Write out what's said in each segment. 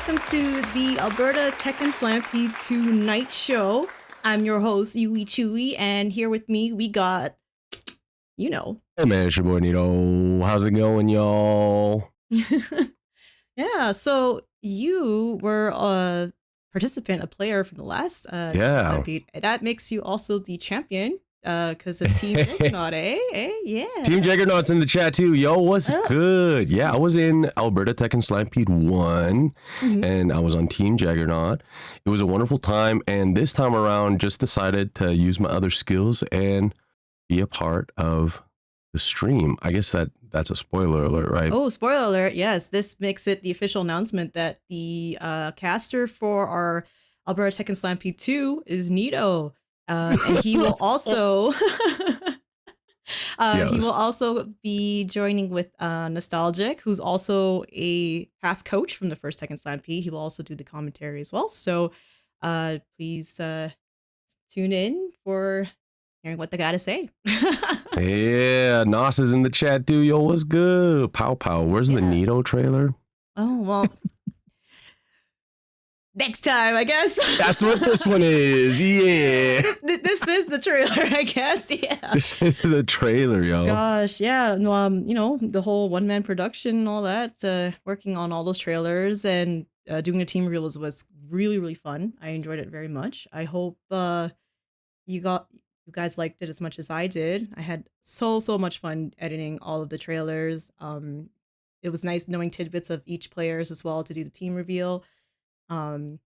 welcome to the Alberta Tekken Slampede Tonight Show. I'm your host, Yuiii, and here with me, we got, you know. Hey man, it's your boy Nito. How's it going, y'all? Yeah, so you were a participant, a player from the last Slampede. That makes you also the champion. Because of Team Juggernaut, yeah. Team Juggernaut's in the chat too. Yo, what's good? Yeah, I was in Alberta Tekken Slampede 1, and I was on Team Juggernaut. It was a wonderful time, and this time around, just decided to use my other skills and be a part of the stream. I guess that's a spoiler alert, right? Oh, spoiler alert! Yes, this makes it the official announcement that the caster for our Alberta Tekken Slampede 2 is Nito. And he will also he will also be joining with Nostalgic, who's also a past coach from the first Tekken Slampede. He will also do the commentary as well. So please tune in for hearing what they got to say. Yeah, Nos is in the chat too. Yo, what's good? Pow pow. Where's the Nito trailer? Oh, well. Next time, I guess. That's what this one is. Yeah. This is the trailer, I guess. Yeah. This is the trailer, yo. Gosh, yeah. No, you know, the whole one-man production and all that, working on all those trailers and doing the team reels was really, really fun. I enjoyed it very much. I hope you guys liked it as much as I did. I had so much fun editing all of the trailers. It was nice knowing tidbits of each players as well to do the team reveal. I'm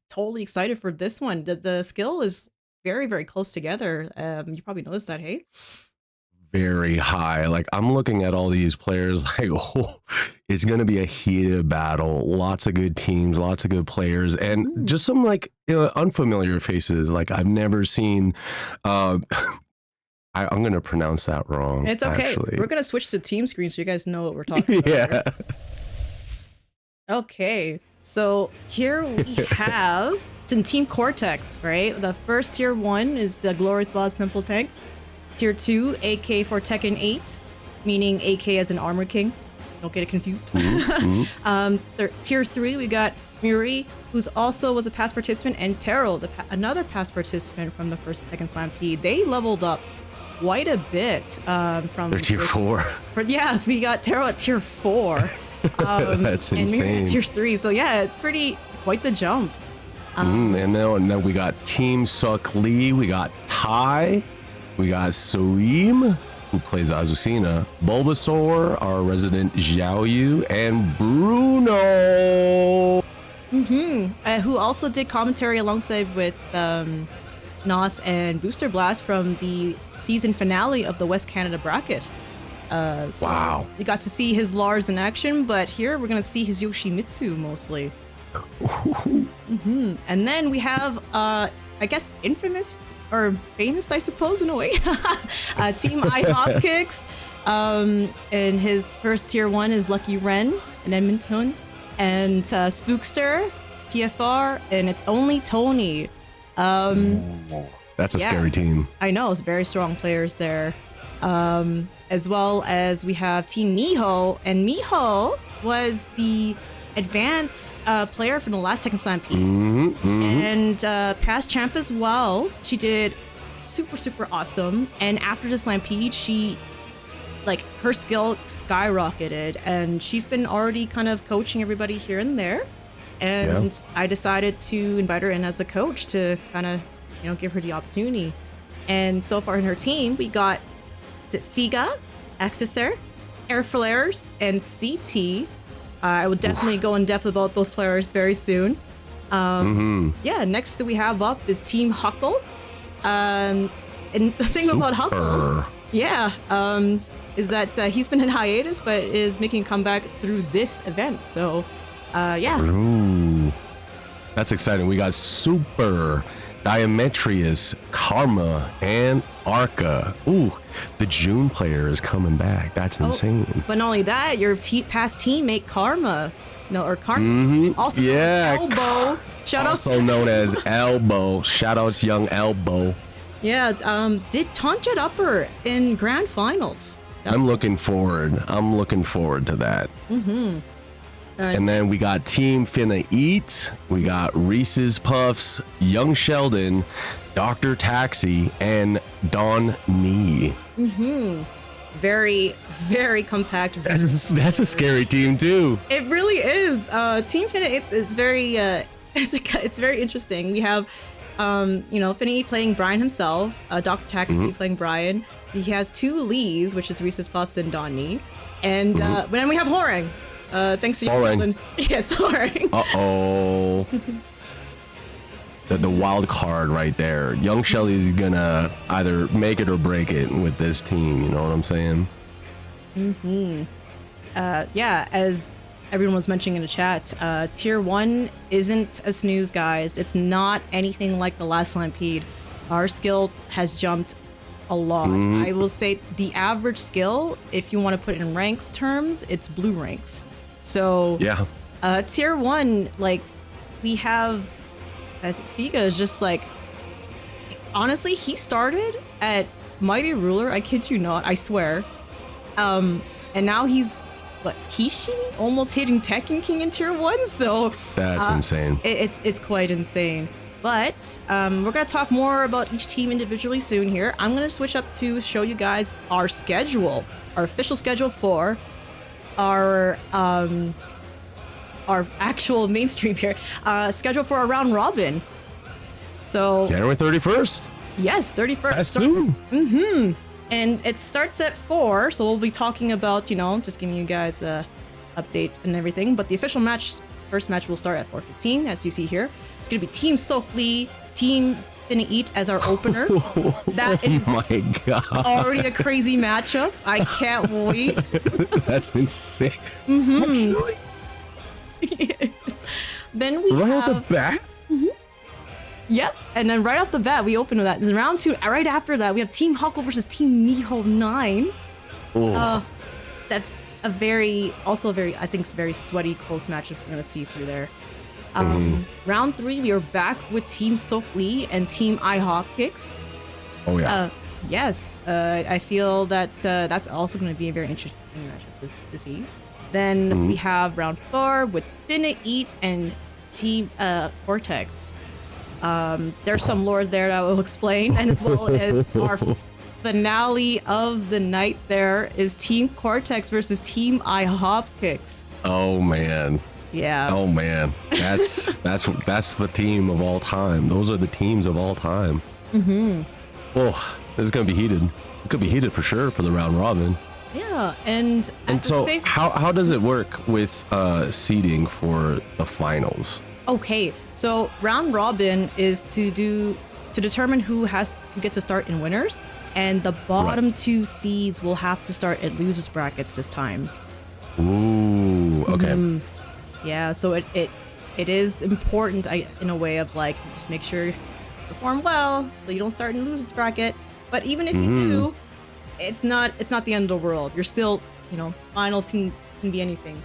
totally excited for this one. The skill is very, very close together. You probably noticed that, hey? Very high. Like, I'm looking at all these players like, oh, it's gonna be a heated battle. Lots of good teams, lots of good players, and just some like unfamiliar faces. Like I've never seen. I'm gonna pronounce that wrong. It's okay. Actually. We're gonna switch to team screen so you guys know what we're talking about. Yeah. Right? Okay, so here we have it's in Team Cortex, right? The first tier 1 is the Glorious Bob Simple Tank. Tier 2, AK for Tekken 8, meaning AK as an Armor King. Don't get it confused. Tier 3, we got Yuiii, who's also was a past participant, and Taro, another past participant from the first Tekken Slampede. They leveled up quite a bit from They're tier 4. Yeah, we got Taro at tier 4. That's insane. And tier 3, so yeah, it's quite the jump. And then we got Team Suck Lee, we got Tai, we got Soim, who plays Azucena, Bulbasaur, our resident Xiaoyu, and Bruno. Who also did commentary alongside with Nos and Booster Blast from the season finale of the West Canada bracket. Wow. You got to see his Lars in action, but here we're going to see his Yoshimitsu mostly. And then we have, I guess, infamous or famous, I suppose, in a way. Team IHOP Kicks. And his first tier 1 is Lucky Ren in Edmonton. And Spookster, PFR, and it's only Tony. That's a scary team. I know, it's very strong players there. As well as we have Team Miho, and Miho was the advanced player from the last Tekken Slampede, and past champ as well. She did super awesome, and after the Slampede, she her skill skyrocketed, and she's been already kind of coaching everybody here and there. And I decided to invite her in as a coach to kind of give her the opportunity. And so far in her team, we got Figa, Accessor, Air Flares, and CT. I will definitely go in depth about those players very soon. Yeah, next we have up is Team Huckle. And the thing about Huckle, is that he's been in hiatus, but is making a comeback through this event. So, yeah. Ooh, that's exciting. We got Super, Diametrius, Karma, and Arca. Ooh, the June player is coming back. That's insane. But not only that, your past teammate Karma, also known as Elbow. Also known as Elbow. Shoutouts, young Elbow. Yeah, did Tauntjet Upper in grand finals. I'm looking forward to that. And then we got Team Finna Eat. We got Reese's Puffs, Young Sheldon, Dr. Taxi, and Don Nee. Very, very compact. That's a scary team too. It really is. Team Finna is very it's very interesting. We have Finna Eat playing Brian himself, Dr. Taxi playing Brian. He has 2 Lees, which is Reese's Puffs and Don Nee. And then we have Horang. Thanks to you, Sheldon. Yes, Horang. Uh-oh. The wild card right there. Young Shelly's gonna either make it or break it with this team, you know what I'm saying? Yeah, as everyone was mentioning in the chat, Tier 1 isn't a snooze, guys. It's not anything like the last Slampede. Our skill has jumped a lot. I will say the average skill, if you want to put it in ranks terms, it's blue ranks. So yeah, Tier 1, like, we have, I think Figa is just like, honestly, he started at Mighty Ruler, I kid you not, I swear. And now he's, Kishin? Almost hitting Tekken King in Tier 1, so... That's insane. It's quite insane. But we're going to talk more about each team individually soon here. I'm going to switch up to show you guys our schedule, our official schedule for our actual mainstream here, schedule for our round robin. So January 31st. Yes, 31st. That's soon. And it starts at 4, so we'll be talking about, just giving you guys a update and everything. But the official first match will start at 4:15, as you see here. It's gonna be Team Soakly, Team Finna Eat as our opener. That is my God. Already a crazy matchup. I can't wait. That's insane. Yes. Then we right have... off the bat? Yep, and then right off the bat, we open with that. In round 2, right after that, we have Team Huckle versus Team Miho 9. That's a very, I think it's very sweaty, close match if we're going to see through there. Round 3, we are back with Team Soakly and Team iHopKicks. Oh, yeah. Yes, I feel that that's also going to be a very interesting matchup to see. Then we have round 4 with Finna Eat and Team Cortex. There's some lore there that I will explain, and as well as our finale of the night there is Team Cortex versus Team iHopKicks. Oh man. Yeah. Oh man. That's the team of all time. Those are the teams of all time. Oh, this is gonna be heated. It's gonna be heated for sure for the round robin. Yeah, and so how does it work with seeding for the finals? Okay, so round robin is to determine who gets to start in winners, and the bottom 2 seeds will have to start at losers brackets this time. Ooh, okay. Yeah, so it is important in a way of like, just make sure you perform well so you don't start in losers bracket. But even if you do, it's not the end of the world. You're still, finals can be anything.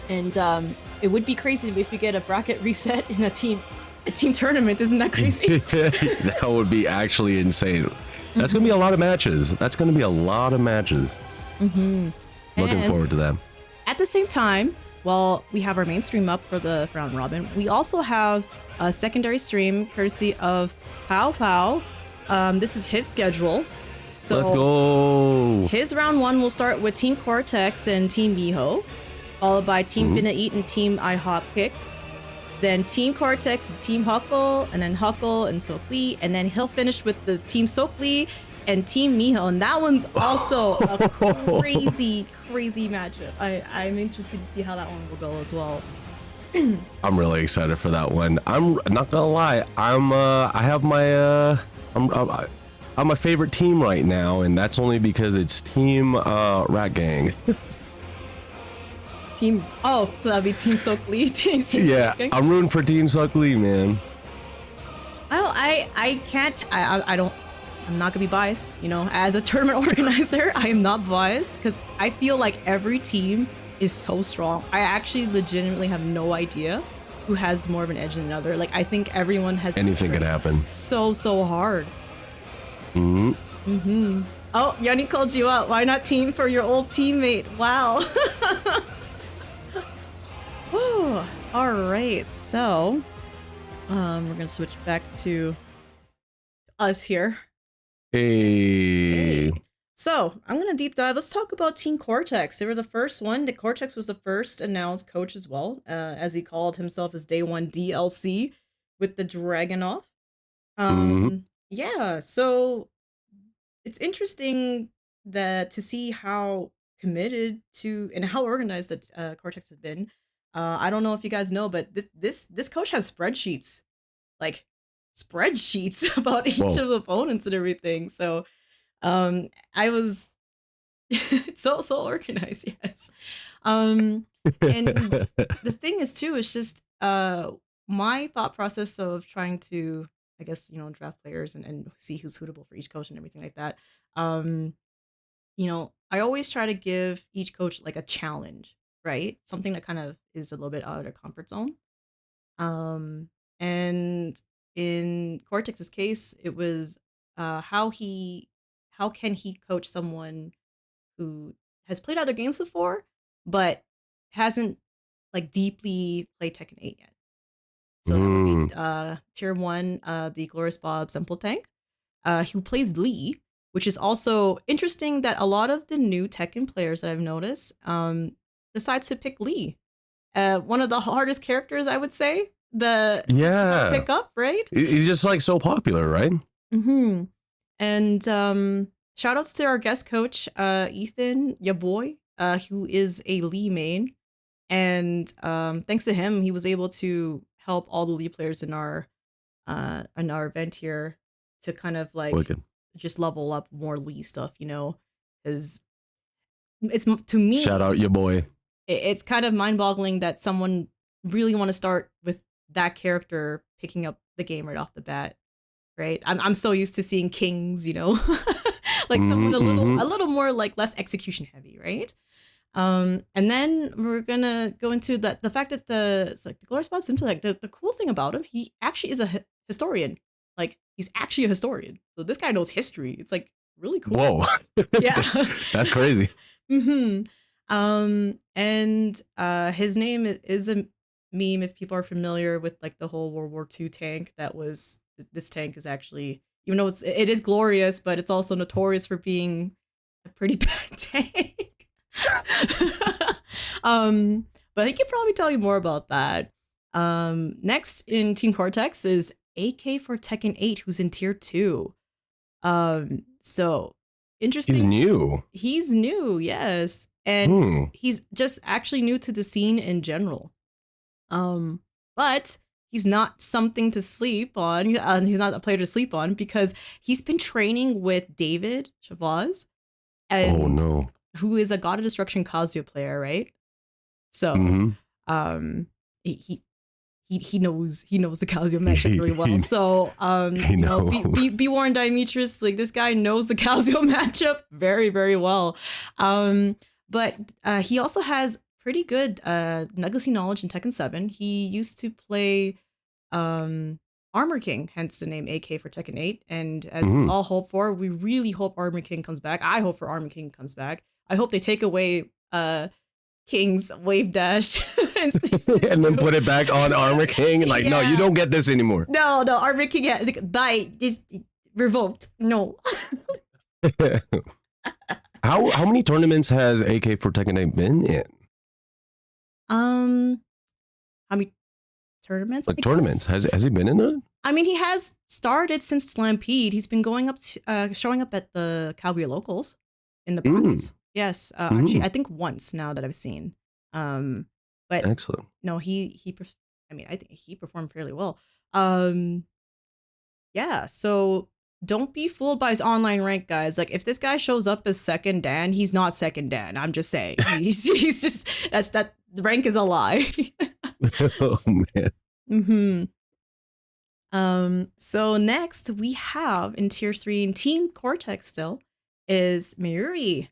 And it would be crazy if we get a bracket reset in a team tournament. Isn't that crazy? That would be actually insane. That's gonna be a lot of matches. Looking forward to that. At the same time, while we have our main stream up for the round robin, we also have a secondary stream courtesy of Pow Pow. This is his schedule. So let's go. His round 1 will start with Team Cortex and Team Miho, followed by Team Finna Eat and Team iHopKicks. Then Team Cortex and Team Huckle, and then Huckle and Soakly, and then he'll finish with the Team Soakly and Team Miho, and that one's also a crazy matchup. I'm interested to see how that one will go as well. I'm really excited for that one. I'm not gonna lie. I'm my favorite team right now, and that's only because it's Team Rat Gang. So that'd be Team Soakly. Yeah, I'm rooting for Team Soakly, man. I'm not gonna be biased, as a tournament organizer, I am not biased because I feel like every team is so strong. I actually legitimately have no idea who has more of an edge than another. Like, I think everyone has anything could happen. So hard. Oh, Yanni called you out. Why not team for your old teammate? Wow. Whew. All right, so we're gonna switch back to us here. Hey. So I'm gonna deep dive. Let's talk about Team Cortex. They were the first one. The Cortex was the first announced coach as well, as he called himself as Day One DLC with the Dragunov. Yeah. So it's interesting that to see how committed to and how organized that Cortex has been. I don't know if you guys know, but this coach has spreadsheets, like spreadsheets about each of the opponents and everything. So I was so organized, yes. And the thing is too, it's just my thought process of trying to, I guess, you know, draft players and see who's suitable for each coach and everything like that. You know, I always try to give each coach like a challenge, right? Something that kind of is a little bit out of their comfort zone. And in Cortex's case, it was how can he coach someone who has played other games before, but hasn't like deeply played Tekken 8 yet. So that would be tier 1, the Glorious Bob Simple Tank, who plays Lee, which is also interesting that a lot of the new Tekken players that I've noticed decides to pick Lee. One of the hardest characters, I would say, to pick up, right? He's just like so popular, right? And shout outs to our guest coach, Ethan, ya boy, who is a Lee main. And thanks to him, he was able to help all the Lee players in our event here to kind of like just level up more Lee stuff, you know, because it's, to me, shout out your boy. It's kind of mind-boggling that someone really want to start with that character picking up the game right off the bat, right? I'm so used to seeing kings, you know, like someone a little more like less execution heavy, right? And then we're gonna go into the fact that the Glorious Bob Simpson, like the cool thing about him, he actually is a historian. Like he's actually a historian, so this guy knows history. It's like really cool. Whoa, yeah, that's crazy. And his name is a meme if people are familiar with like the whole World War II tank. That was, this tank is actually, even though it is glorious, but it's also notorious for being a pretty bad tank. But he could probably tell you more about that. Next in Team Cortex is AK for Tekken 8, who's in tier 2. So interesting. He's new, yes. And he's just actually new to the scene in general. But he's not something to sleep on. He's not a player to sleep on because he's been training with David Chavez, and who is a God of Destruction Kazuya player, right? So he knows the Kazuya matchup really well. So you know, be warned, Dimitris, like this guy knows the Kazuya matchup very, very well. But he also has pretty good legacy knowledge in Tekken 7. He used to play Armor King, hence the name AK for Tekken 8. And as we all hope for, we really hope Armor King comes back. I hope for Armor King comes back. I hope they take away King's Wave Dash and then put it back on Armor King. Like, no, you don't get this anymore. No, Armor King, is revoked. No. How many tournaments has AK for Tekken 8 been in? How many tournaments? Like tournaments, has he been in it? I mean, he has started since Slampede. He's been going up to, showing up at the Calgary locals in the brackets. Yes, actually, I think once now that I've seen. But excellent. No, I think he performed fairly well. Yeah, so don't be fooled by his online rank, guys. Like, if this guy shows up as second Dan, he's not second Dan. I'm just saying. He's just, that the rank is a lie. Oh man. So next we have in tier 3 in Team Cortex still is Yuiii,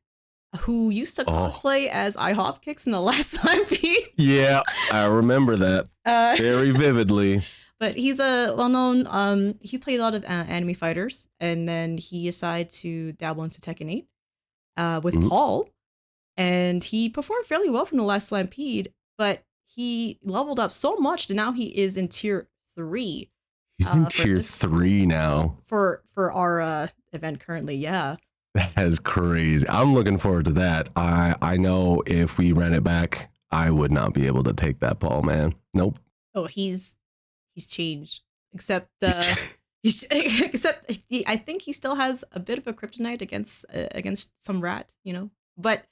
who used to cosplay as iHopkicks in the last Slampede. Yeah, I remember that very vividly. But he's a well-known. He played a lot of anime fighters, and then he decided to dabble into Tekken 8 with Mhm. Paul, and he performed fairly well from the last Slampede. But he leveled up so much that now he is in tier 3. He's in For tier 3 now. for our event currently. Yeah. That is crazy. I'm looking forward to that. I know if we ran it back, I would not be able to take that Paul, man. Nope. Oh, he's changed. Except I think he still has a bit of a kryptonite against some rat, you know. But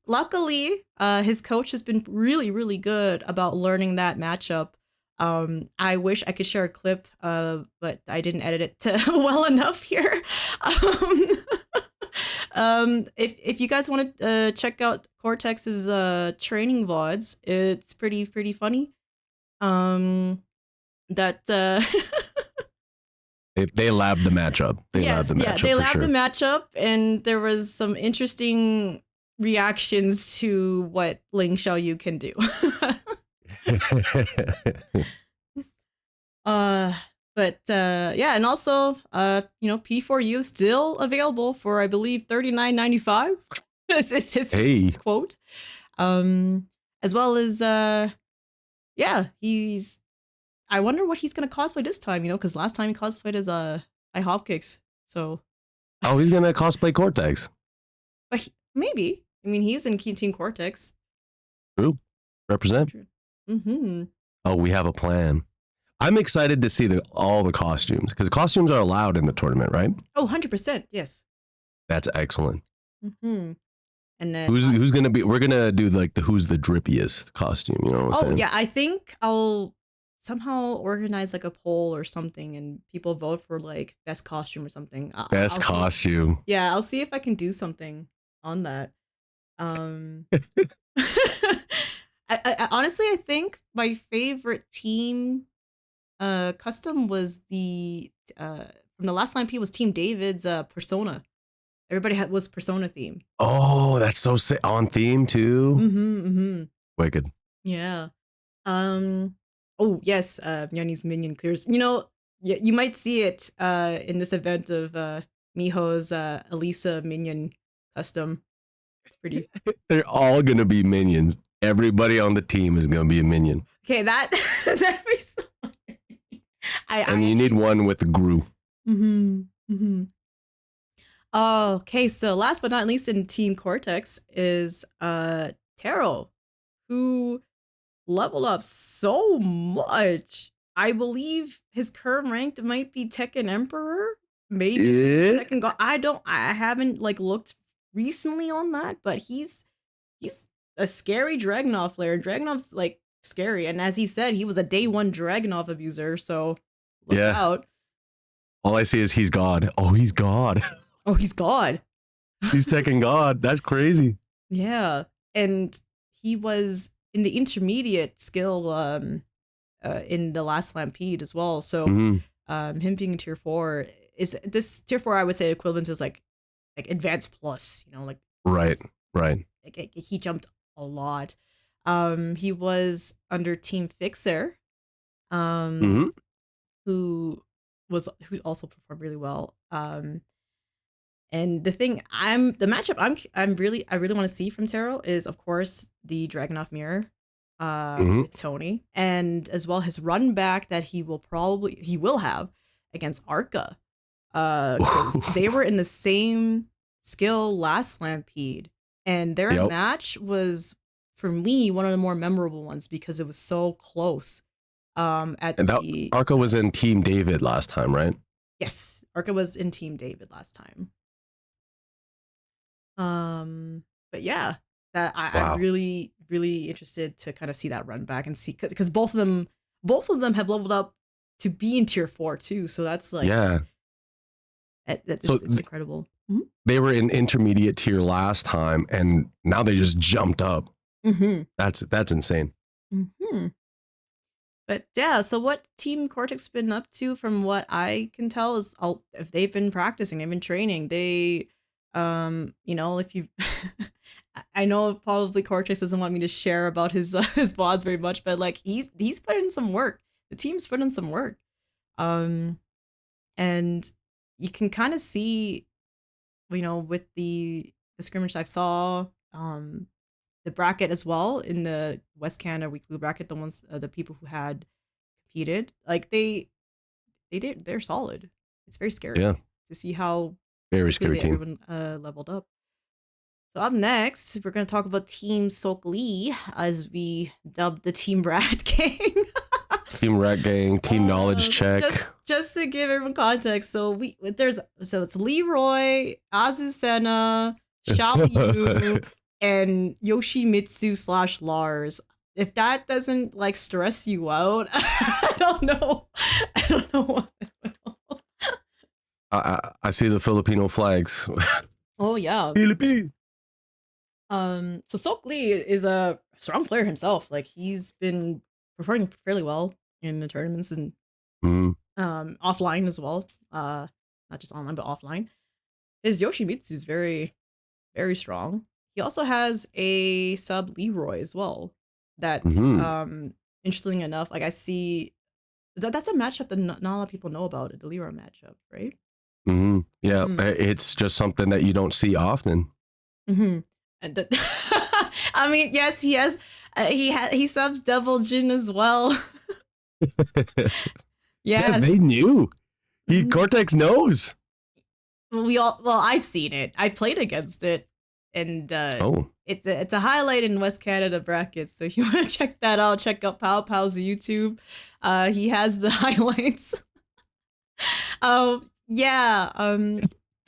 luckily, his coach has been really, really good about learning that matchup. I wish I could share a clip, but I didn't edit it well enough here. If you guys want to check out Cortex's training VODs, it's pretty funny. That They labbed the matchup. They labbed the matchup, and there was some interesting reactions to what Ling Xiaoyu can do. Yeah, and also P4U is still available for, I believe, $39.95. It's his quote. As well as I wonder what he's gonna cosplay this time, because last time he cosplayed as Hopkicks. So he's gonna cosplay Cortex. But maybe. I mean, he's in Team Cortex. True. Represent. Mm-hmm. Oh, we have a plan. I'm excited to see all the costumes, because costumes are allowed in the tournament, right? Oh, 100%. Yes. That's excellent. Mm-hmm. And then who's gonna be? We're gonna do like who's the drippiest costume. You know what I'm saying? Yeah, I think I'll somehow organize like a poll or something, and people vote for like best costume or something. Best costume. Yeah, I'll see if I can do something on that. I honestly, I think my favorite team custom was the from the last line P was Team David's Persona. Everybody was Persona theme. Oh, that's so sick. On theme too. Mm-hmm. Wicked. Yeah. Oh yes, Yanni's minion clears. You might see it in this event of Miho's Elisa minion custom. It's pretty. They're all gonna be minions. Everybody on the team is gonna be a minion. Okay, that makes so and you need one with the Gru. Mm-hmm. Mm-hmm. Okay, so last but not least in Team Cortex is Taro, who leveled up so much. I believe his current rank might be Tekken Emperor, maybe Tekken God. I haven't like looked recently on that, but he's a scary Dragunov player. Dragunov's like scary, and as he said, he was a day 1 Dragunov abuser, so look out. All I see is he's God. Oh, he's God. Oh, he's God. He's Tekken God. That's crazy. Yeah, and he was in the intermediate skill in the last Slampede as well. So him being in tier 4 is this tier 4. I would say equivalent is like advanced plus. Right. Like, he jumped a lot. He was under Team Fixer, who also performed really well. And the matchup I really want to see from Taro is, of course, the Dragunov mirror with Tony, and as well his run back that he will have against Arca, because they were in the same skill last Slampede, and their match was, for me, one of the more memorable ones because it was so close. Arca was in Team David last time, right? Yes, Arca was in Team David last time. But yeah, that I'm really, really interested to kind of see that run back and see, because both of them have leveled up to be in tier 4 too. So that's like, it's incredible. Mm-hmm. They were in intermediate tier last time, and now they just jumped up. Mm-hmm. That's insane. Mm-hmm. But yeah, so what Team Cortex been up to, from what I can tell, is if they've been practicing, they've been training. They, if you, I know probably Cortex doesn't want me to share about his VODs very much, but like he's put in some work. the team's put in some work. Um, and you can kind of see, with the scrimmage I saw, the bracket as well in the West Canada weekly bracket, the people who had competed, like they're solid. It's very scary Yeah. to see how Very quickly scary team. everyone leveled up. So up next, we're gonna talk about Team Lee, as we dubbed the Team Rat Gang. Team Rat Gang, Team Knowledge Check. Just to give everyone context, so it's Leroy, Azucena, Xiaoyu, and Yoshimitsu / Lars. If that doesn't like stress you out, I don't know. I don't know what will. I see the Filipino flags. Oh yeah. Philippines. So Lee is a strong player himself. Like he's been performing fairly well in the tournaments and offline as well. Not just online but offline. His Yoshimitsu is very, very strong. He also has a sub Leroy as well. That interesting enough, like I see that's a matchup that not a lot of people know about it, the Leroy matchup, right? Yeah, it's just something that you don't see often. And I mean, yes, he has. He subs Devil Jin as well. Yes. Yeah, they knew. Cortex knows. Well, I've seen it. I played against it, and it's a highlight in West Canada brackets. So if you want to check that out, check out Pow Pow's YouTube. He has the highlights.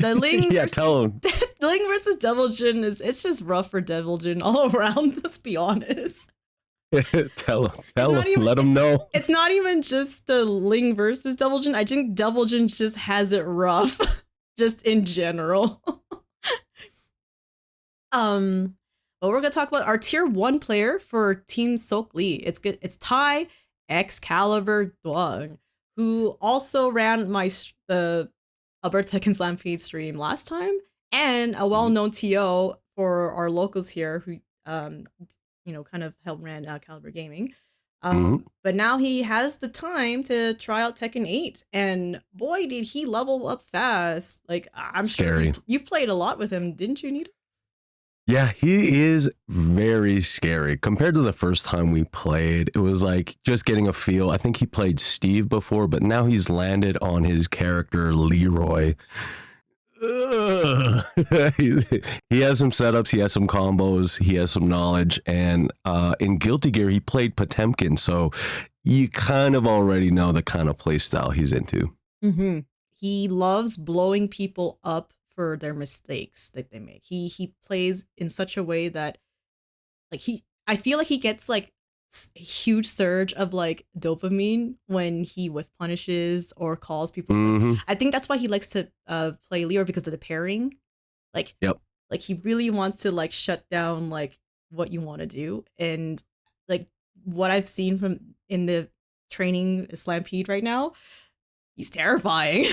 The Ling tell him. Ling versus Devil Jin it's just rough for Devil Jin all around. Let's be honest. Tell him. Let him know. It's not even just the Ling versus Devil Jin. I think Devil Jin just has it rough, just in general. But we're gonna talk about our tier 1 player for Team Lee. It's good. It's Tai Excalibur Duong, who also ran the Alberta Tekken Slampede stream last time, and a well-known TO for our locals here who kind of helped ran Caliber Gaming. But now he has the time to try out Tekken 8, and boy did he level up fast. Like I'm scary. Sure you played a lot with him, didn't you, Nita? Yeah, he is very scary. Compared to the first time we played, it was like just getting a feel. I think he played Steve before, but now he's landed on his character Leroy. He has some setups, he has some combos, he has some knowledge, and in Guilty Gear he played Potemkin, so you kind of already know the kind of play style he's into. He loves blowing people up for their mistakes that they make. He plays in such a way that like I feel like he gets like a huge surge of like dopamine when he whiff punishes or calls people. I think that's why he likes to play Leo, because of the pairing. Like he really wants to like shut down like what you want to do, and like what I've seen from in the training Slampede right now, he's terrifying.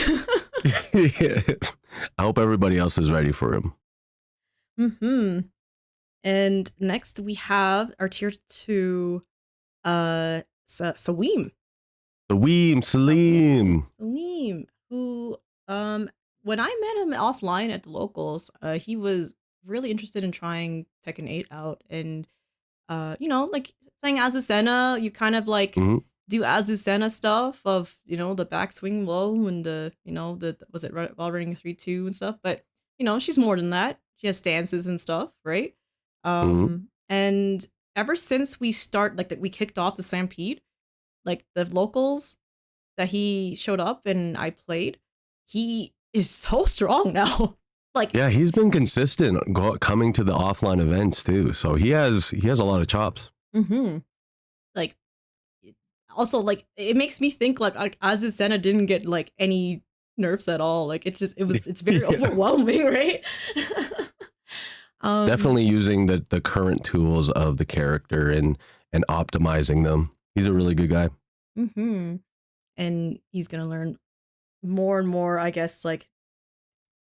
Yeah. I hope everybody else is ready for him. And next we have our tier 2 Saweem, who when I met him offline at the locals, he was really interested in trying Tekken 8 out, and like playing Azucena, you kind of like do Azucena stuff of the backswing low and the was it while running 3-2 and stuff, but she's more than that. She has stances and stuff, right? And ever since we kicked off the Stampede, like the locals that he showed up and I played, he is so strong now. Like yeah, he's been consistent coming to the offline events too, so he has a lot of chops. Like also like it makes me think like Azucena didn't get like any nerfs at all. Like it's very overwhelming, right? Definitely using the current tools of the character and optimizing them. He's a really good guy. And he's gonna learn more and more, I guess, like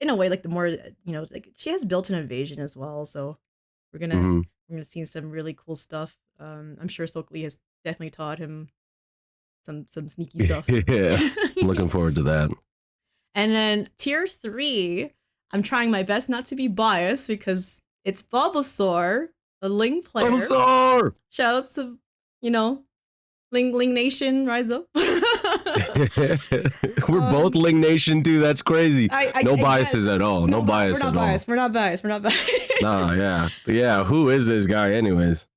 in a way, like the more like she has built-in evasion as well, so we're gonna see some really cool stuff. I'm sure Lee has definitely taught him some sneaky stuff. Yeah, I'm looking forward to that. And then tier 3, I'm trying my best not to be biased because it's Bulbasaur, the Ling player. Bulbasaur! Shouts to, you know, Ling Nation, rise up. We're both Ling Nation too. That's crazy. No biases at all. No bias at all. We're not biased. Nah, yeah. But yeah, who is this guy anyways?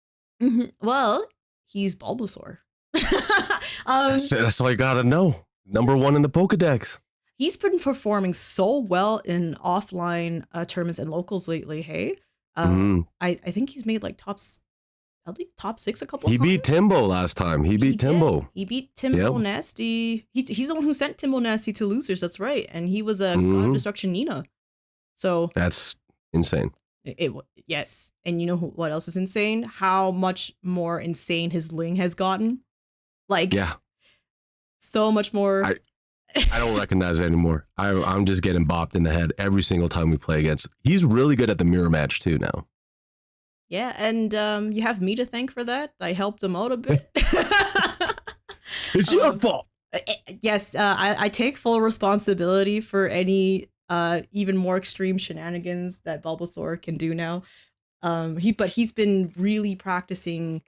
Well, he's Bulbasaur. That's all you gotta know. Number 1 in the Pokedex. He's been performing so well in offline tournaments and locals lately, hey? I think he's made like top 6 a couple of times. He beat Timbo last time. He beat Timbo. He beat Timbo Nasty. He's the one who sent Timbo Nasty to losers, that's right. And he was a God of Destruction Nina. So that's insane. Yes. And you know what else is insane? How much more insane his Ling has gotten. Like, yeah, so much more. I don't recognize it anymore. I'm just getting bopped in the head every single time we play against. He's really good at the mirror match too now. Yeah, and you have me to thank for that. I helped him out a bit. It's your fault. Yes, I take full responsibility for any even more extreme shenanigans that Bulbasaur can do now. He's been really practicing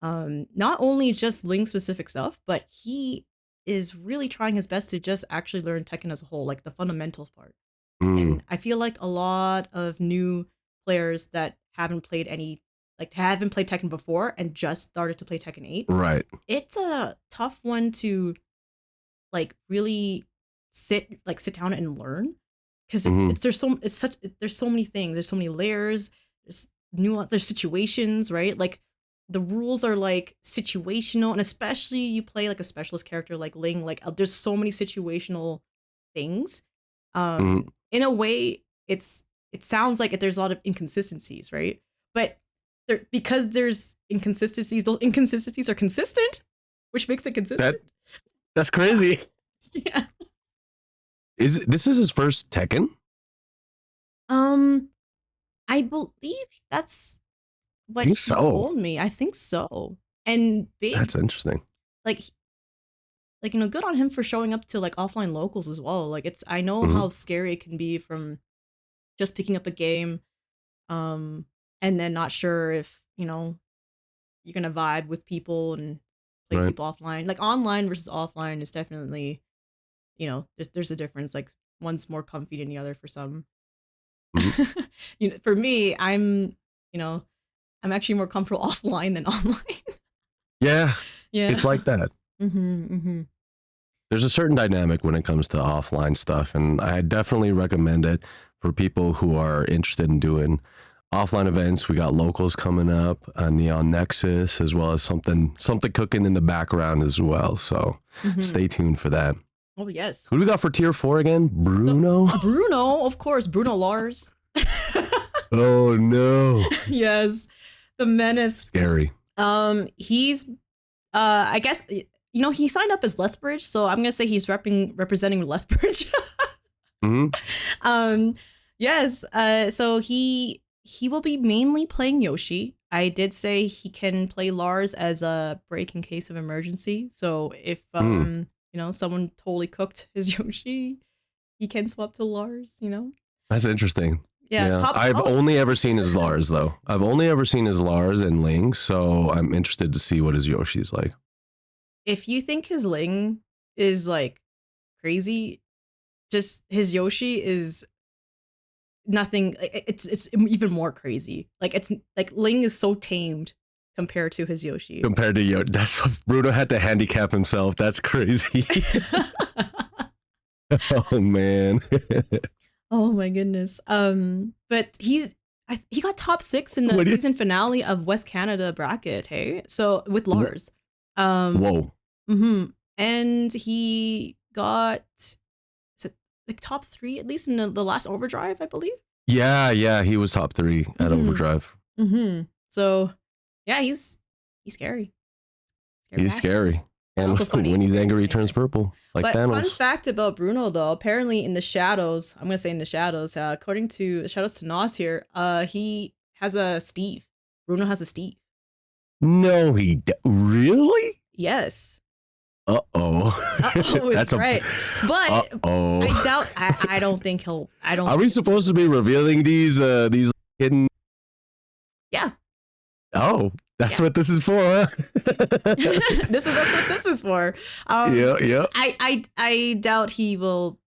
not only just Link specific stuff, but he is really trying his best to just actually learn Tekken as a whole, like the fundamentals part. And I feel like a lot of new players that haven't played Tekken before and just started to play Tekken 8. Right. It's a tough one to like really sit down and learn because there's so many things. There's so many layers. There's nuance. There's situations, right? Like the rules are like situational, and especially you play like a specialist character like Ling. Like there's so many situational things. In a way, it sounds like there's a lot of inconsistencies, right? But because there's inconsistencies, those inconsistencies are consistent, which makes it consistent. That's crazy. Yeah. This is his first Tekken? I believe that's what he told me. I think so. And that's interesting. Like good on him for showing up to like offline locals as well. Like I know how scary it can be from just picking up a game, and then not sure if you're gonna vibe with people and play people offline. Like online versus offline is definitely, there's a difference. Like one's more comfy than the other for some. For me, I'm actually more comfortable offline than online. Yeah. It's like that. There's a certain dynamic when it comes to offline stuff, and I definitely recommend it for people who are interested in doing offline events. We got locals coming up, Neon Nexus, as well as something cooking in the background as well. So stay tuned for that. Oh yes. Who do we got for tier 4 again? Bruno. So, Bruno, of course. Bruno Lars. Oh no. Yes, the menace. Scary. He's I guess he signed up as Lethbridge, so I'm gonna say he's representing Lethbridge. Yes. So he will be mainly playing Yoshi. I did say he can play Lars as a break in case of emergency. So if someone totally cooked his Yoshi, he can swap to Lars. That's interesting. Yeah. I've only ever seen his Lars though. I've only ever seen his Lars and Ling, so I'm interested to see what his Yoshi's like. If you think his Ling is like crazy, just his Yoshi is nothing. It's even more crazy. Like it's like Ling is so tamed compared to his Yoshi. Compared to Yoshi, that's Bruno had to handicap himself. That's crazy. Oh man. Oh my goodness. But he got top 6 in the season finale of West Canada bracket. Hey, so with Lars. Whoa. And he got like top 3 at least in the last Overdrive, I believe. Yeah, he was top 3 at Overdrive. So yeah, he's scary. He's scary. And when he's angry, he turns purple, like Thanos. Fun fact about Bruno, though, apparently in the shadows, I'm going to say in the shadows, according to Shadows to Nos here, he has a Steve. Bruno has a Steve. No, really? Yes. Uh-oh is right. But uh-oh. I doubt, I don't think he'll, Are we supposed to be revealing these hidden? Yeah. Oh, that's what this is for, huh? That's what this is for. Yeah. I doubt he will,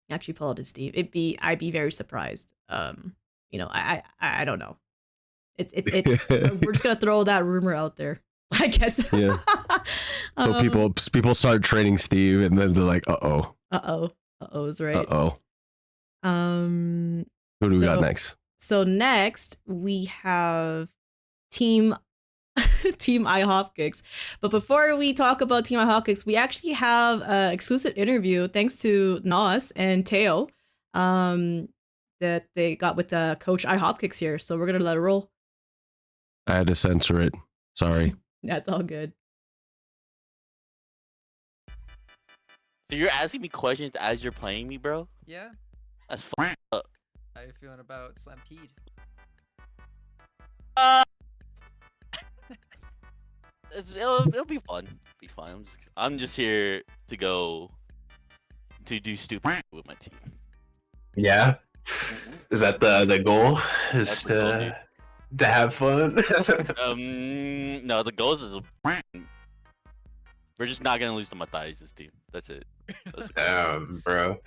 actually pull out his Steve. I'd be very surprised. I don't know. We're just gonna throw that rumor out there, I guess. Yeah. So people start training Steve, and then they're like, uh-oh is right. Who do we got next? So next we have Team iHopkicks. But before we talk about Team iHopkicks, we actually have an exclusive interview thanks to Nos and Teo that they got with Coach iHopkicks here. So we're gonna let it roll. I had to censor it. Sorry. That's all good. So you're asking me questions as you're playing me, bro? Yeah. That's fucked up. How you feeling about Slampede? It'll be fun. Be fun. I'm just here to do stupid with my team. Yeah. Is that the goal? Is to have fun? No, the goal is we're just not gonna lose to Matthias' this team. That's it. Bro.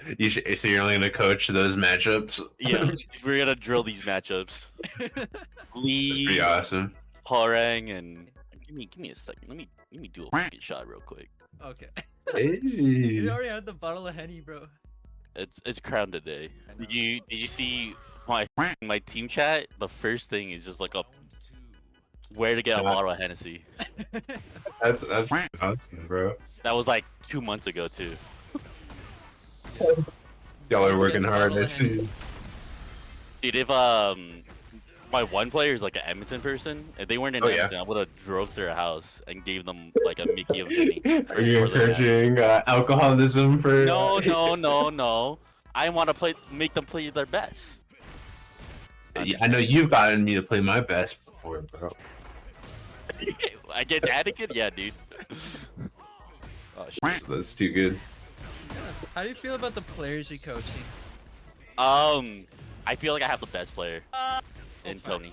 So you're only gonna coach those matchups? Yeah, we're gonna drill these matchups. Lee, pretty awesome. Harang, and give me a second. Let me do a fucking shot real quick. Okay. Hey. You already had the bottle of Henny, bro. It's crown today. Did you see my team chat? The first thing is just like where to get a bottle of Hennessy. That's awesome, bro. That was like 2 months ago too. Y'all are working hard. I see. Dude, if my one player is like an Edmonton person, if they weren't in Edmonton, I would have drove to their house and gave them like a Mickey of Henny. Are you encouraging alcoholism for? No. I want to make them play their best. I know you've gotten me to play my best before, bro. Against Anakin? Yeah, dude. Oh, shit. That's too good. Yeah. How do you feel about the players you're coaching? I feel like I have the best player in Tony.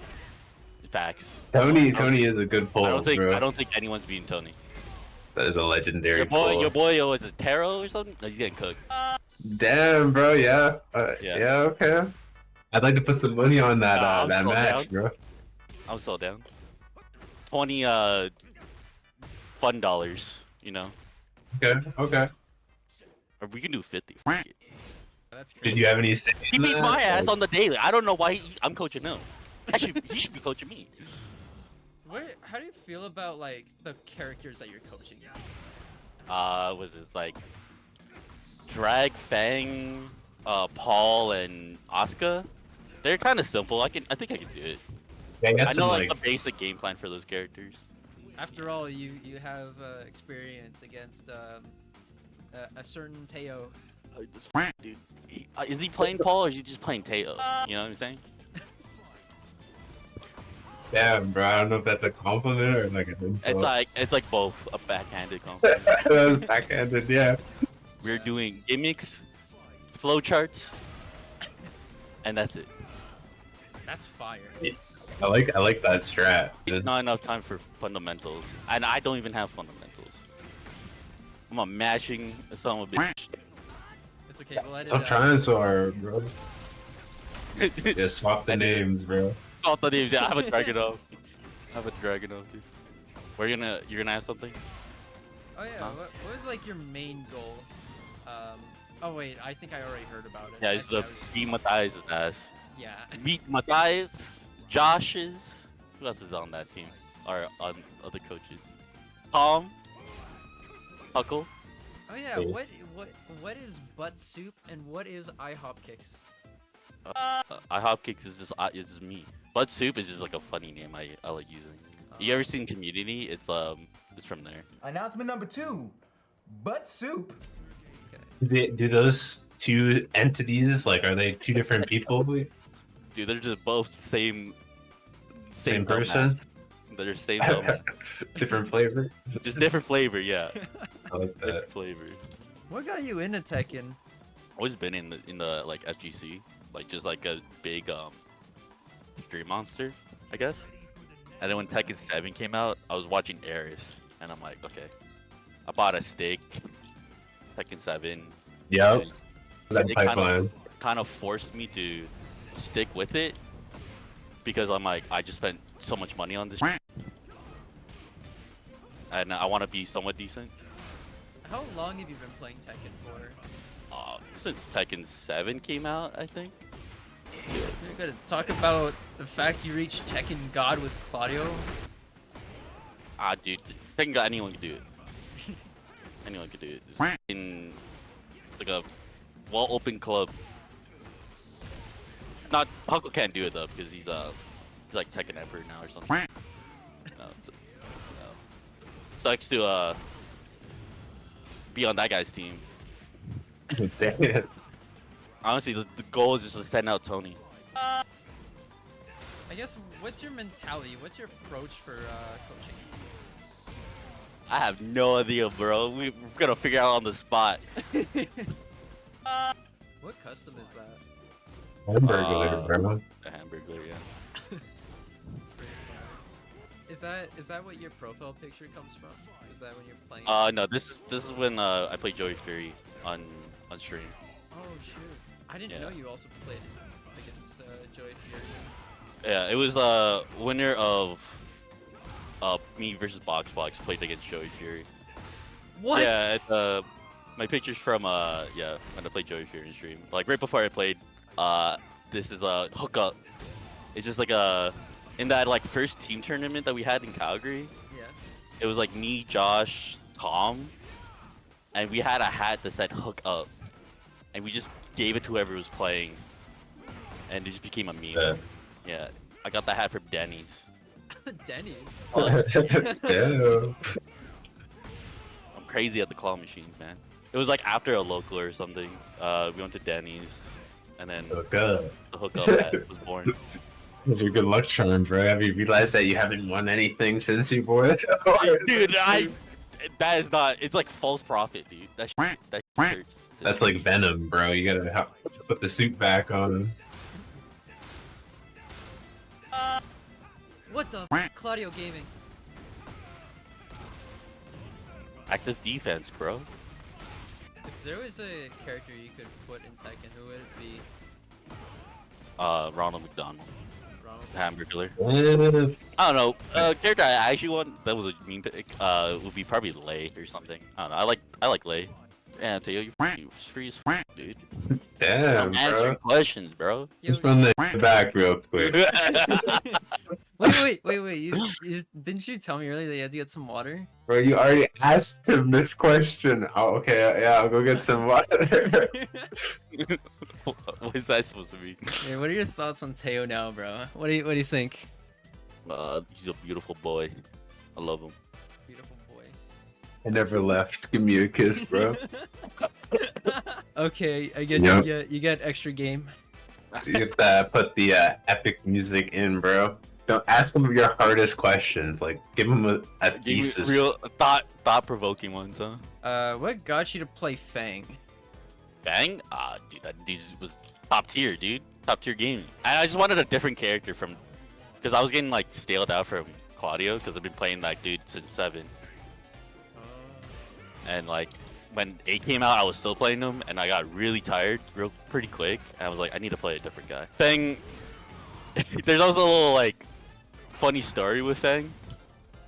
Facts. Tony is a good pull. I bro. don't think anyone's beating Tony. That is a legendary Your boy, pull. is a Taro or something? No, he's getting cooked. Damn, bro. Yeah. Yeah. Okay. I'd like to put some money on that that match, bro. I'm so down. 20 fun dollars, Okay. Or we can do 50. That's great. Did you have any? He beats my ass on the daily. I don't know why I'm coaching him. He should be coaching me. How do you feel about like the characters that you're coaching? Was this like Drag, Fang, Paul, and Asuka? They're kind of simple. I think I can do it. Yeah, I know like the basic game plan for those characters. After all, you have experience against a certain Teo. This dude, is he playing Paul or is he just playing Teo? You know what I'm saying? Damn, bro. I don't know if that's a compliment or like an insult. It's like both a backhanded compliment. Backhanded, yeah. We're doing gimmicks, flowcharts, and that's it. That's fire. Yeah. I like that strat. Not enough time for fundamentals, and I don't even have fundamentals. I'm a mashing son of a bitch. It's okay. We'll edit Stop it trying so hard, bro. Yeah, swap the names, bro. Swap the names. Yeah, I have a Dragunov. Dude. You're gonna ask something? Oh yeah. What was like your main goal? Oh wait, I think I already heard about it. Yeah, it's the beat Matthias' ass. Yeah. Beat Matthias, Josh's. Who else is on that team? Or on other coaches? Tom, Huckle. Oh yeah. What is butt soup and what is iHopkicks? iHopkicks is just me. Butt soup is just like a funny name I like using. You ever seen Community? It's from there. Announcement number 2, butt soup. Do those two entities, like, are they two different people? Dude, they're just both same person? They're same dumbass. Different flavor? Just different flavor, yeah. I like that. Flavored. What got you into Tekken? Always been in the like FGC, like just like a big stream monster, I guess. And then when Tekken 7 came out, I was watching Ares, and I'm like, okay. I bought a stake, Tekken 7. Yep. That It pipeline. kind of forced me to stick with it because I'm like, I just spent so much money on this, and I want to be somewhat decent. How long have you been playing Tekken for? Since Tekken 7 came out, I think. You're gonna talk about the fact you reached Tekken God with Claudio? Dude, Tekken God, anyone can do it. Anyone can do it. It's like a well-open club. Not Huckle can't do it though because he's like Tekken Emperor now or something. No. Sucks to be on that guy's team. Damn. Honestly, the goal is just to send out Tony. I guess, what's your mentality? What's your approach for coaching? I have no idea, bro. We're gonna figure out on the spot. What custom is that? Hamburger, bro. A hamburger, yeah. That's pretty funny. Is that what your profile picture comes from? Is that when you're playing? No, this is when I play Joey Fury on stream. Oh shoot! I didn't know you also played against Joey Fury. Yeah, it was winner of me versus Box played against Joey Fury. What? Yeah, my pictures from when I played Joey Fury stream. Like right before I played, this is a hookup. It's just like in that like first team tournament that we had in Calgary. Yeah. It was like me, Josh, Tom, and we had a hat that said hook up, and we just gave it to whoever was playing, and it just became a meme. Yeah, I got the hat from Denny's. Denny's. Damn. I'm crazy at the claw machines, man. It was like after a local or something. We went to Denny's, and then the hookup hat was born. Those are good luck charms, bro. Have you realized that you haven't won anything since you bought it? Dude, that is not. It's like false profit, dude. That hurts. That's like Venom, bro. You gotta have to put the suit back on. What the Claudio Gaming? Active defense, bro. If there was a character you could put in Tekken, who would it be? Ronald McDonald. Ronald? Hamburger. I don't know. Character I actually want that was a mean pick. Would be probably Lei or something. I don't know. I like Lei. Yeah, Teo, you free as dude. Damn, I'm answering questions, bro. Just run the back real quick. Wait. Didn't you tell me earlier that you had to get some water? Bro, you already asked him this question. Oh, okay, yeah, I'll go get some water. What is that supposed to be? Hey, what are your thoughts on Teo now, bro? What do you think? He's a beautiful boy. I love him. Beautiful boy. I never left. Give me a kiss, bro. Okay, I guess you get extra game. You get that. Put the epic music in, bro. Don't ask him your hardest questions. Like, give him a thesis. Real thought-provoking ones, huh? What got you to play Fang? Fang? Dude, that dude was top tier, dude. Top tier gaming. And I just wanted a different character from, because I was getting like staled out from Claudio because I've been playing that dude since 7. And like when 8 came out, I was still playing him, and I got really tired pretty quick. And I was like, I need to play a different guy. Fang. There's also a little like funny story with Fang.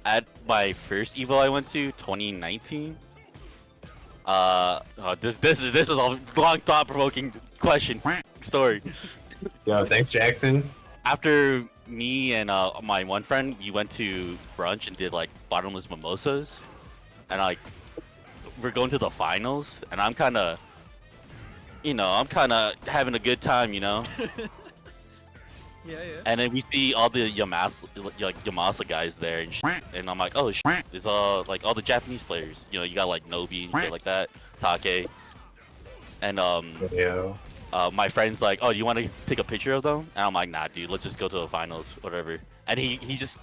At my first Evo I went to, 2019. This is a long thought-provoking question. Story. Yo, thanks, Jackson. After me and my one friend, we went to brunch and did like bottomless mimosas, and like we're going to the finals, and I'm kind of having a good time, you know. Yeah. And then we see all the Yamasa guys there, and I'm like, oh shit, it's all like all the Japanese players. You know, you got like Nobi and shit like that, Take, and my friend's like, oh, you want to take a picture of them? And I'm like, nah, dude, let's just go to the finals, whatever. And he just,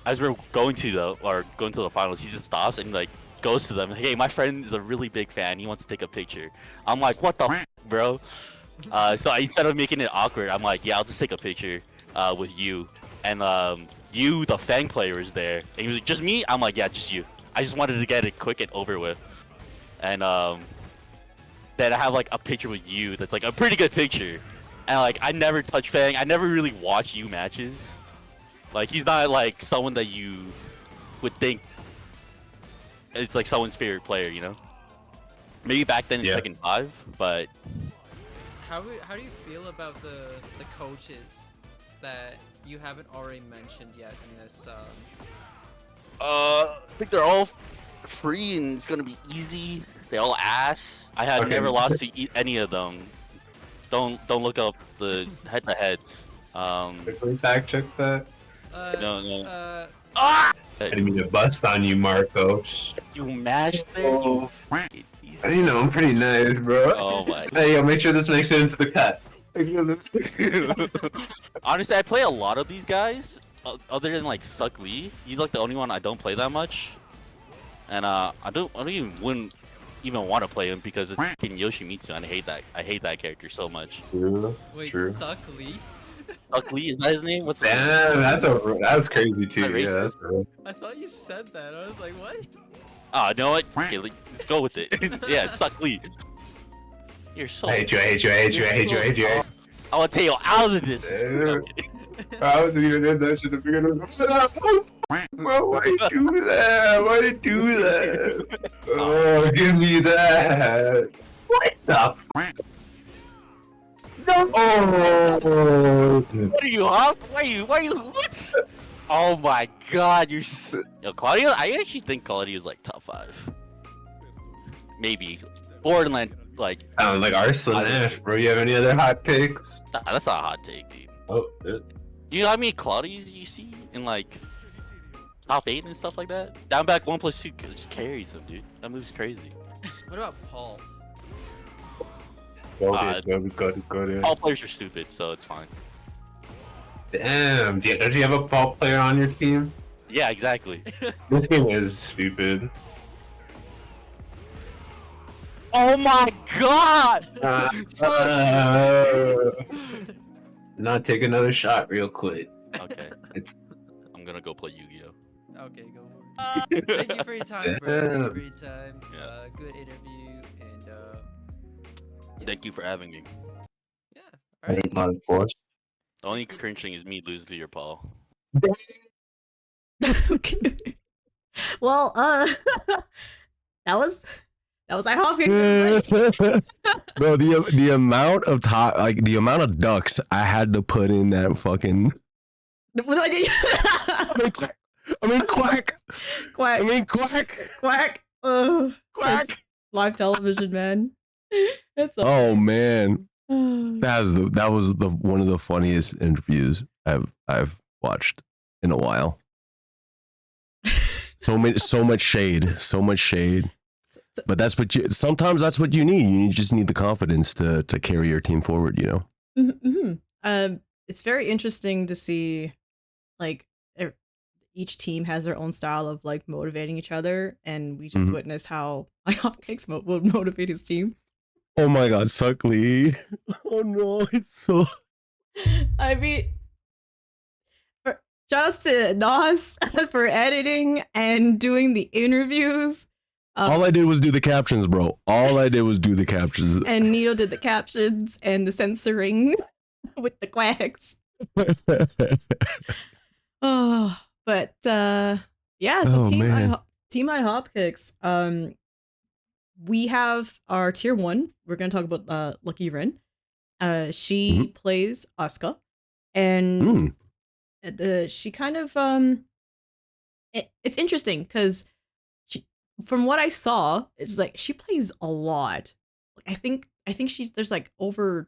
as we're going to the finals, he just stops and like goes to them, hey, my friend is a really big fan. He wants to take a picture. I'm like, what the bro? So instead of making it awkward, I'm like, yeah, I'll just take a picture with you. And you, the Fang player, is there. And he was like, just me? I'm like, yeah, just you. I just wanted to get it quick and over with. And then I have like a picture with you that's like a pretty good picture. And like, I never touch Fang. I never really watch you matches. Like, he's not like someone that you would think it's like someone's favorite player, you know? Maybe back then in Tekken 5, but... How do you feel about the coaches that you haven't already mentioned yet in this? I think they're all free and it's gonna be easy. They all ass. I have never lost to any of them. Don't look up the head-to-heads. Quickly fact check that. No. I didn't mean to bust on you, Marcos. You mashed there. You You know, I'm pretty nice, bro. Oh my. Hey, yo, make sure this makes it into the cut. Honestly, I play a lot of these guys. Other than like Suck Lee, he's like the only one I don't play that much. And I wouldn't even want to play him because it's fucking Yoshimitsu, and I hate that character so much. True. Wait, True. Suck Lee? Suck Lee, is that his name? What's Damn, that's crazy too. Is that Yeah, that's real. I thought you said that. I was like, what? Oh, you know what? Okay, let's go with it. Yeah, Suck Lee. You're so. I hate you. I want to take you out of this. I wasn't even in that shit to begin with. Bro, why you do that? Why you do that? Oh, give me that. What the f? No. Oh. What are you, huh? Why you, what? Oh my god, you're Yo, Claudio, I actually think Claudio is like top 5. Maybe. Borderland, like... Like Arslan Ash, bro. You have any other hot takes? Nah, that's not a hot take, dude. Oh, shit. You know how many Claudios you see in like top 8 and stuff like that? Down back 1+2 just carries him, dude. That move's crazy. What about Paul? Go ahead. All players are stupid, so it's fine. Damn, don't you have a Paul player on your team? Yeah, exactly. This game is stupid. Oh my god! Not take another shot real quick. Okay. I'm gonna go play Yu-Gi-Oh! Okay, go for it. Thank you for your time, bro. Thank you for your time. Yeah. Good interview, and Thank you for having me. yeah. All right. The only cringe thing is me losing to your Paul. Okay. Well, that was our Hopkins. Bro, the amount of the amount of ducks I had to put in that fucking. I mean quack. Quack. I mean quack. Quack. Quack. Live television, man. That's Oh man, that was one of the funniest interviews I've watched in a while. So much shade. But that's what sometimes that's what you need. You just need the confidence to carry your team forward, you know? Mm-hmm. It's very interesting to see, like, each team has their own style of, like, motivating each other, and we just witnessed how Hopkins would motivate his team. Oh my god, Suck Lee. Oh no, it's so... I mean... Shout outs to Nos for editing and doing the interviews. All I did was do the captions, bro. All I did was do the captions. And Nito did the captions and the censoring with the quacks. Oh, but yeah, so Team iHopkicks. We have our tier 1. We're gonna talk about Lucky Ren. She plays Asuka, and she kind of it's interesting because from what I saw, it's like she plays a lot. I think there's like over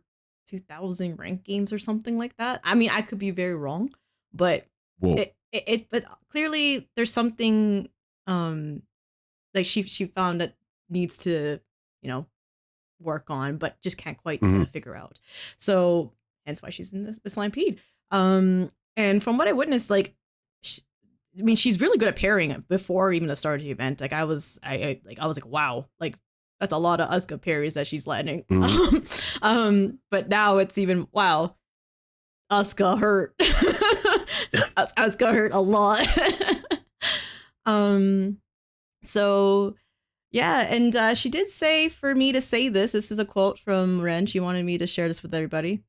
2,000 ranked games or something like that. I mean, I could be very wrong, but but clearly there's something like she found that needs to, you know, work on, but just can't quite figure out. So hence why she's in the Slampede. And from what I witnessed, like I mean, she's really good at parrying before even the start of the event. Like I was like, wow, like that's a lot of Asuka parries that she's landing. But now it's even, wow, Asuka hurt. Asuka hurt a lot. So yeah, and she did say for me to say this. This is a quote from Ren. She wanted me to share this with everybody.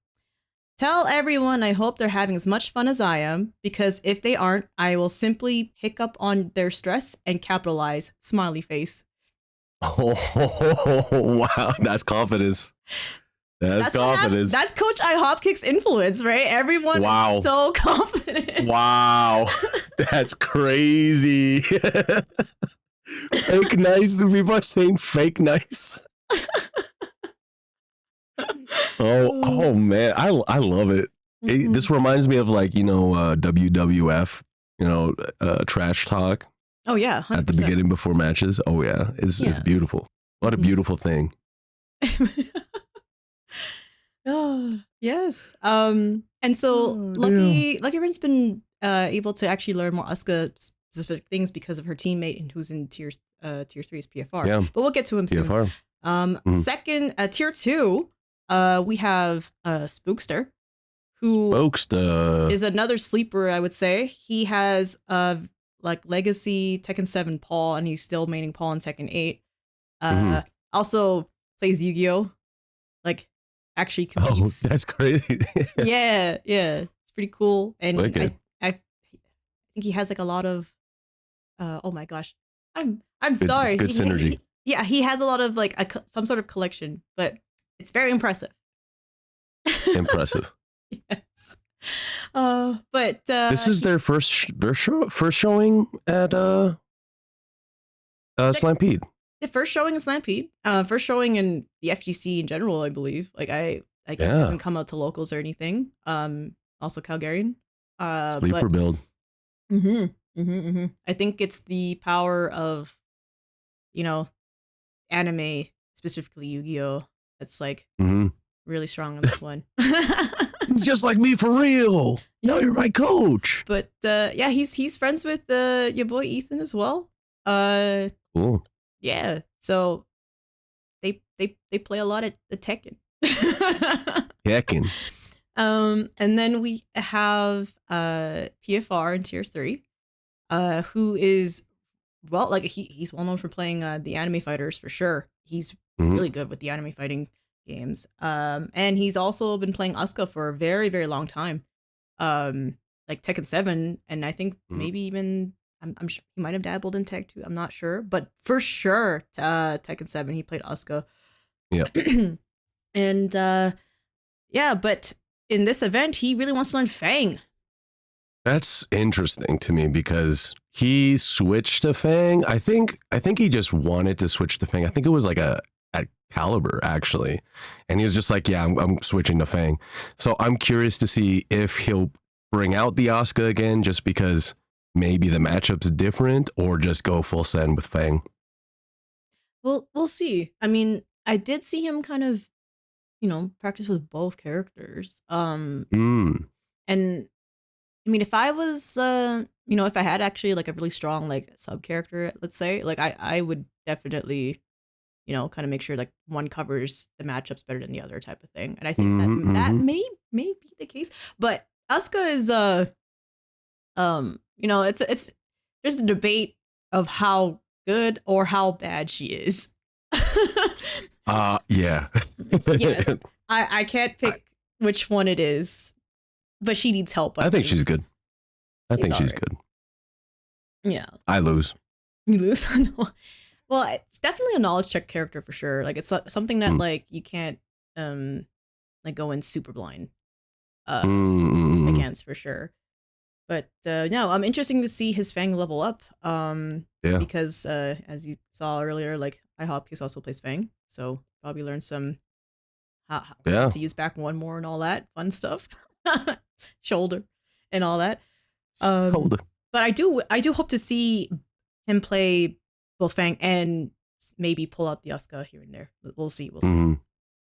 Tell everyone I hope they're having as much fun as I am, because if they aren't, I will simply pick up on their stress and capitalize. Smiley face. Oh, wow. That's confidence. That's confidence. That's Coach iHopkick's influence, right? Everyone is so confident. Wow. That's crazy. Fake nice. People are saying fake nice. Oh man, I love it. This reminds me of like, WWF, trash talk. Oh yeah, 100%. At the beginning before matches. Oh yeah, it's beautiful. What a beautiful thing. Oh, yes. And so Lucky Ren's been able to actually learn more Asuka specific things because of her teammate and who's in tier 3's PFR. Yeah. But we'll get to him PFR. soon. Second, tier 2, we have Spookster, who is another sleeper, I would say. He has like legacy Tekken 7 Paul, and he's still maining Paul in Tekken 8. Also plays Yu-Gi-Oh! Like actually competes. Oh, that's crazy. yeah, it's pretty cool. And I think he has like a lot of oh my gosh, I'm sorry. Good synergy. He has a lot of like some sort of collection, but it's very impressive. Impressive. Yes. But this is their first showing at Slampede. The first showing in Slampede. First showing in the FGC in general, I believe. Like it hasn't come out to locals or anything. Also Calgarian. Sleeper build. I think it's the power of, anime, specifically Yu-Gi-Oh! That's like really strong on this one. It's just like me for real. No, you're my coach. But he's friends with your boy Ethan as well. Cool. Yeah. So they play a lot at the Tekken. Tekken. And then we have PFR in tier 3, who is he's well known for playing the anime fighters for sure. He's really good with the anime fighting games. And he's also been playing Asuka for a very, very long time. Like Tekken 7, and I think maybe even I'm sure he might have dabbled in Tech 2. I'm not sure, but for sure, Tekken 7 he played Asuka. Yeah. And but in this event he really wants to learn Fang. That's interesting to me because he switched to Fang. I think he just wanted to switch to Fang. I think it was like at Caliber actually, and he was just like, yeah, I'm switching to Fang. So I'm curious to see if he'll bring out the Asuka again, just because maybe the matchup's different, or just go full send with Fang. Well, we'll see. I mean, I did see him kind of, practice with both characters. And I mean, if I was, if I had actually like a really strong like sub character, let's say, like I would definitely, kind of make sure like one covers the matchups better than the other type of thing. And I think that may be the case. But Asuka is it's there's a debate of how good or how bad she is. Yeah. Yes. I can't pick which one it is, but she needs help. I think she's good. I think she's good. Yeah. I lose. You lose? No. Well, it's definitely a knowledge check character for sure. Like it's something that like you can't like go in super blind against for sure. But no, I'm interesting to see his Fang level up. Because as you saw earlier, like iHopkins also plays Fang, so probably learn some how to use back one more and all that fun stuff, shoulder and all that. Shoulder. But I do hope to see him play both Fang and maybe pull out the Asuka here and there. We'll see. And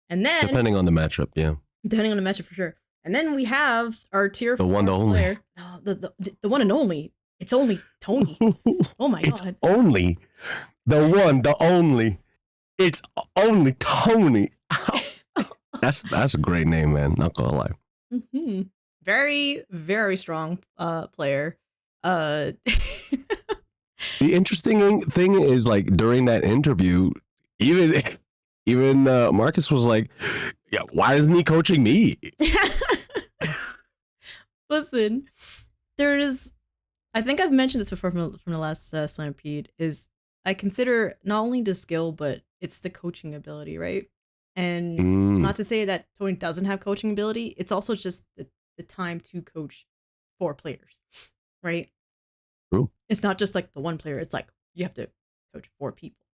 then depending on the matchup, depending on the matchup for sure. And then we have our tier 4 one, the only player, the one and only, It's only Tony. Oh my It's god. only the one, the only. It's only Tony. That's a great name, man. Not gonna lie. Mm-hmm. Very, very strong player. The interesting thing is, like, during that interview, even Marcus was like, "Yeah, why isn't he coaching me?" Listen, there is. I think I've mentioned this before from the last Slampede. Is I consider not only the skill, but it's the coaching ability, right? And not to say that Tony doesn't have coaching ability, it's also just the time to coach 4 players, right? True. It's not just like the one player. It's like you have to coach 4 people.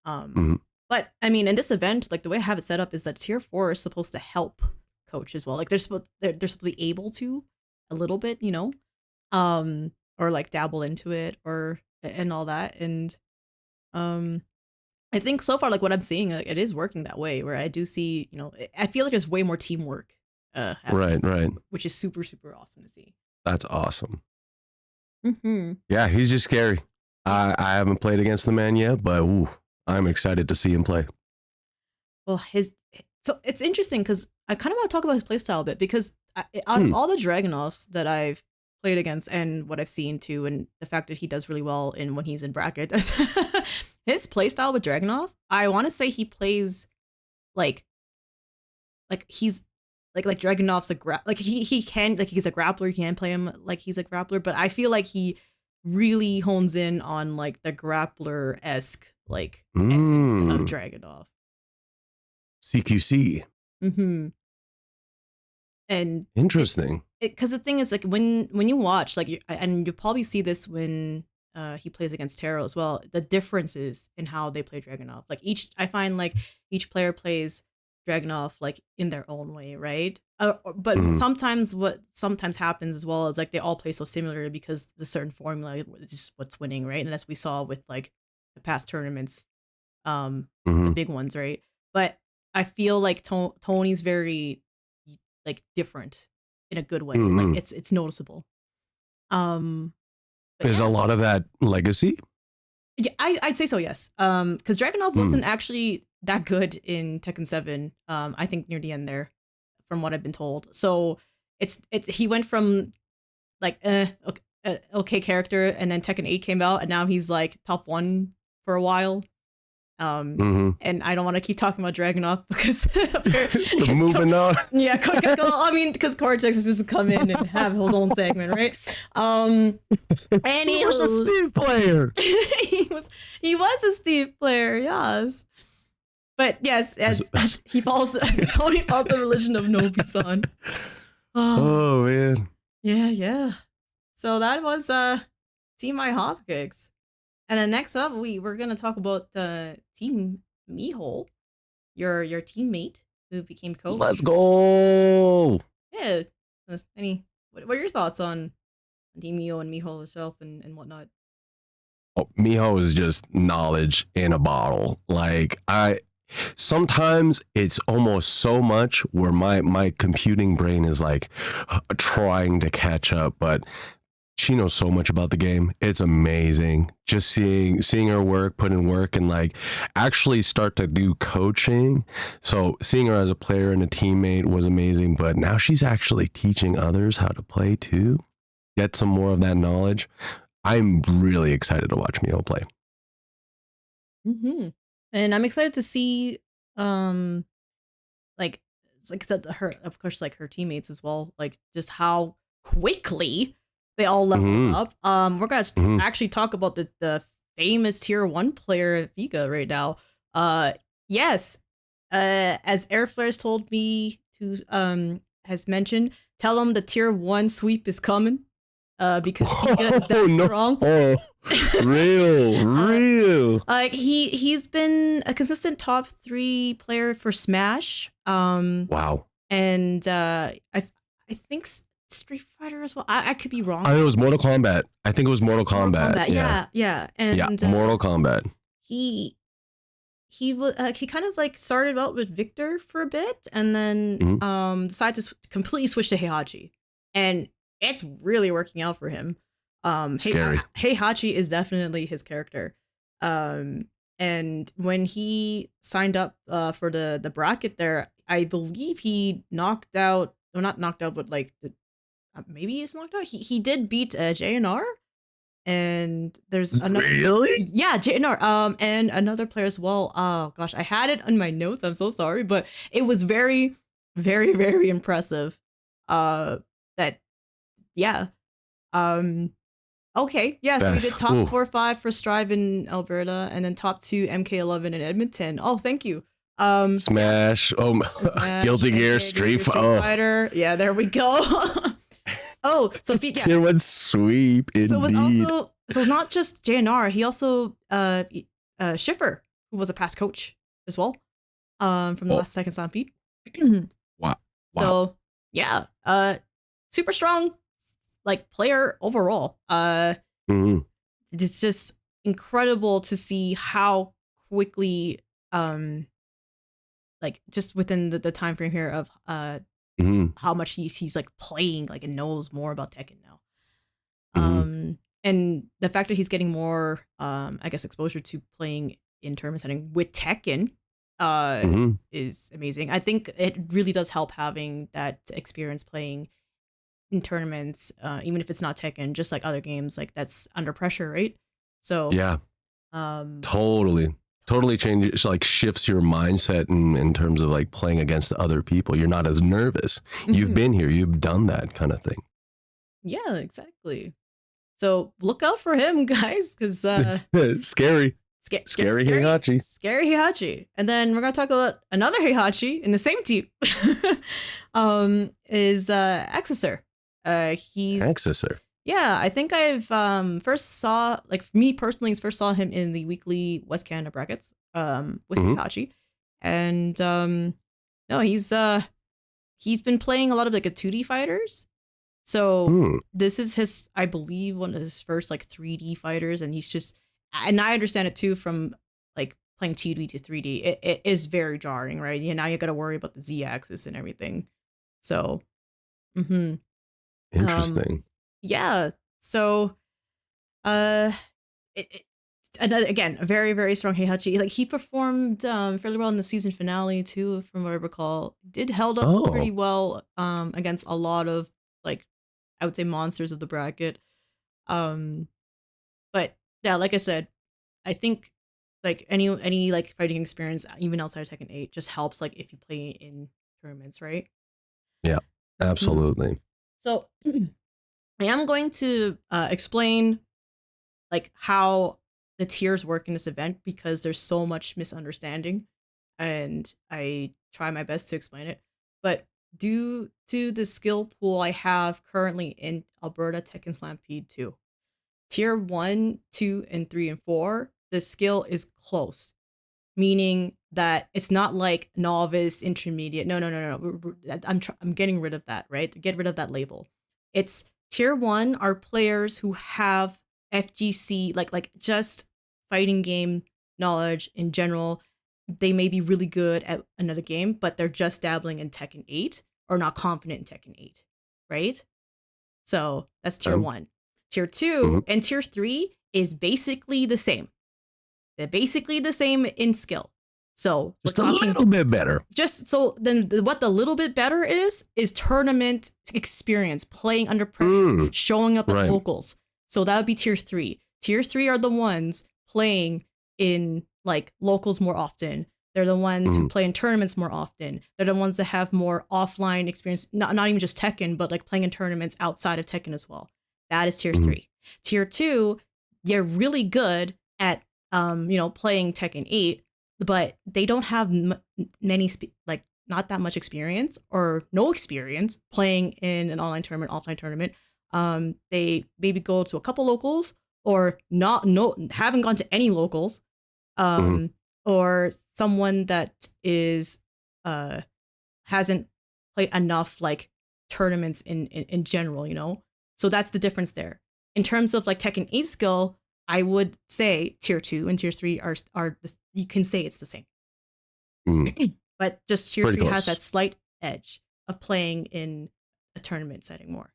But I mean, in this event, like the way I have it set up is that tier 4 is supposed to help coach as well. Like they're supposed to be able to a little bit, you know, or like dabble into it or and all that. And I think so far, like what I'm seeing, it is working that way. Where I do see, you know, I feel like there's way more teamwork. Right. Which is super, super awesome to see. That's awesome. Mm-hmm. Yeah, he's just scary. I haven't played against the man yet, but ooh, I'm excited to see him play. Well, so it's interesting because I kind of want to talk about his playstyle a bit because out of all the Dragunovs that I've played against and what I've seen too, and the fact that he does really well in when he's in bracket, his playstyle with Dragunov, I want to say he plays like he's like Dragunov's he's a grappler. You can play him like he's a grappler, but I feel like he really hones in on like the grappler-esque like essence of Dragunov. CQC. Mm-hmm. And interesting. Because the thing is, like when you watch, like, and you'll probably see this when he plays against Taro as well. The differences in how they play Dragunov. Like I find like each player plays Dragunov like in their own way, right? But sometimes what happens as well is like they all play so similar because the certain formula is just what's winning, right? And as we saw with like the past tournaments, the big ones, right? But I feel like Tony's very like different in a good way. Like it's noticeable. There's a lot of that legacy. Yeah, I'd say so, yes. Because Dragunov wasn't actually that good in Tekken 7. I think near the end there, from what I've been told. So he went from like okay character, and then Tekken 8 came out, and now he's like top 1 for a while. And I don't want to keep talking about Dragunov because moving on. Yeah, I mean, because Cortex is just come in and have his own segment, right? And he was a Steve player. he was a Steve player, yes. But yes, as he falls, Tony falls the religion of Nobi-san. Oh man. Yeah. So that was Team My Hopkicks. And then next up, we're gonna talk about Team Miho, your teammate who became coach. Let's go. Yeah. What are your thoughts on Team Miho and Miho herself and whatnot? Oh, Miho is just knowledge in a bottle. Like sometimes it's almost so much where my computing brain is like trying to catch up, but she knows so much about the game. It's amazing. Just seeing her work, put in work, and like actually start to do coaching. So seeing her as a player and a teammate was amazing. But now she's actually teaching others how to play too. Get some more of that knowledge. I'm really excited to watch Miho play. And I'm excited to see, like I said, her, of course, like her teammates as well. Like just how quickly they all level up. We're gonna actually talk about the famous tier 1 player Vega right now. Yes, as Airflares told me to has mentioned, tell him the tier 1 sweep is coming. Because Vega is that strong. Oh, real. Like he's been a consistent top 3 player for Smash. Wow. And I think Street Fighter as well. I could be wrong. It was Mortal Kombat. I think it was Mortal Kombat. Yeah. And Mortal Kombat. He kind of like started out with Victor for a bit, and then decided to completely switch to Heihachi, and it's really working out for him. Scary. Heihachi is definitely his character. And when he signed up for the bracket there, I believe he knocked out, well, not knocked out, but like maybe he's knocked out. He did beat JNR, and there's another. Really? Yeah, JNR. And another player as well. Oh gosh, I had it on my notes. I'm so sorry, but it was very, very, very impressive. That, yeah. Okay, yeah, so we did top 4-5 for Strive in Alberta, and then top 2 MK11 in Edmonton. Oh, thank you. Smash. Oh, Smash, Guilty Gear, Street Fighter. Yeah, there we go. Oh, so yeah. Tier 1 sweep. So it was indeed. also, so it's not just JNR. He also Schiffer, who was a past coach as well, from the last Tekken Slampede. Wow. So yeah, super strong, like, player overall. It's just incredible to see how quickly, like, just within the time frame here of how much he's like playing, like, and knows more about Tekken now. And the fact that he's getting more, I guess, exposure to playing in tournament setting with Tekken is amazing. I think it really does help having that experience playing in tournaments, even if it's not Tekken, just like other games, like, that's under pressure, right? So yeah, totally changes, like, shifts your mindset in terms of like playing against other people. You're not as nervous. You've been here, you've done that kind of thing. Yeah, exactly. So look out for him, guys, because scary Heihachi. Scary Heihachi. And then we're gonna talk about another Heihachi in the same team. Is Exeter. He's Exeter. Yeah, I think I've first saw, like, me personally, first saw him in the weekly West Canada brackets with Heihachi. And no, he's been playing a lot of like a 2D fighters. So this is his, I believe, one of his first like 3D fighters, and he's just, and I understand it too from like playing 2D to 3D. It is very jarring, right? Now you got to worry about the Z-axis and everything. So, interesting. Yeah. So, another, again, a very, very strong Heihachi. Like, he performed fairly well in the season finale too, from what I recall. Did held up pretty well against a lot of, like, I would say, monsters of the bracket. But yeah, like I said, I think like any like fighting experience, even outside of Tekken 8, just helps, like, if you play in tournaments, right? Yeah, absolutely. So I am going to explain, like, how the tiers work in this event, because there's so much misunderstanding, and I try my best to explain it. But due to the skill pool I have currently in Alberta Tekken Slampede 2, tier 1, 2, and 3, and 4, the skill is close, meaning that it's not like novice, intermediate. No. I'm getting rid of that, right? Get rid of that label. It's tier 1 are players who have FGC, like just fighting game knowledge in general. They may be really good at another game, but they're just dabbling in Tekken 8 or not confident in Tekken 8, right? So that's tier 1. Tier 2 and tier 3 is basically the same. They're basically the same in skill. So just a little bit better. Just so then what the little bit better is tournament experience, playing under pressure, showing up at locals. So that would be tier 3. Tier 3 are the ones playing in, like, locals more often. They're the ones who play in tournaments more often. They're the ones that have more offline experience, not even just Tekken, but like playing in tournaments outside of Tekken as well. That is tier 3. Tier 2, you're really good at playing Tekken 8, but they don't have many not that much experience or no experience playing in an online tournament, offline tournament. They maybe go to a couple locals, or haven't gone to any locals, or someone that is hasn't played enough like tournaments in general, So that's the difference there. In terms of like Tekken 8 skill, I would say tier 2 and tier 3 are you can say it's the same. But just tier 3 has that slight edge of playing in a tournament setting more.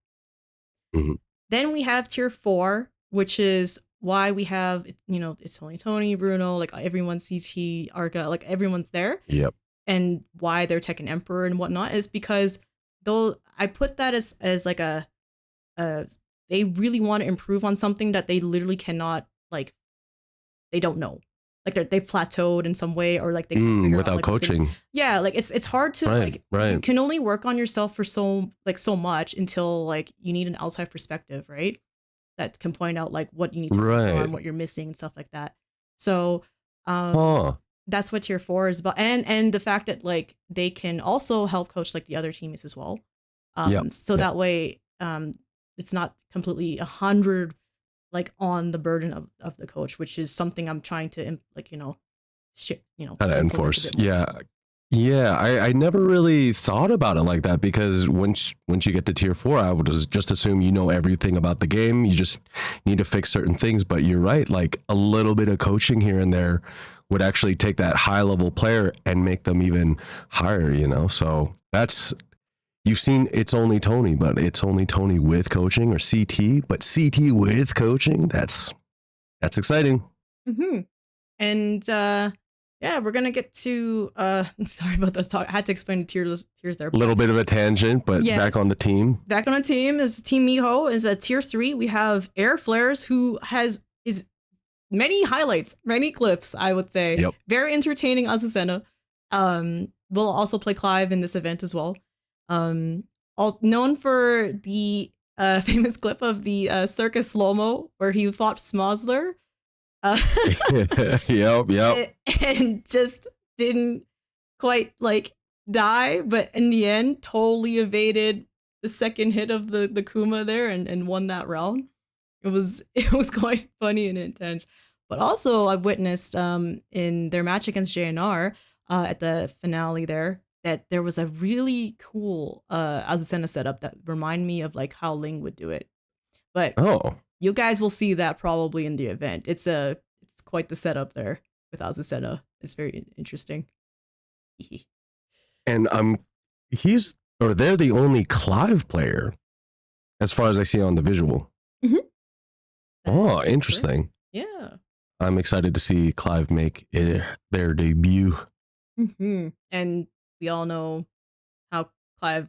Then we have tier 4, which is why we have, it's only Tony, Bruno, like everyone's CT, Arca, like everyone's there. Yep. And why they're Tekken Emperor and whatnot is because though I put that as like they really want to improve on something that they literally cannot, like, they don't know. Like they've plateaued in some way, or like they can't figure without out, like, coaching. like it's hard to Right. You can only work on yourself for so much until like you need an outside perspective, right? That can point out like what you need to work on, what you're missing and stuff like that. So that's what tier 4 is about. And the fact that like they can also help coach like the other teammates as well. That way it's not completely 100 like on the burden of the coach, which is something I'm trying to kind of enforce. Yeah, I never really thought about it like that, because once you get to tier 4, I would just assume you know everything about the game. You just need to fix certain things. But you're right, like a little bit of coaching here and there would actually take that high level player and make them even higher, So that's, you've seen It's Only Tony, but It's Only Tony with coaching, or CT, but CT with coaching. That's exciting. Mm-hmm. And we're gonna get to sorry about the talk. I had to explain the tiers there. A little bit of a tangent, but back on the team. Back on the team is Team Miho is a tier 3. We have Air Flares, who is many highlights, many clips, I would say. Yep. Very entertaining Azucena. Will also play Clive in this event as well. Known for the famous clip of the circus slow-mo where he fought Smosler. Yep. And just didn't quite like die, but in the end totally evaded the second hit of the Kuma there and won that round. It was quite funny and intense. But also I've witnessed in their match against JNR at the finale there that there was a really cool Azucena setup that remind me of like how Ling would do it. But you guys will see that probably in the event. It's quite the setup there with Azucena. It's very interesting. And they're the only Clive player, as far as I see on the visual. Mm-hmm. Oh, interesting. Yeah. I'm excited to see Clive make their debut. Mm-hmm. And we all know how Clive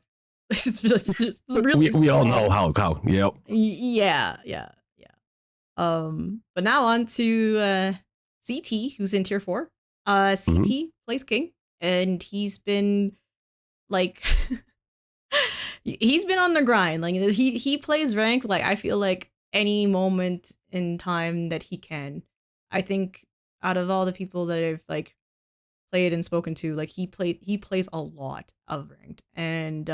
is just really we all know how. Yep. Yeah. But now on to CT, who's in tier 4. CT plays King, and he's been like he's been on the grind. Like he plays ranked, like I feel like any moment in time that he can. I think out of all the people that I've like played and spoken to, like he plays a lot of ranked, and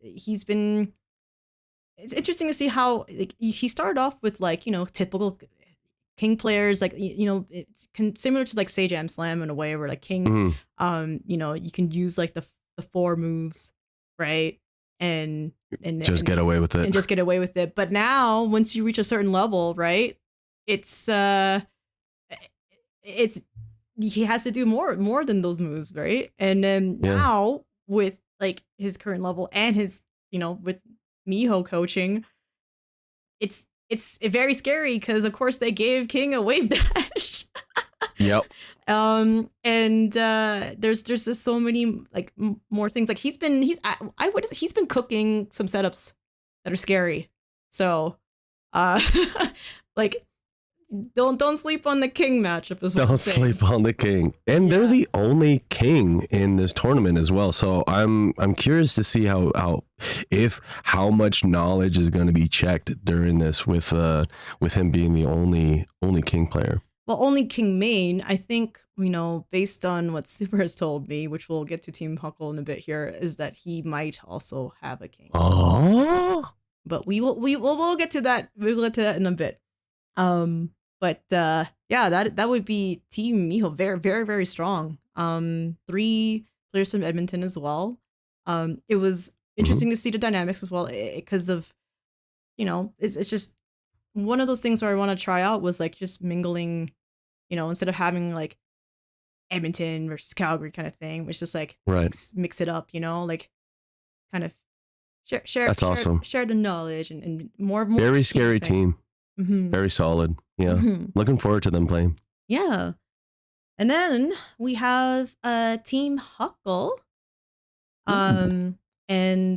he's been. It's interesting to see how like he started off with like typical King players, like it's similar to like Sejam Slam in a way where like King, you can use like the 4 moves, right, and get away with it, and just get away with it. But now once you reach a certain level, right, it's he has to do more than those moves, right? And then now with like his current level and his with Miho coaching, it's very scary because of course they gave King a wave dash. Yep. And there's just so many like more things. Like he's been cooking some setups that are scary. So like don't sleep on the King matchup as well. Don't sleep on the King. And they're the only King in this tournament as well. So I'm curious to see how much knowledge is going to be checked during this with him being the only King player. Well, only King main, I think, based on what Super has told me, which we'll get to Team Huckle in a bit here, is that he might also have a King. Oh. But we'll get to that. We'll get to that in a bit. But that would be Team Miho, very, very, very strong. 3 players from Edmonton as well. It was interesting to see the dynamics as well, because of, it's just one of those things where I want to try out was like just mingling, instead of having like Edmonton versus Calgary kind of thing, which is just like mix it up, like kind of That's awesome. Share the knowledge and more. Very scary team. Very solid. Yeah. Looking forward to them playing. Yeah. And then we have Team Huckle. And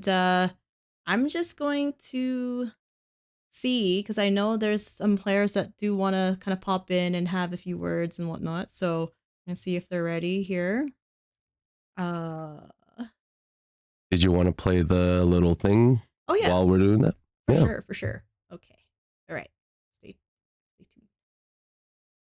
I'm just going to see, because I know there's some players that do want to kind of pop in and have a few words and whatnot. So I'm gonna see if they're ready here. Did you want to play the little thing? Oh yeah, while we're doing that? For sure. Okay. All right. Stay tuned.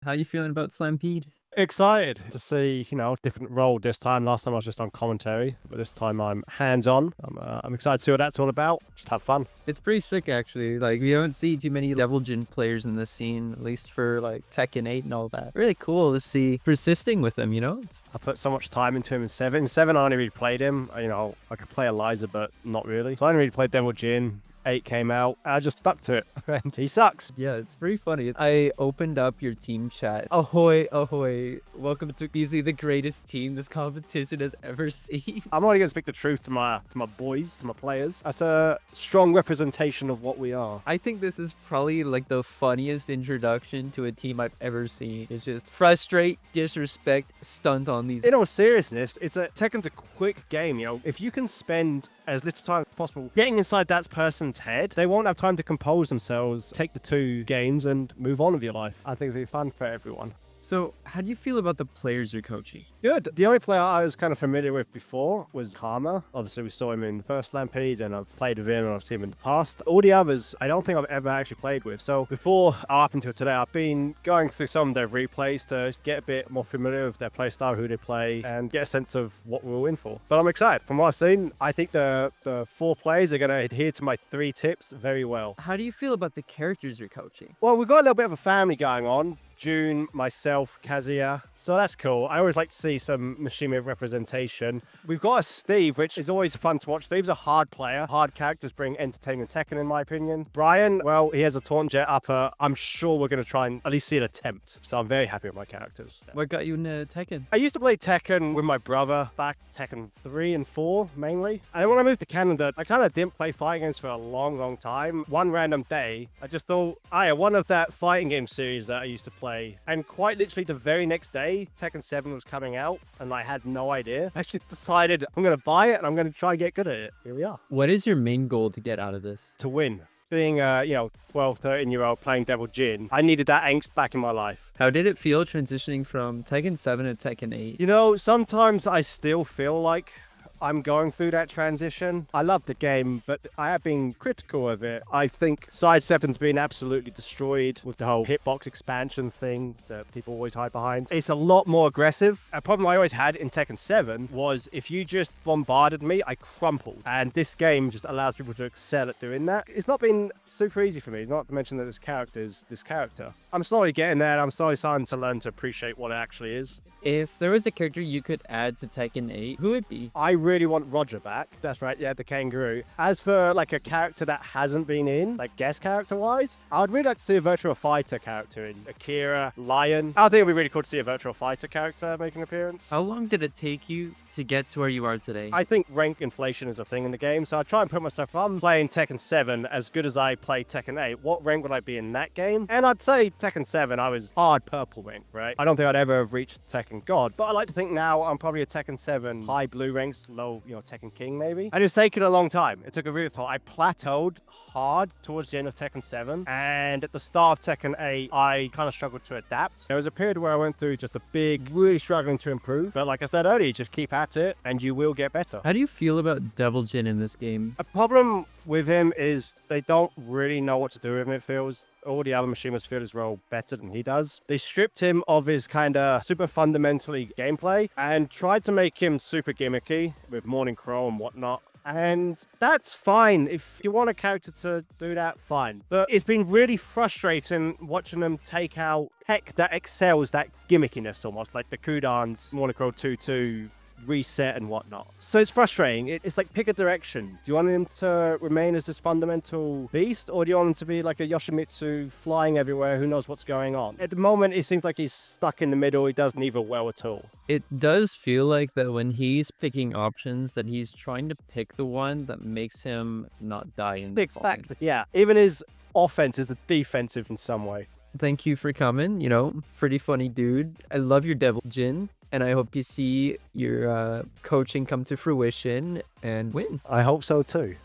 How you feeling about Slampede? Excited to see, different role this time. Last time I was just on commentary, but this time I'm hands-on. I'm excited to see what that's all about. Just have fun. It's pretty sick, actually. Like, we don't see too many Devil Jin players in this scene, at least for, like, Tekken 8 and all that. Really cool to see persisting with him, I put so much time into him in 7. In 7, I only really played him. I could play Eliza, but not really. So I only really played Devil Jin. 8 came out, I just stuck to it, and he sucks. Yeah, it's pretty funny. I opened up your team chat. Ahoy, ahoy. Welcome to easily the greatest team this competition has ever seen. I'm only going to speak the truth to my boys, to my players. That's a strong representation of what we are. I think this is probably like the funniest introduction to a team I've ever seen. It's just frustrate, disrespect, stunt on these. In all seriousness, Tekken's a quick game, If you can spend as little time as possible getting inside that person's head, they won't have time to compose themselves, take the 2 games and move on with your life. I think it'll be fun for everyone. So, how do you feel about the players you're coaching? Good. The only player I was kind of familiar with before was Karma. Obviously, we saw him in the first Slampede, and I've played with him, and I've seen him in the past. All the others, I don't think I've ever actually played with. So, before, up until today, I've been going through some of their replays to get a bit more familiar with their playstyle, who they play, and get a sense of what we're all in for. But I'm excited. From what I've seen, I think the 4 players are going to adhere to my 3 tips very well. How do you feel about the characters you're coaching? Well, we've got a little bit of a family going on. June, myself, Kazuya. So that's cool. I always like to see some Mishima representation. We've got a Steve, which is always fun to watch. Steve's a hard player. Hard characters bring entertainment Tekken, in my opinion. Brian, well, he has a taunt jet upper. I'm sure we're going to try and at least see an attempt. So I'm very happy with my characters. What got you into Tekken? I used to play Tekken with my brother back Tekken 3 and 4, mainly. And when I moved to Canada, I kind of didn't play fighting games for a long time. One random day, I just thought, one of that fighting game series that I used to play. And quite literally the very next day, Tekken 7 was coming out, and I had no idea. I actually decided I'm going to buy it, and I'm going to try and get good at it. Here we are. What is your main goal to get out of this? To win. Being a 12, 13-year-old playing Devil Jin, I needed that angst back in my life. How did it feel transitioning from Tekken 7 to Tekken 8? Sometimes I still feel like I'm going through that transition. I love the game, but I have been critical of it. I think Side 7's been absolutely destroyed with the whole hitbox expansion thing that people always hide behind. It's a lot more aggressive. A problem I always had in Tekken 7 was if you just bombarded me, I crumpled. And this game just allows people to excel at doing that. It's not been super easy for me, not to mention that this character is this character. I'm slowly getting there, and I'm slowly starting to learn to appreciate what it actually is. If there was a character you could add to Tekken 8, who would it be? I really want Roger back. That's right, yeah, the kangaroo. As for like a character that hasn't been in, like guest character-wise, I would really like to see a Virtual Fighter character in Akira, Lion. I think it'd be really cool to see a Virtual Fighter character make an appearance. How long did it take you to get to where you are today? I think rank inflation is a thing in the game, so I try and put myself, if I'm playing Tekken 7 as good as I play Tekken 8, what rank would I be in that game? And I'd say Tekken 7, I was hard purple rank, right? I don't think I'd ever have reached Tekken God, but I like to think now I'm probably a Tekken 7 high blue ranks, low, Tekken King maybe. And it's taken a long time. It took a really long time. I plateaued hard towards the end of Tekken 7, and at the start of Tekken 8, I kind of struggled to adapt. There was a period where I went through just a big, really struggling to improve, but like I said earlier, just keep at it and you will get better. How do you feel about Devil Jin in this game? A problem with him is they don't really know what to do with him, it feels. All the other Mishimas feel his role better than he does. They stripped him of his kind of super fundamentally gameplay and tried to make him super gimmicky with Morning Crow and whatnot. And that's fine. If you want a character to do that, fine. But it's been really frustrating watching them take out tech that excels that gimmickiness almost, like the Kudan's Morning Crow 2-2 reset and whatnot. So it's frustrating. It's like, pick a direction. Do you want him to remain as this fundamental beast, or do you want him to be like a Yoshimitsu flying everywhere, who knows what's going on? At the moment, it seems like he's stuck in the middle. He does neither well at all. It does feel like that when he's picking options, that he's trying to pick the one that makes him not die in the fall. Yeah, even his offense is defensive in some way. Thank you for coming. You know, pretty funny dude. I love your Devil Jin, and I hope you see your coaching come to fruition and win. I hope so too.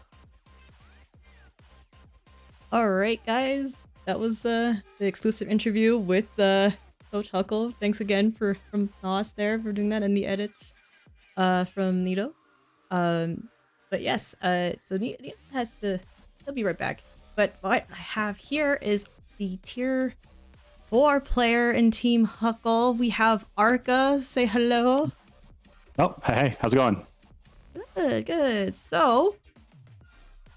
All right, guys, that was the exclusive interview with Coach Huckle. Thanks again from Nos there for doing that, and the edits from Nito. But yes, so Nito has to. He'll be right back. But what I have here is the tier 4 player in Team Huckle. We have Arca. Say hello. Oh, hey, how's it going? Good, good. So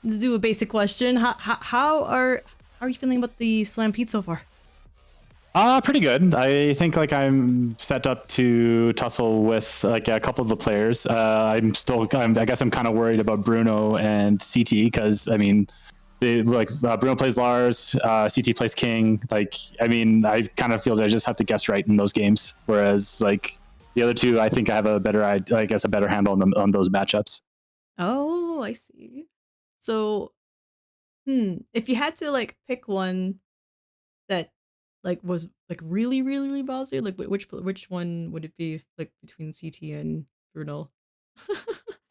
let's do a basic question. How are you feeling about the Slampede so far? Pretty good. I think like I'm set up to tussle with like a couple of the players. I guess I'm kind of worried about Bruno and CT because I mean, Bruno plays Lars, CT plays King. Like, I mean, I kind of feel that I just have to guess right in those games. Whereas like the other two, I think I have a better handle on those matchups. Oh, I see. So, if you had to like pick one that like was like really, really, really bossy, like which one would it be? Like between CT and Bruno?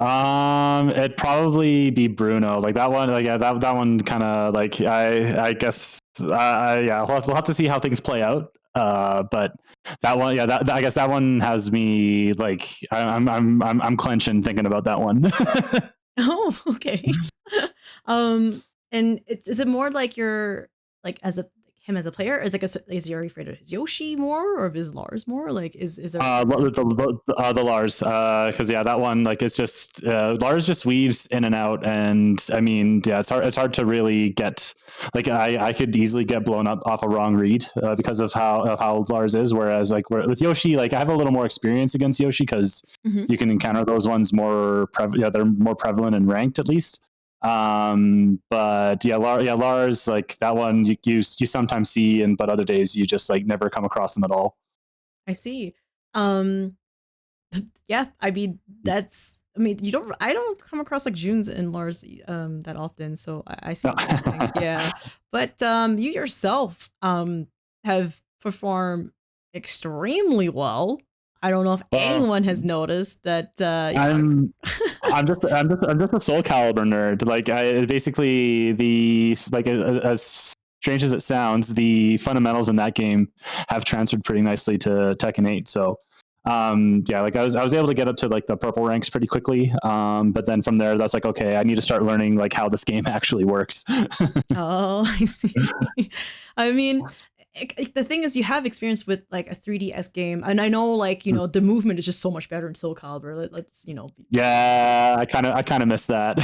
It'd probably be Bruno. Like that one. Like yeah, that one kind of like I guess yeah. We'll have to see how things play out. But that one, yeah, I guess that one has me like I'm clenching thinking about that one. Oh, okay. And is it more like you're like him as a player? Is is you afraid of his Yoshi more or of his Lars more? Like is there the Lars? Because yeah, that one like it's just Lars just weaves in and out, and I mean yeah, it's hard to really get like I could easily get blown up off a wrong read because of how Lars is. Whereas like with Yoshi, like I have a little more experience against Yoshi because you can encounter those ones more. They're more prevalent and ranked at least. But yeah, Lars, like that one you sometimes see, but other days you just like never come across them at all. I see. Yeah, I mean I don't come across like Junes and Lars that often, so I see what you're saying. Yeah. But you yourself have performed extremely well. I don't know if anyone has noticed that. I'm just a Soul Calibur nerd. Like I basically as strange as it sounds, the fundamentals in that game have transferred pretty nicely to Tekken 8. So yeah, like I was able to get up to like the purple ranks pretty quickly. But then from there, that's like okay, I need to start learning like how this game actually works. Oh, I see. I mean, the thing is, you have experience with like a 3DS game, and I know like the movement is just so much better in Soul Calibur. Let's Yeah, I kind of miss that.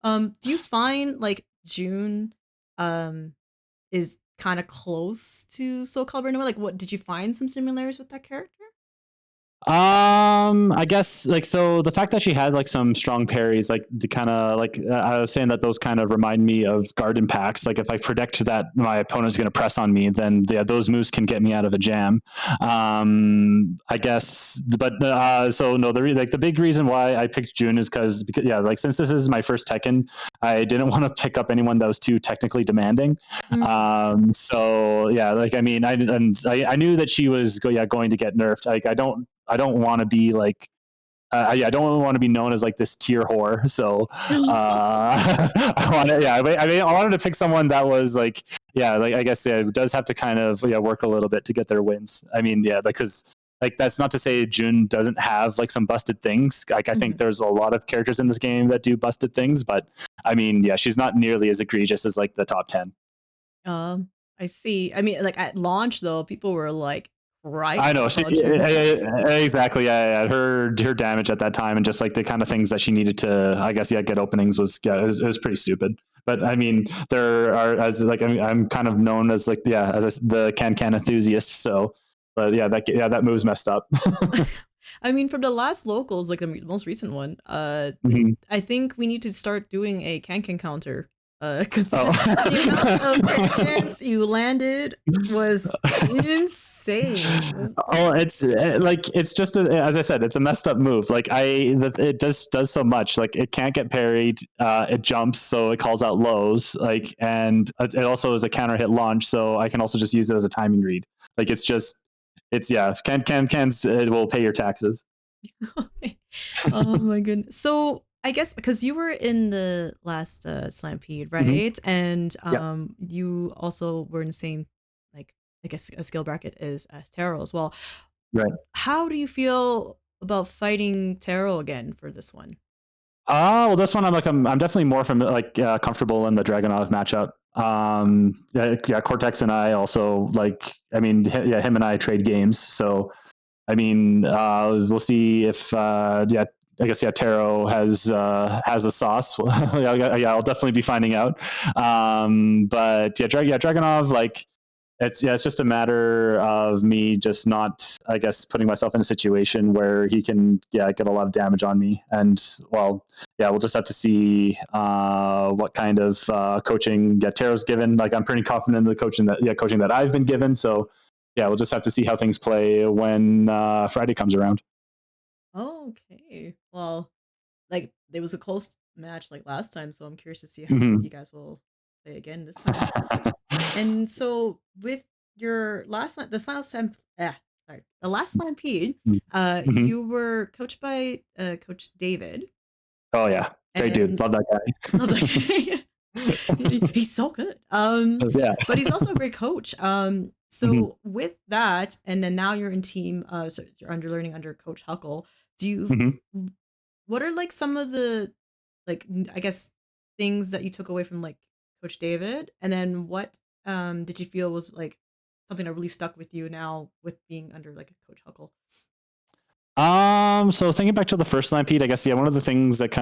Do you find like June is kind of close to Soul Calibur in a way? Like, what did you find some similarities with that character? I guess like so the fact that she had like some strong parries, like the kind of like I was saying that those kind of remind me of guard impacts. Like if I predict that my opponent's going to press on me, then yeah, those moves can get me out of a jam. I guess, but so no, the big reason why I picked June is because yeah, like since this is my first Tekken, I didn't want to pick up anyone that was too technically demanding. So yeah, like I mean, I knew that she was going to get nerfed. Like I don't want to be like I don't want to be known as like this tier whore. So I wanted to pick someone that was like like I guess it does have to kind of work a little bit to get their wins. I mean because like that's not to say June doesn't have like some busted things. Like I think there's a lot of characters in this game that do busted things, but I mean she's not nearly as egregious as like the top 10. I see. I mean like at launch though, people were like right. I know exactly. Yeah, her damage at that time and just like the kind of things that she needed to, I guess, get openings was it was pretty stupid. But I mean, there are I'm kind of known as like the can enthusiast. So, but that move's messed up. I mean, from the last locals, like the most recent one, Mhm. I think we need to start doing a can counter. Because Oh. the amount of cans you landed was insane. Oh, it's like it's just as I said, it's a messed up move. Like it does so much. Like it can't get parried. It jumps, so it calls out lows. Like, and it also is a counter hit launch, so I can also just use it as a timing read. Like it's yeah. Cans. It will pay your taxes. Oh my goodness. So I guess because you were in the last Slampede, right? And you also were in the same, like, I guess a skill bracket as Taro as well. Right. How do you feel about fighting Taro again for this one? Well, this one I'm definitely more comfortable in the Dragunov matchup. Cortex and I also him and I trade games, so I mean, we'll see if I guess Taro has the sauce. I'll definitely be finding out. But Dragunov, it's just a matter of me just not, I guess, putting myself in a situation where he can get a lot of damage on me. And we'll just have to see what kind of coaching Taro's given. Like, I'm pretty confident in the coaching that I've been given. So we'll just have to see how things play when Friday comes around. Okay. Well, like, there was a close match like last time, so I'm curious to see how you guys will play again this time. And so with your the last Slampede, you were coached by Coach David. Oh yeah, great dude, love that guy. Love that guy. He's so good. But he's also a great coach. So with that, and then now you're in team, so you're learning under Coach Huckle. Do you? What are like some of the, like, I guess, things that you took away from like Coach David, and then what did you feel was like something that really stuck with you now with being under like a Coach Huckle? So thinking back to the first Slampede, I guess one of the things that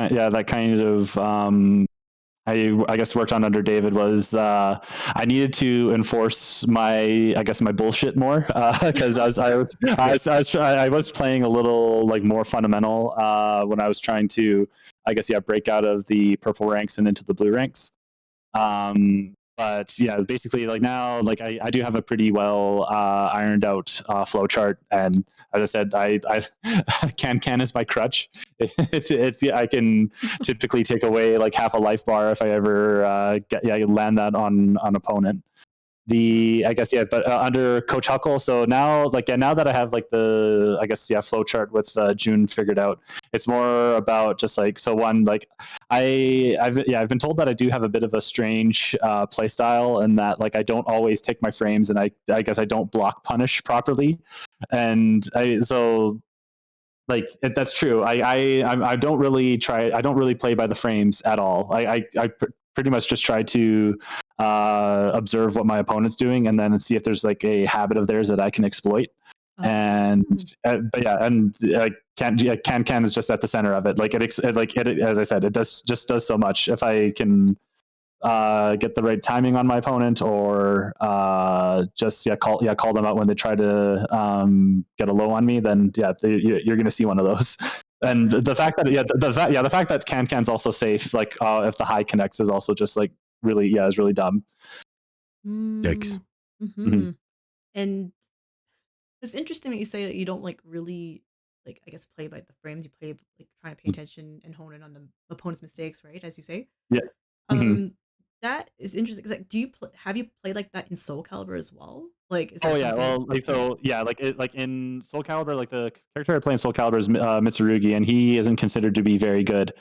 I guess worked on under David was I needed to enforce my bullshit more because I was playing a little like more fundamental when I was trying to break out of the purple ranks and into the blue ranks. But basically like now I do have a pretty well ironed out flow chart, and as I said, I can is my crutch. I can typically take away like half a life bar if I ever land that on an opponent. But under Coach Huckle, so now now that I have like the flow chart with June figured out, it's more about just like, so one, like I've been told that I do have a bit of a strange play style, and that like I don't always take my frames, and I guess I don't block punish properly, and that's true. I don't really play by the frames at all. I pretty much just try to observe what my opponent's doing, and then see if there's like a habit of theirs that I can exploit. And can is just at the center of it. It as I said, it does so much. If I can get the right timing on my opponent, or call them out when they try to get a low on me, then you're going to see one of those. And the fact that Can's also safe, like if the high connects, is also just like really is really dumb. Yikes. And it's interesting that you say that you don't like really like, I guess, play by the frames. You play like trying to pay attention and hone in on the opponent's mistakes, right? As you say. Yeah. That is interesting. Cause like, have you played like that in Soul Calibur as well? Like, is in Soul Calibur, like the character I play in Soul Calibur is Mitsurugi, and he isn't considered to be very good.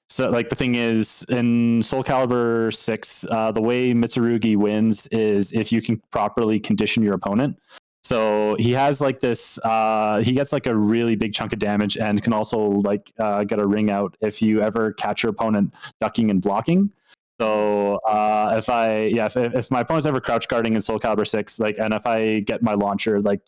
So like the thing is, in Soul Calibur 6, the way Mitsurugi wins is if you can properly condition your opponent. So he has like this, he gets like a really big chunk of damage, and can also like get a ring out if you ever catch your opponent ducking and blocking. So if my opponent's ever crouch guarding in Soul Calibur 6, like, and if I get my launcher, like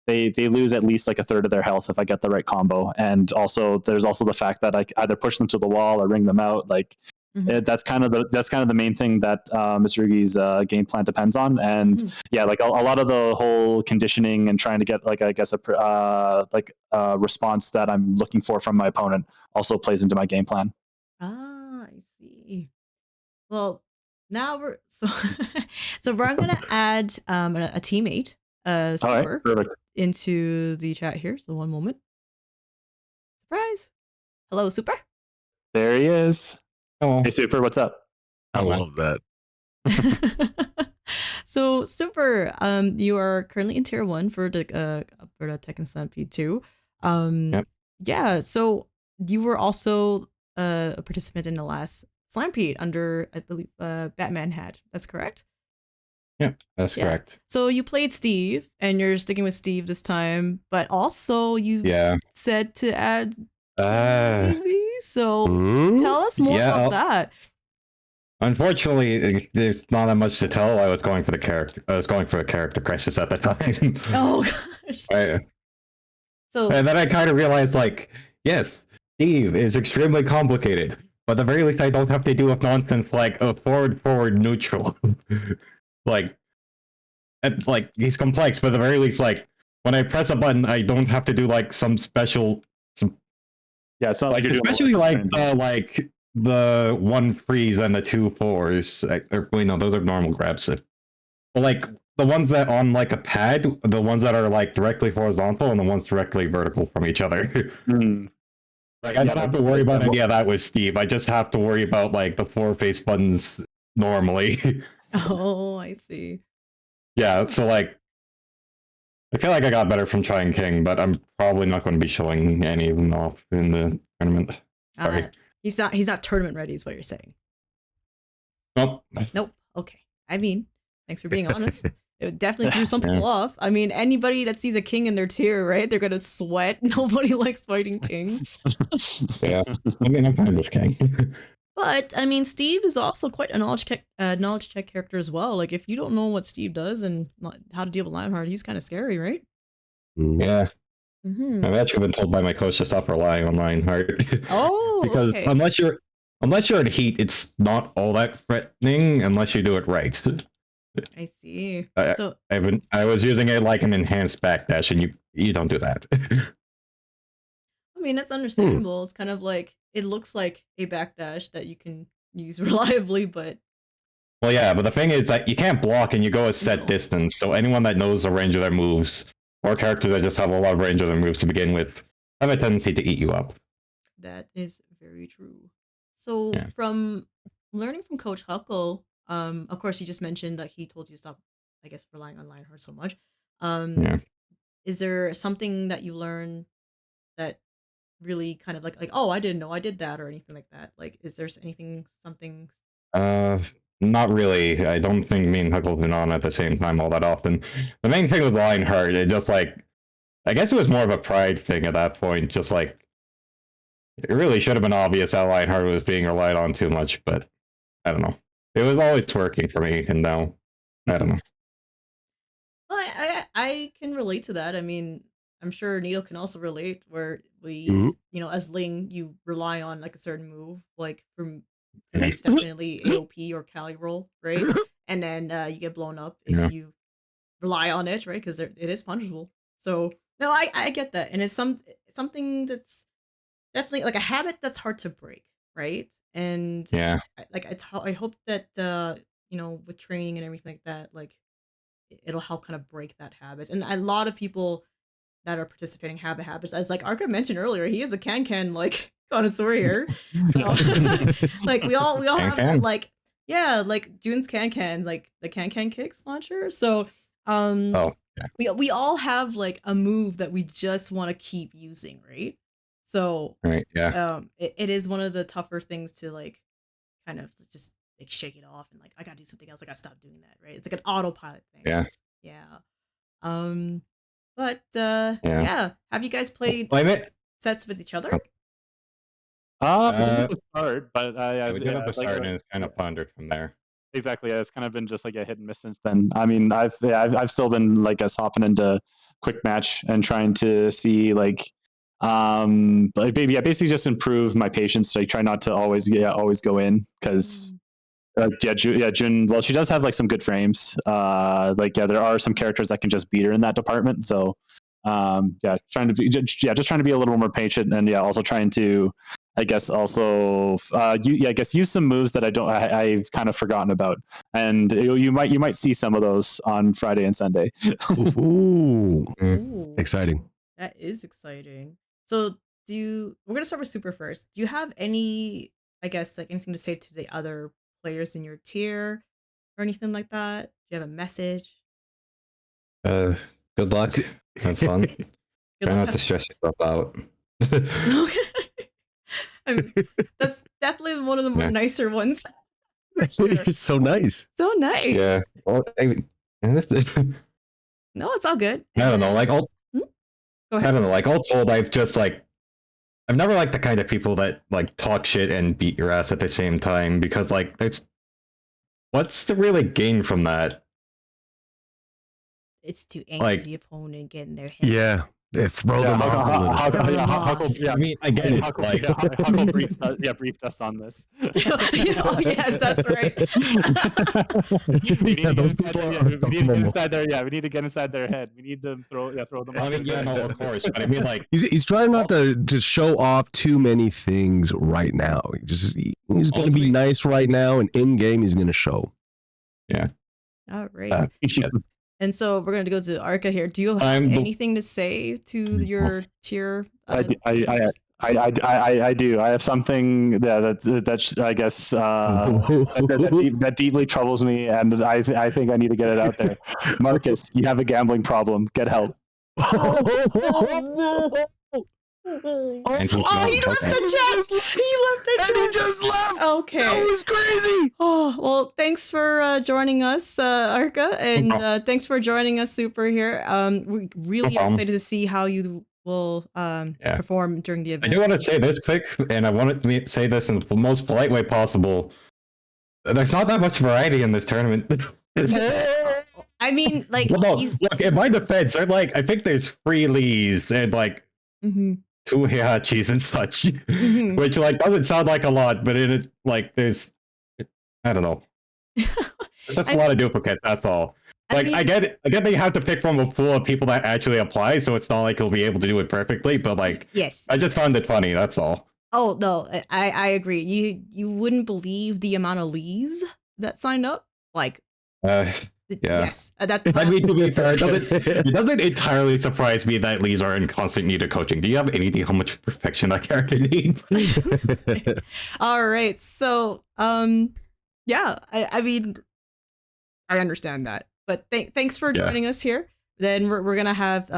they lose at least like a third of their health if I get the right combo. And also there's also the fact that I either push them to the wall or ring them out. Like That's kind of the main thing that Mr. Yugi's game plan depends on. And yeah, like a lot of the whole conditioning and trying to get like I guess a response that I'm looking for from my opponent also plays into my game plan. Ah, I see. Well, now we're so so we're gonna add a teammate, Super, Perfect. into the chat here. So one moment. Surprise! Hello, Super. There he is. Oh, Hey, Super, what's up? I love that. So Super, you are currently in tier 1 for the Alberta Tekken Slampede 2. Yep. Yeah. So you were also a participant in the last Slampede under, I believe, Batman hat. That's correct. yeah, that's correct. So you played Steve, and you're sticking with Steve this time, but also you said to add maybe. So tell us more about that. Unfortunately, there's not that much to tell. I was going for the character. I was going for a character crisis at the time. Oh gosh. And then I kind of realized, like, yes, Steve is extremely complicated, but at the very least, I don't have to deal with nonsense like a forward neutral. like he's complex, but at the very least, like when I press a button, I don't have to do like some special. Yeah, so like especially like the one freeze and the 2 4s. Wait, no, those are normal grabs. But like the ones that on like a pad, the ones that are like directly horizontal, and the ones directly vertical from each other. Like I don't have to worry about any of that with Steve. I just have to worry about like the 4 face buttons normally. Oh, I see. Yeah, so like I feel like I got better from trying King, but I'm probably not going to be showing any of them off in the tournament. Sorry. He's not tournament ready, is what you're saying. Nope. Nope. Okay. I mean, thanks for being honest. It definitely threw some people off. I mean, anybody that sees a king in their tier, right? They're gonna sweat. Nobody likes fighting kings. Yeah. I mean, I'm fine with King. But I mean, Steve is also quite a knowledge check character as well. Like, if you don't know what Steve does and how to deal with Lionheart, he's kind of scary, right? Yeah. I've actually been told by my coach to stop relying on Lionheart. Oh, because okay. unless you're in heat, it's not all that threatening unless you do it right. I see. So I was using it like an enhanced backdash, and you don't do that. I mean, that's understandable. It's kind of like, it looks like a backdash that you can use reliably, but... Well, yeah, but the thing is that you can't block and you go a set distance, so anyone that knows the range of their moves, or characters that just have a lot of range of their moves to begin with, have a tendency to eat you up. That is very true. So from learning from Coach Huckle, of course, he just mentioned that he told you to stop, I guess, relying on Lionheart so much. Is there something that you learned that really kind of like, oh, I didn't know I did that, or anything like that? Like, is there something? Not really. I don't think me and Huckle have been on at the same time all that often. The main thing with Lionheart, it just like, I guess it was more of a pride thing at that point. Just like, it really should have been obvious that Lionheart was being relied on too much, but I don't know. It was always working for me, and now I don't know. Well, I can relate to that. I mean, I'm sure Nito can also relate, where we, you know, as Ling, you rely on like a certain move, like from it's definitely AOP or Cali roll, right? And then you get blown up if you rely on it, right? Because it is punishable. So no, I get that, and it's something that's definitely like a habit that's hard to break, right? And I hope that you know, with training and everything like that, like it'll help kind of break that habit. And a lot of people that are participating have the habits, as like Arca mentioned earlier, he is a can like connoisseur here. So like we all have that, like like June's can like the can kicks launcher. So we all have like a move that we just want to keep using, right? So it is one of the tougher things to like kind of just like shake it off and like, I gotta do something else, I gotta stop doing that, right? It's like an autopilot thing. But have you guys played sets with each other? We did the start, but we did at the start, and it's kind of pondered from there. Exactly, it's kind of been just like a hit and miss since then. I mean, I've still been like hopping into quick match and trying to see like But yeah, basically just improve my patience. So I try not to always go in because Jun. Well, she does have like some good frames. There are some characters that can just beat her in that department. So just trying to be a little more patient, and also trying to, I guess, also use some moves that I've kind of forgotten about, and you might see some of those on Friday and Sunday. Ooh. Ooh, Exciting. that is exciting. So we're gonna start with Super first. Do you have any, I guess, like anything to say to the other players in your tier or anything like that? Do you have a message? Good luck. Have fun. Try not to stress yourself out. Okay. I mean, that's definitely one of the more nicer ones. You're so nice. So nice. Yeah. Well, I mean, No, it's all good. I don't know. Like, Go ahead. I don't know. Like, all told, I've never liked the kind of people that like talk shit and beat your ass at the same time, because like, what's the really gain from that? It's to anger the opponent, getting their head. Yeah. Throw them off a little. I mean, I get it. Like, Huckle briefed us on this. Yes, that's right. We need to get inside their We need to get inside their head. We need to throw them. I mean, yeah, no, of course. But I mean, like, he's trying not to show off too many things right now. He's going to be nice right now, and in game he's going to show. Yeah. All right. And so we're going to go to Arca here. Do you have anything to say to your tier? I do. I have something that I guess that deeply troubles me, and I think I need to get it out there. Marcus, you have a gambling problem. Get help. He left the chat. He just left. Okay. That was crazy. Oh, well, thanks for joining us, Arca, and thanks for joining us, Super, here. We're really excited to see how you will perform during the event. I do want to say this quick, and I want to say this in the most polite way possible. There's not that much variety in this tournament. I mean, like, look, in my defense, I think there's 3 Lees and like 2 Heihachis and such, which like doesn't sound like a lot, but there's, I don't know, there's just a lot of duplicates. That's all. Like, I get it. They have to pick from a pool of people that actually apply, so it's not like he'll be able to do it perfectly. But like, yes, I just found it funny. That's all. Oh no, I agree. You wouldn't believe the amount of Lees that signed up. Like, yeah. Yes, I mean, to be fair, it doesn't entirely surprise me that Lees are in constant need of coaching. Do you have any idea how much perfection that character needs? All right, so yeah, I mean, I understand that, but thanks for joining us here. Then we're gonna have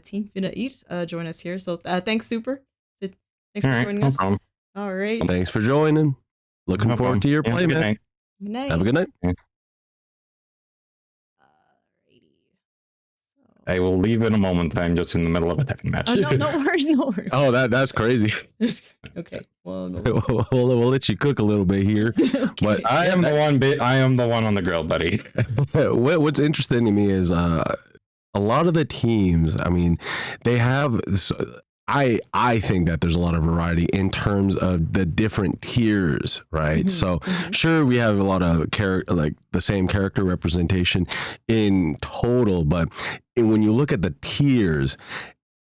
Team Finna Eat join us here. So thanks, Super. Thanks for joining us. Problem. All right. Thanks for joining. Looking forward to your play, man. Good night. Have a good night. I will leave in a moment. I'm just in the middle of a Tekken match. Oh, no worries, no worries. Oh, that's crazy. Okay. Well, we'll let you cook a little bit here, but I am the one on the grill, buddy. What's interesting to me is a lot of the teams. I mean, they have. I think that there's a lot of variety in terms of the different tiers, right? So sure, we have a lot of like the same character representation in total, but when you look at the tiers,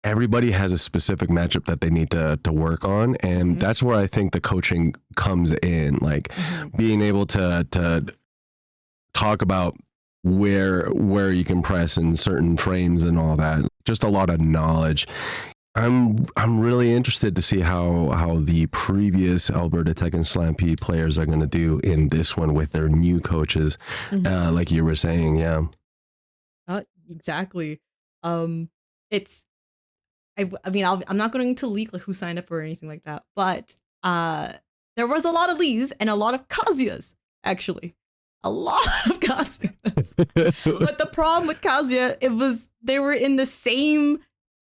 everybody has a specific matchup that they need to work on, and that's where I think the coaching comes in, like being able to talk about where you can press in certain frames and all that. Just a lot of knowledge. I'm really interested to see how the previous Alberta Tekken Slampede players are going to do in this one with their new coaches, like you were saying. Yeah. Exactly. It's. I mean, I'm not going to leak like who signed up or anything like that, but there was a lot of Lees and a lot of Kazuya's, actually. A lot of Kazuya's. But the problem with Kazuya, they were in the same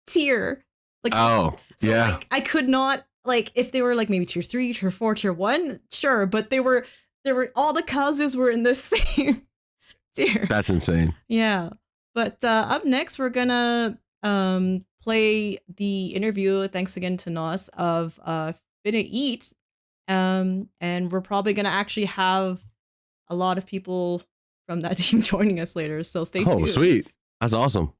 tier. Like, like, I could not, like, if they were like maybe tier 3, tier 4, tier 1, sure, but they were all the Kazuyas were in the same tier. That's insane. Yeah. But up next we're gonna play the interview, thanks again to Nos, of Finna Eat. And we're probably gonna actually have a lot of people from that team joining us later. So stay tuned. Oh, sweet. That's awesome.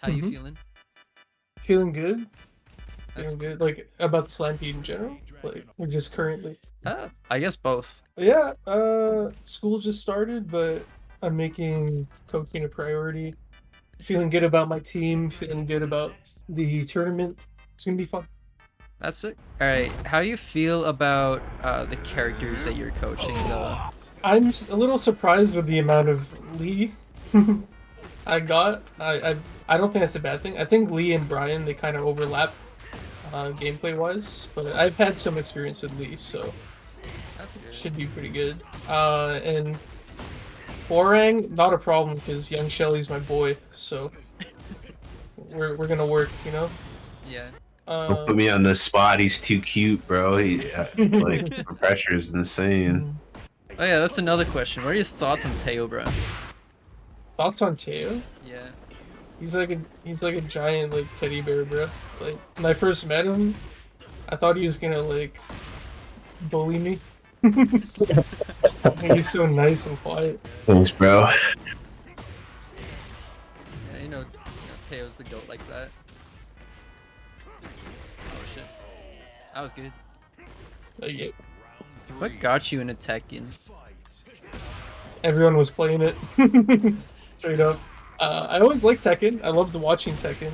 How you feeling? Feeling good. That's Feeling good. Like about Slampede in general. Like we're just currently. I guess both. Yeah. School just started, but I'm making coaching a priority. Feeling good about my team. Feeling good about the tournament. It's gonna be fun. That's it. All right. How you feel about the characters that you're coaching though? I'm a little surprised with the amount of Lee I got. I don't think that's a bad thing. I think Lee and Brian, they kind of overlap gameplay wise, but I've had some experience with Lee, so That's good. should be pretty good. And Orang, not a problem because Young Shelly's my boy, so we're gonna work, you know. Yeah. Don't put me on the spot. He's too cute, bro. It's like the pressure is insane. Oh yeah, that's another question. What are your thoughts on Teo, bro? Thoughts on Teo? Yeah. He's like a giant like teddy bear, bro. Like when I first met him, I thought he was gonna like bully me. He's so nice and quiet. Thanks, bro. Yeah, you know Teo's the goat like that. Oh shit. That was good. Yeah. What got you into Tekken? Everyone was playing it. Straight up. I always liked Tekken. I loved watching Tekken.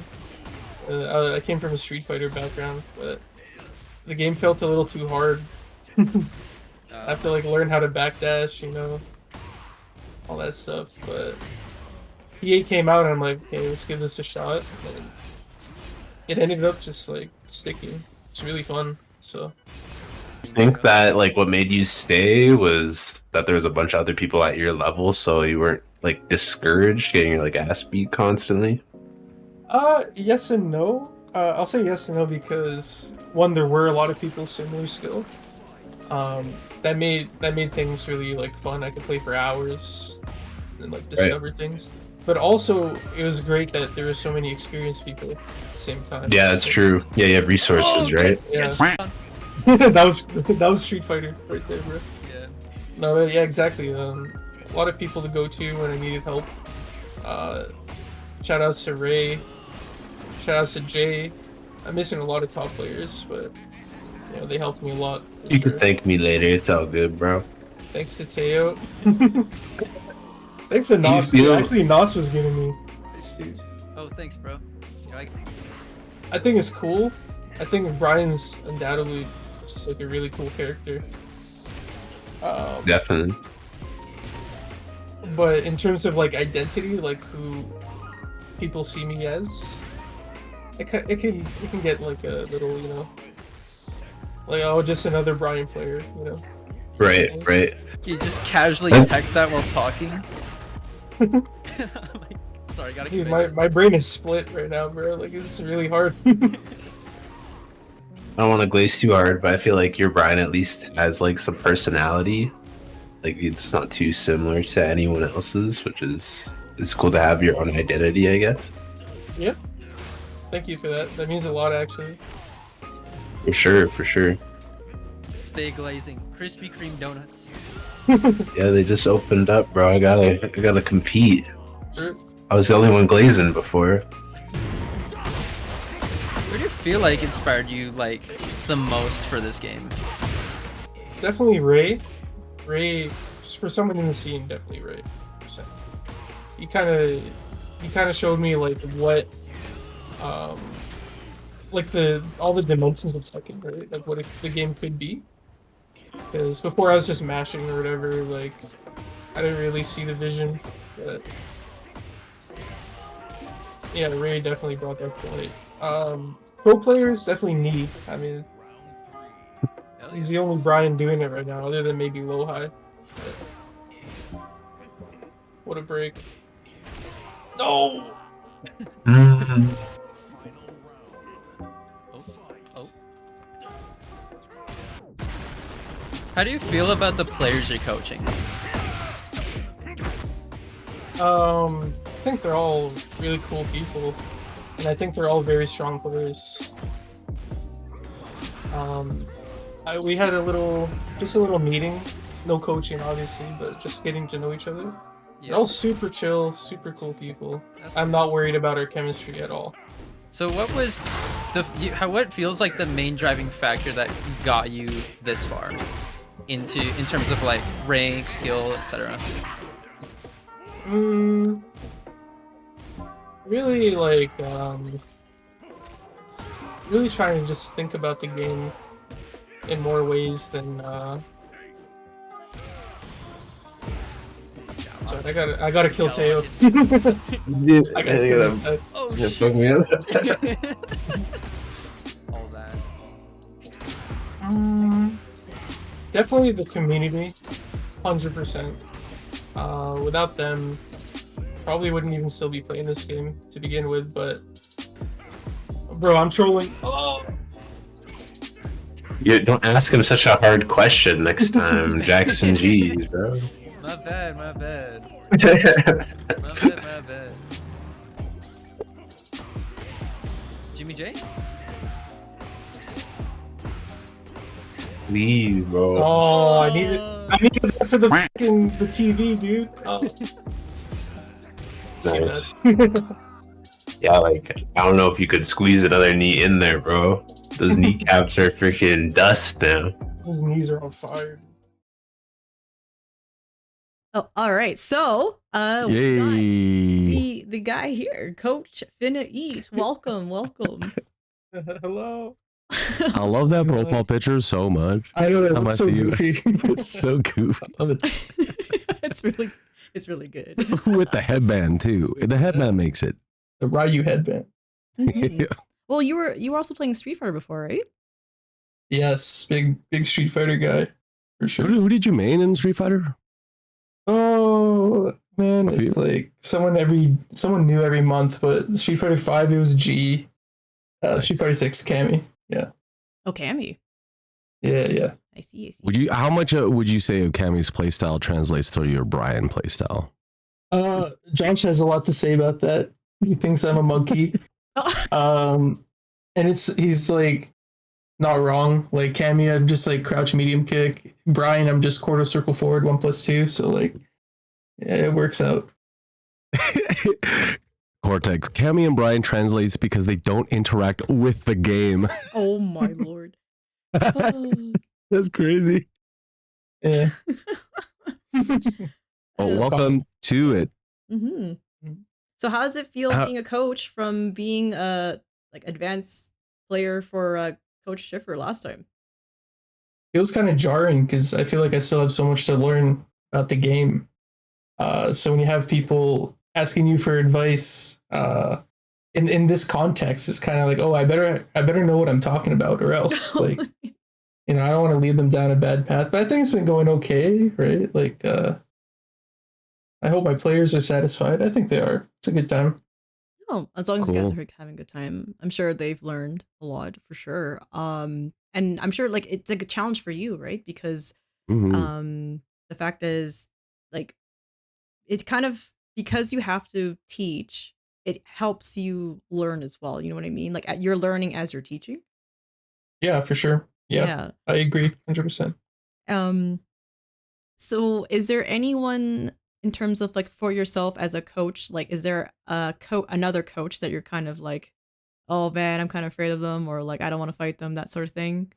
I came from a Street Fighter background, but the game felt a little too hard. I have to like learn how to backdash, you know, all that stuff. But TA came out and I'm like, okay, let's give this a shot. And it ended up just like sticking. It's really fun. So I think that like what made you stay was that there was a bunch of other people at your level, so you weren't like discouraged getting your like ass beat constantly. yes and no. I'll say yes and no because one, there were a lot of people similar skill. That made things really like fun. I could play for hours and like discover things. But also it was great that there were so many experienced people at the same time. Yeah, that's true. Yeah, you have resources, right? Yeah. that was Street Fighter right there, bro. Yeah. No, yeah, exactly. A lot of people to go to when I needed help. Shout outs to Ray. Shout outs to Jay. I'm missing a lot of top players, but you know, they helped me a lot. You can thank me later. It's all good, bro. Thanks to Teo. Thanks to Nos. Actually, Nos was giving me this dude. Oh, thanks, bro. I think it's cool. I think Brian's undoubtedly just like a really cool character. Definitely. But in terms of like identity, like who people see me as, it can get like a little, you know, like, oh, just another Brian player, you know. Right. You just casually text that while talking. Sorry, gotta Dude, keep my brain is split right now, bro. Like, it's really hard. I don't want to glaze too hard, but I feel like your Brian at least has like some personality. Like it's not too similar to anyone else's, which is it's cool to have your own identity, I guess. Yeah. Thank you for that. That means a lot, actually. For sure. Stay glazing. Krispy Kreme donuts. Yeah, they just opened up, bro. I gotta compete. Sure. I was the only one glazing before. Who do you feel like inspired you like the most for this game? Definitely Ray. Ray, for someone in the scene, definitely Ray. He kind of showed me like what, like all the dimensions of Tekken, right? Like what the game could be. Because before I was just mashing or whatever, like I didn't really see the vision. But yeah, Ray definitely brought that to light. Pro players definitely need. I mean, he's the only Brian doing it right now, other than maybe Low High. What a break! No. How do you feel about the players you're coaching? I think they're all really cool people. and I think they're all very strong players. We had a little meeting, no coaching obviously, but just getting to know each other. Yeah. They're all super chill, super cool people. I'm not worried about our chemistry at all. So what was what feels like the main driving factor that got you this far in terms of like rank, skill, etc.? Really like really trying to just think about the game in more ways than sorry, I gotta kill Teo. I gotta kill this guy. Oh Yeah, shit. fuck me up. All that. Definitely the community, 100%. Without them, probably wouldn't even still be playing this game to begin with. But bro, I'm trolling. Oh. You don't ask him such a hard question next time, Jackson G's, bro. My bad. My bad. Jimmy J? Please, bro. Oh, I needed that for the TV, dude. Oh. Nice. Yeah, like, I don't know if you could squeeze another knee in there, bro. Those kneecaps are freaking dust now. His knees are on fire. Oh, all right. So, Yay. the guy here, Coach Finna Eat. Welcome. Hello. I love that profile picture so much. I know that Time I looks so see you. goofy. It's so goofy. I love it. It's really good. With the headband too. The headband makes it. The Ryu headband. Mhm. Well, you were also playing Street Fighter before, right? Yes, big Street Fighter guy, for sure. Who did you main in Street Fighter? Oh man, What it's like someone new every month. But Street Fighter 5, it was G. Street Fighter 6, Cammy. Yeah. Oh, Cammy. Yeah. I see. How much would you say of Cammy's playstyle translates to your Brian playstyle? Josh has a lot to say about that. He thinks I'm a monkey. And he's like not wrong. Like Cammy, I'm just like crouch medium kick. Brian, I'm just quarter circle forward 1+2. So like, yeah, it works out. Cortex, Cammy and Brian translates because they don't interact with the game. Oh my lord. That's crazy. Yeah. Oh, welcome to it. Mm-hmm. So how does it feel being a coach from being a like advanced player for Coach Schiffer last time? It was kind of jarring because I feel like I still have so much to learn about the game. So when you have people asking you for advice in this context, it's kind of like, oh, I better know what I'm talking about, or else like, I don't want to lead them down a bad path. But I think it's been going okay, right? Like, I hope my players are satisfied. I think they are. It's a good time. Oh, as long as you guys are having a good time, I'm sure they've learned a lot for sure. And I'm sure like it's like a challenge for you, right? Because the fact is like it's kind of because you have to teach, it helps you learn as well. You know what I mean? Like you're learning as you're teaching. Yeah, for sure. Yeah. I agree 100%. So is there anyone in terms of like for yourself as a coach, like is there another coach that you're kind of like, oh man, I'm kind of afraid of them, or like I don't want to fight them, that sort of thing?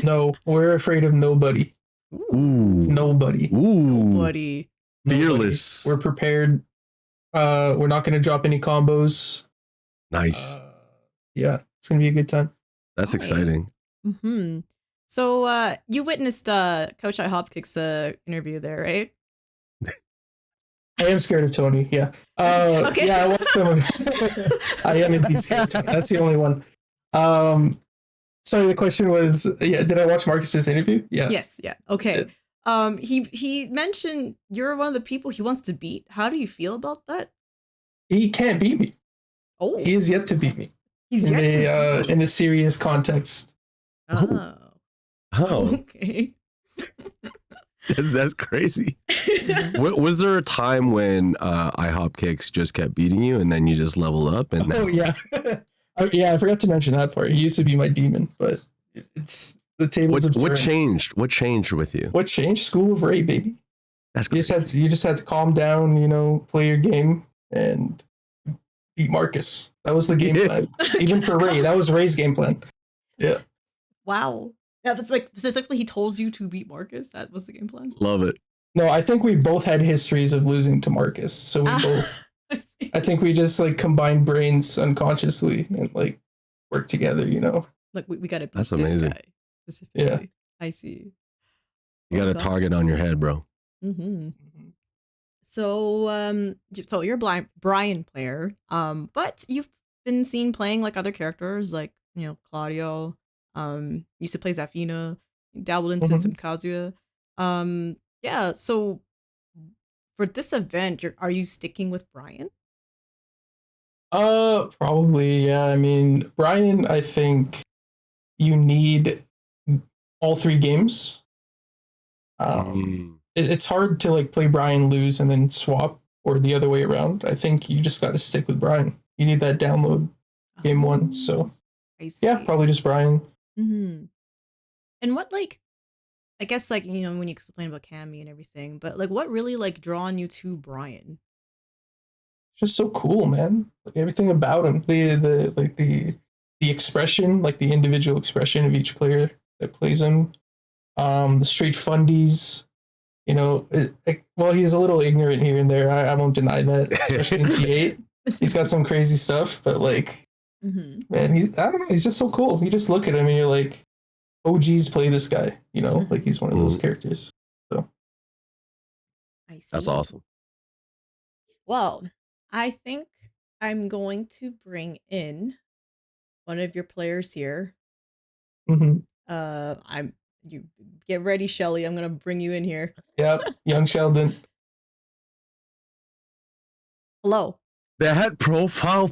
No, we're afraid of nobody. Ooh. Nobody. Nobody. Fearless. We're prepared. We're not going to drop any combos. Nice. Yeah, it's going to be a good time. That's exciting. Mm-hmm. So you witnessed Coach iHopkick's interview there, right? I am scared of Tony. Yeah. Okay. Yeah, I watched some of I am indeed scared of Tony. That's the only one. Sorry, the question was, did I watch Marcus's interview? Yeah. Yes. Yeah. Okay. He mentioned you're one of the people he wants to beat. How do you feel about that? He can't beat me. Oh. He is yet to beat me. He's yet to beat in a serious context. Oh. Oh. Okay. That's crazy. Was there a time when IHOP Kicks just kept beating you and then you just leveled up? And Oh yeah, yeah. I forgot to mention that part. He used to be my demon, but it's the tables. What changed? What changed with you? What changed? School of Ray, baby. That's crazy. You just had to calm down. You know, play your game and beat Marcus. That was the game plan. Even for Ray, that was Ray's game plan. Yeah. Wow. Yeah, that's like specifically he told you to beat Marcus. That was the game plan. Love it. No, I think we both had histories of losing to Marcus, so we both. I think we just like combined brains unconsciously and like work together. You know. Like we gotta beat That's this amazing. guy specifically. Yeah. I see. You got a target on your head, bro. Mm-hmm. So so you're a Brian player, but you've been seen playing like other characters, like Claudio. Used to play Zafina, dabbled into some Kazuya. Yeah. So for this event, are you sticking with Brian? Probably, yeah. I mean, Brian, I think you need all 3 games. It's hard to like play Brian, lose, and then swap, or the other way around. I think you just got to stick with Brian. You need that download game 1. So yeah, probably just Brian. Mm-hmm. And what, like, I guess, like, when you explain about Cammy and everything, but like, what really like drawn you to Brian? Just so cool, man. Like everything about him, the expression, like the individual expression of each player that plays him. The straight fundies, well, he's a little ignorant here and there. I won't deny that, especially in T8. He's got some crazy stuff, but like, man, I don't know. He's just so cool. You just look at him and you're like, OGs play this guy, like he's one of those characters. So I see. That's awesome. Well, I think I'm going to bring in one of your players here. You get ready, Shelly. I'm gonna bring you in here. Yep, young Sheldon. Hello. That profile.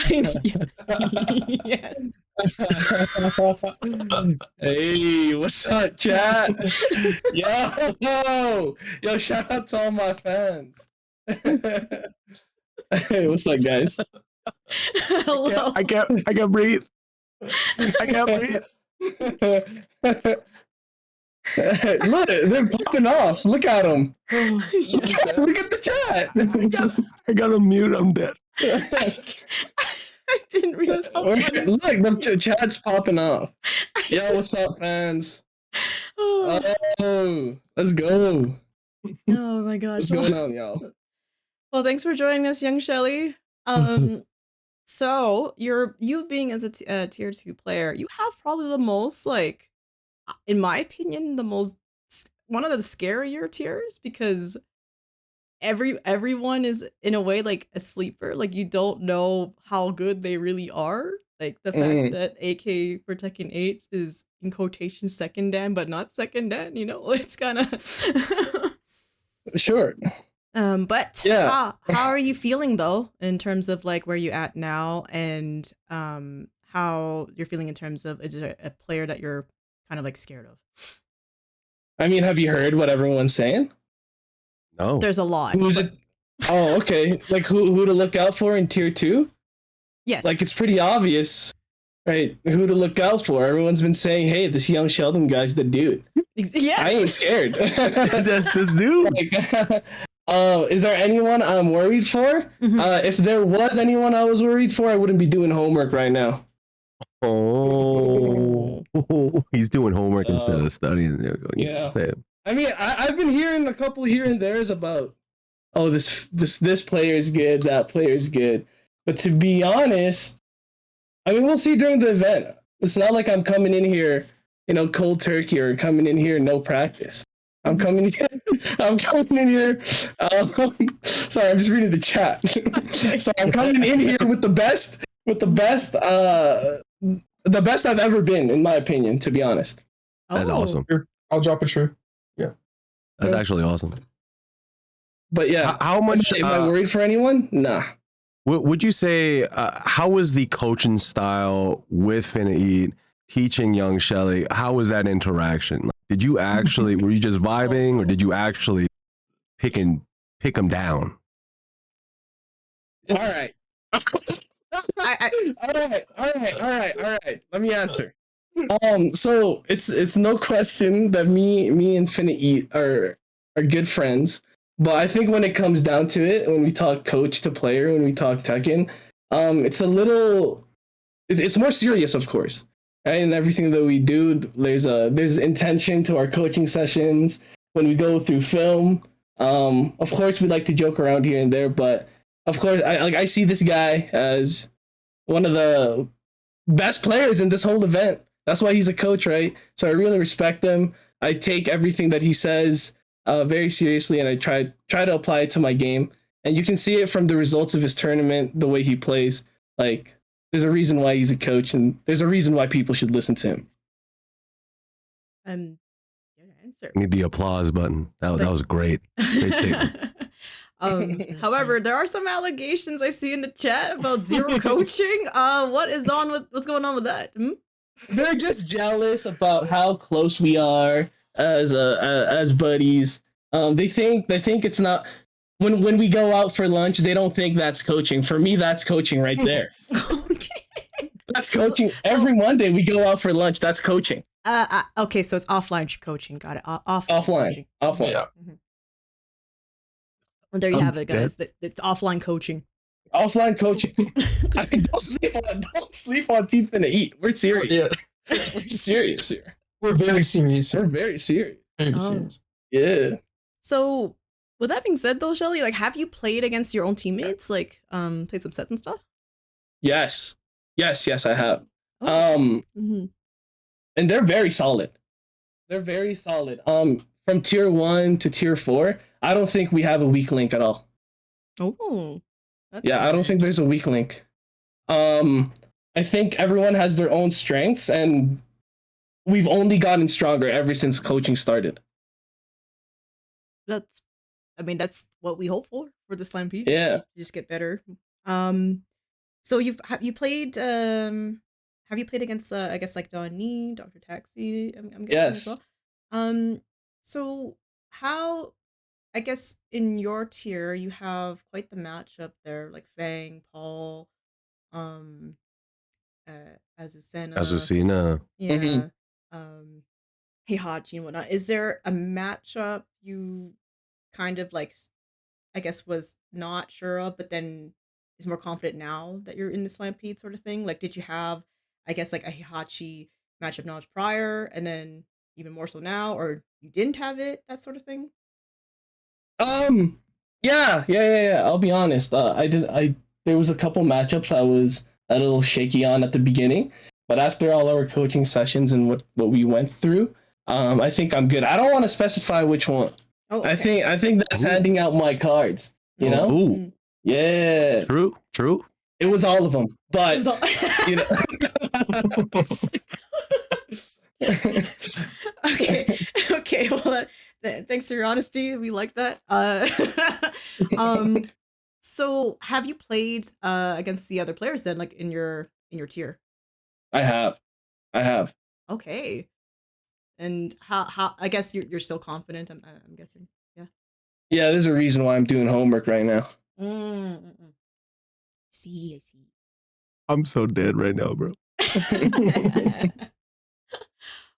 Yeah. Hey, what's up, chat? Yo, shout out to all my fans. Hey, what's up, guys? Hello. I can't breathe. I can't breathe. Look, they're popping off. Look at them. Look at the chat. I gotta mute. I'm dead. I didn't realize how funny. Look, the chat's popping off. Yo, what's up, fans? Oh, let's go. Oh my gosh. What's going on, y'all? Well, thanks for joining us, young Shelly. So you being as a tier 2 player, you have probably the most, like, in my opinion, one of the scarier tiers, because everyone is in a way like a sleeper. Like, you don't know how good they really are. Like the fact that AK for Tekken 8 is in quotation second dan, but not second dan, it's kind of sure. But yeah, how are you feeling though, in terms of like where you at now, and how you're feeling in terms of, is it a player that you're kind of like scared of? I mean, have you heard what everyone's saying? No. There's a lot. Who's it? Oh, okay. Like who to look out for in tier 2? Yes. Like, it's pretty obvious, right? Who to look out for. Everyone's been saying, hey, this young Sheldon guy's the dude. Yeah. I ain't scared. That's this dude. Like, is there anyone I'm worried for? If there was anyone I was worried for, I wouldn't be doing homework right now. Oh, he's doing homework instead of studying. Yeah. I mean, I've been hearing a couple here and there's about, oh, this player is good, that player is good. But to be honest, I mean, we'll see during the event. It's not like I'm coming in here, cold turkey, or coming in here no practice. I'm coming in here. Sorry, I'm just reading the chat. So I'm coming in here with the best I've ever been, in my opinion, to be honest. That's awesome. I'll drop a true. Yeah. That's actually awesome. But yeah, how much am I worried for anyone? Nah. Would you say, how was the coaching style with Finna Eat teaching young Shelly? How was that interaction? Did you actually, were you just vibing or did you actually pick them down? All right. All right. Let me answer. So it's no question that me and Infinity are good friends. But I think when it comes down to it, when we talk coach to player, when we talk Tekken, it's more serious, of course. Right? And everything that we do, there's intention to our coaching sessions. When we go through film, of course we like to joke around here and there, but of course I see this guy as one of the best players in this whole event. That's why he's a coach, right? So I really respect him. I take everything that he says very seriously, and I try to apply it to my game. And you can see it from the results of his tournament, the way he plays. Like, there's a reason why he's a coach, and there's a reason why people should listen to him. Good answer. Need the applause button. That was great. Great statement. However, there are some allegations I see in the chat about zero coaching. What's going on with that? They're just jealous about how close we are as buddies. They think it's not when we go out for lunch. They don't think that's coaching. For me, that's coaching right there. That's coaching. Every Monday we go out for lunch. That's coaching. Okay, so it's offline coaching. Got it. Offline. Offline. Yeah. Well, there you have it, guys. It's offline coaching. Offline coaching. I mean, don't sleep on Team Finna Eat. We're serious. Yeah. We're serious here. We're very serious. We're very serious. Very serious. Yeah. So, with that being said, though, Shelly, like, have you played against your own teammates? Like, played some sets and stuff? Yes, I have. Oh. And they're very solid. They're very solid. From tier 1 to tier 4, I don't think we have a weak link at all. Oh. Yeah, I don't think there's a weak link. I think everyone has their own strengths, and we've only gotten stronger ever since coaching started. That's what we hope for the Slampede. Yeah. Just get better. So have you played against I guess like Donnie, Dr. Taxi? I'm guessing Yes. as well. So how, I guess in your tier you have quite the matchup there, like Fang, Paul, Azucena. yeah, Heihachi and whatnot. Is there a matchup you kind of like, I guess, was not sure of, but then is more confident now that you're in the Slampede sort of thing? Like, did you have, I guess, like a Heihachi matchup knowledge prior, and then even more so now, or you didn't have it, that sort of thing? Yeah. I'll be honest. There was a couple matchups I was a little shaky on at the beginning, but after all our coaching sessions and what we went through, I think I'm good. I don't want to specify which one. Oh, okay. I think that's handing out my cards. You know? Ooh. Yeah. True. It was all of them, but you know. Okay. Well, thanks for your honesty. We like that. So have you played against the other players then, like in your tier? I have. Okay. And how I guess you're still confident. I'm guessing. Yeah. Yeah, there's a reason why I'm doing homework right now. I see. I'm so dead right now, bro.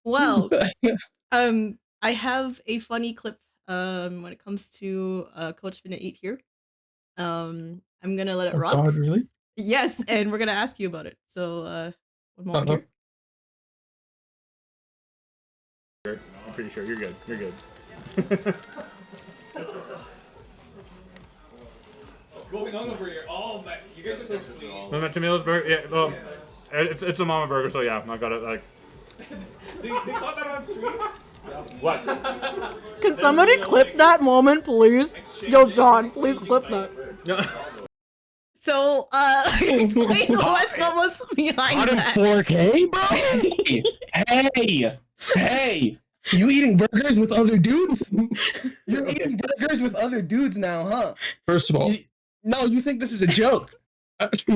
Well, I have a funny clip when it comes to Coach Finna 8 here. I'm gonna let it rock. God, really? Yes, and we're gonna ask you about it. So one moment here. I'm pretty sure you're good. What's going on over here? Oh, man, you guys are so sweet. Tamila's burger. Yeah, well, it's a mama burger, so yeah, I got it. Like, They caught that on stream? what? Can somebody clip that moment, please? Yo, John, please clip that. So, explain to us what was behind that. 4K, bro? Hey! You eating burgers with other dudes? You're eating burgers with other dudes now, huh? First of all, No, you think this is a joke?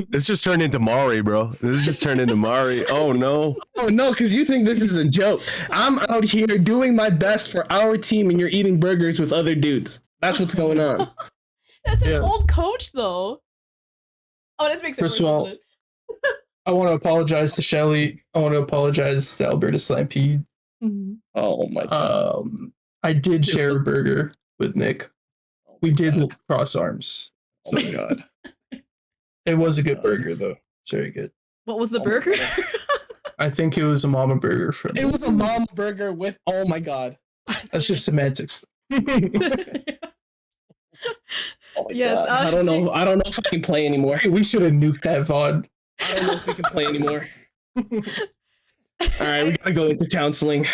This just turned into Mari, bro. This just turned into Mari. Oh no. Oh no, because you think this is a joke. I'm out here doing my best for our team, and you're eating burgers with other dudes. That's what's going on. That's his old coach, though. Oh, this makes it First of all, I want to apologize to Shelly. I want to apologize to Alberta Slampede. Mhm. Oh my god. I did share a burger with Nick. We did cross arms. Oh my god. It was a good burger, though. It's very good. What was the burger? I think it was a mama burger from. It was a mama burger with. Oh my god. That's just semantics. Oh my Yes, god. I don't know. I don't know if I can play anymore. We should have nuked that VOD. I don't know if we can play anymore. All right, we gotta go into counseling.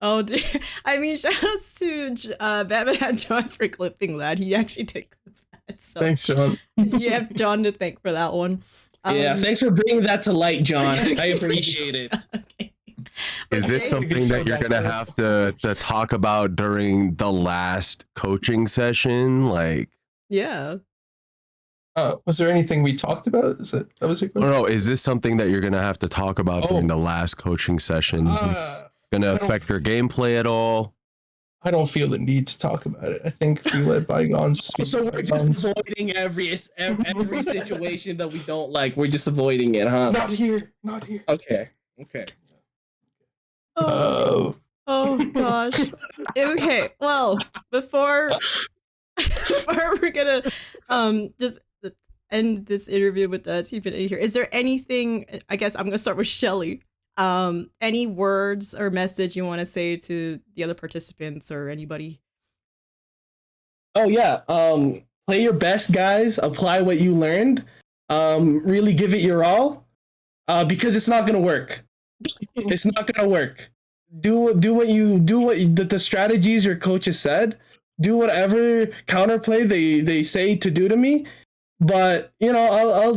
Oh, dear. I mean, shout outs to Batman and John for clipping that. He actually did clip that. So Thanks, John. you have John to thank for that one. Yeah, thanks for bringing that to light, John. I appreciate it. Okay. Is this something that you're gonna have to talk about during the last coaching session? Like, Yeah. Was there anything we talked about? That was a question? no, is this something that you're gonna have to talk about during the last coaching sessions? It's gonna affect your gameplay at all? I don't feel the need to talk about it. I think we let bygones. So we're just avoiding every situation that we don't like. We're just avoiding it, huh? Not here. Not here. Okay. Okay. Oh gosh. Okay. Well, before we're gonna just end this interview with the Team Infinity here, is there anything? I guess I'm gonna start with Shelly. Any words or message you want to say to the other participants or anybody? Oh yeah. Play your best, guys. Apply what you learned. Really give it your all. Because it's not gonna work. It's not gonna work. Do the strategies your coaches said. Do whatever counterplay they say to do to me. But I'll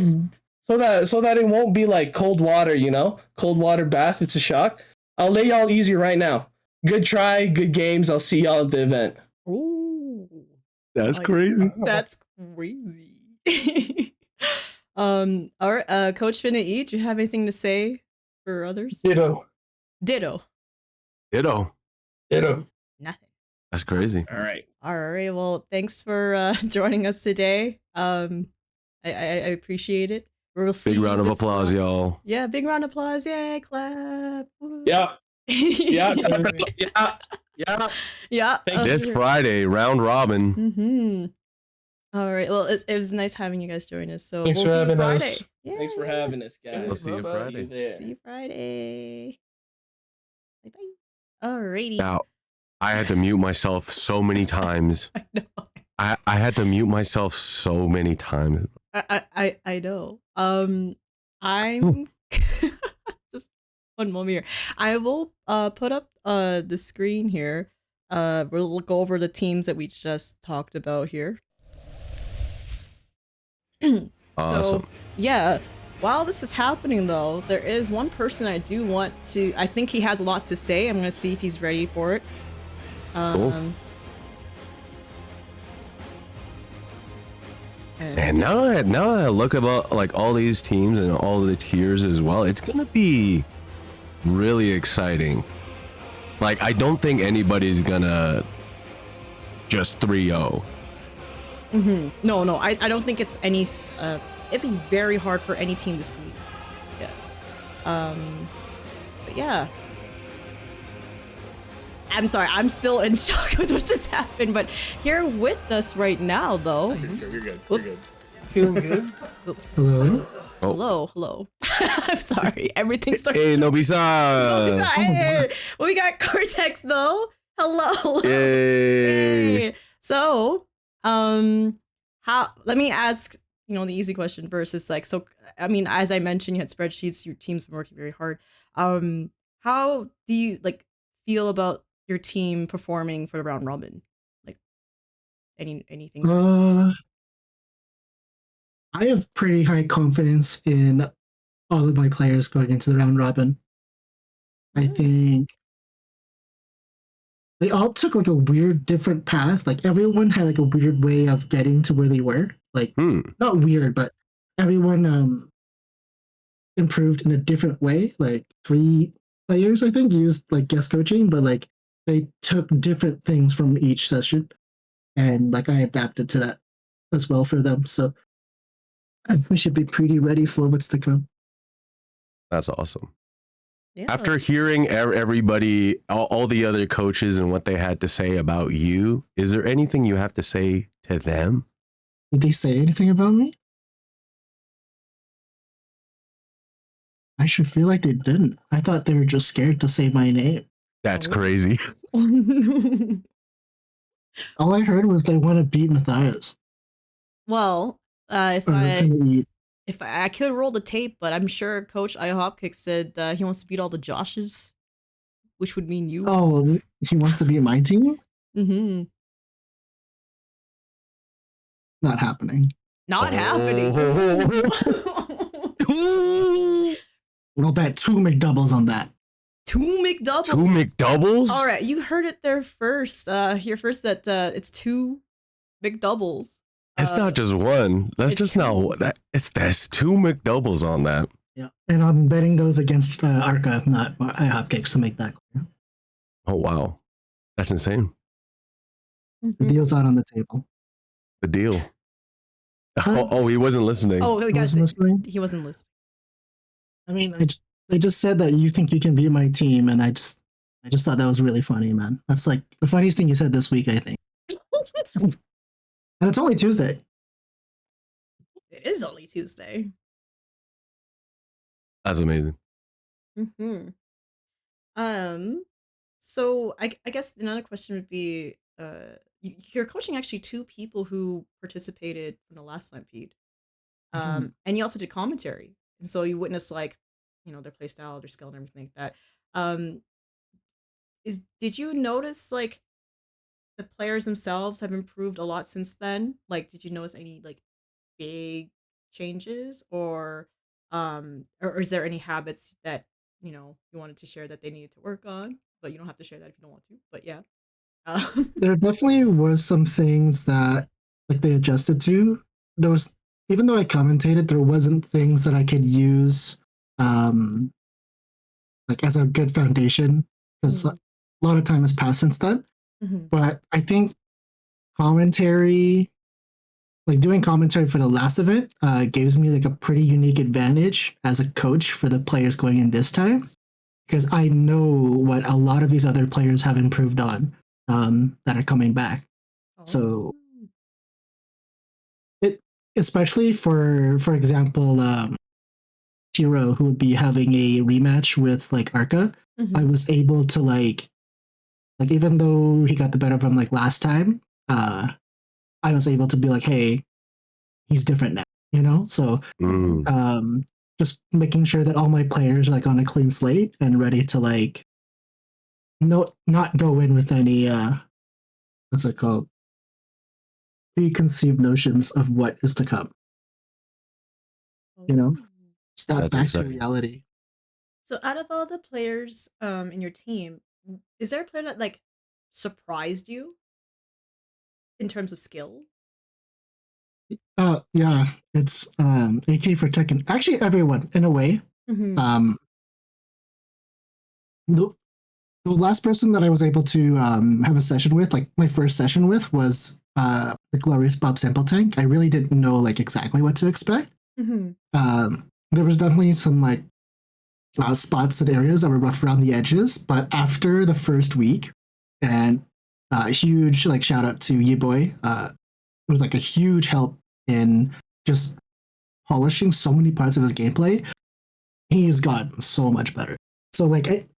so that it won't be like cold water, cold water bath. It's a shock. I'll lay y'all easy right now. Good try, good games. I'll see y'all at the event. Ooh, that's crazy. That's crazy. All right, Coach Finna, do you have anything to say for others? Ditto. Nothing. That's crazy. All right. Well, thanks for joining us today. I appreciate it. We'll see. Big round of applause, y'all. Yeah, big round of applause. Yeah, clap. Woo. Yeah. Yeah. This Friday, round robin. Mm-hmm. All right. Well, it was nice having you guys join us. So Thanks we'll for see you having Friday. us. Yeah. Thanks for having us, guys. We'll see you Friday. See you Friday. Bye bye. Alrighty. Now, I had to mute myself so many times. I know. I had to mute myself so many times. I know. I'm just one moment here. I will put up the screen here. We'll go over the teams that we just talked about here. Awesome. So, yeah. While this is happening, though, there is one person I do want to. I think he has a lot to say. I'm gonna see if he's ready for it. Cool. And now I look about like all these teams and all the tiers as well. It's gonna be really exciting. Like, I don't think anybody's gonna just 3-0. No, I don't think it's any. It'd be very hard for any team to sweep. Yeah. But yeah. I'm sorry, I'm still in shock with what just happened, but here with us right now, though. You're good. You're good. Feeling good? Hello. Hello. I'm sorry. Everything started. Hey, Nobisa. Hey, we got Cortex though. Hello. Yay. Hey. So, let me ask, the easy question first. It's like, so, I mean, as I mentioned, you had spreadsheets, your team's been working very hard. How do you feel about your team performing for the round robin? Like, anything? I have pretty high confidence in all of my players going into the round robin. I think they all took a weird different path. Like everyone had a weird way of getting to where they were. Not weird, but everyone improved in a different way. Like 3 players, I think, used like guest coaching, but like they took different things from each session, and like I adapted to that as well for them. So we should be pretty ready for what's to come. That's awesome. Yeah. After hearing everybody, all the other coaches and what they had to say about you, is there anything you have to say to them? Did they say anything about me? I should feel like they didn't. I thought they were just scared to say my name. That's crazy. All I heard was they want to beat Matthias. Well, if Or Infinity. I could roll the tape, but I'm sure Coach iHopkick said he wants to beat all the Joshes, which would mean you. Oh, he wants to be my team? Mm-hmm. Not happening. Not happening. We'll bet 2 McDoubles on that. 2 McDoubles. 2 McDoubles? All right, you heard it there first. Here first that it's 2 McDoubles. It's not just one. That's just not that. That's 2 McDoubles on that. Yeah, and I'm betting those against Arca, not iHopkicks, to make that clear. Oh wow, that's insane. The deal's out on the table. The deal. Oh, he wasn't listening. Oh, the guy's listening. He wasn't listening. I mean, they just said that you think you can beat my team, and I just thought that was really funny, man. That's like the funniest thing you said this week, I think. And it's only Tuesday. It is only Tuesday. That's amazing. Mm-hmm. So I guess another question would be, you're coaching actually 2 people who participated in the last Slampede. And you also did commentary. And so you witnessed like, their play style, their skill and everything like that. Did you notice like the players themselves have improved a lot since then? Like, did you notice any like big changes or is there any habits that, you wanted to share that they needed to work on? But you don't have to share that if you don't want to, but yeah. There definitely was some things that like they adjusted to. There was, even though I commentated, there wasn't things that I could use like as a good foundation, because a lot of time has passed since then. But I think commentary, like doing commentary for the last event, gives me like a pretty unique advantage as a coach for the players going in this time, because I know what a lot of these other players have improved on that are coming back. So it, especially for example, Tiro, who would be having a rematch with like Arca, I was able to like even though he got the better of him like last time, I was able to be like, hey, he's different now, so just making sure that all my players are like on a clean slate and ready to like not go in with any what's it called, preconceived notions of what is to come, step That's back exciting. to reality. So out of all the players in your team, is there a player that like surprised you in terms of skill? Yeah, it's AK for Tekken. Actually, everyone in a way. The last person that I was able to have a session with, like my first session with, was the glorious Bob Simpletank. I really didn't know like exactly what to expect. There was definitely some like spots and areas that were rough around the edges, but after the first week, and a huge like shout out to Yuiii, it was like a huge help in just polishing so many parts of his gameplay. He's gotten so much better. So like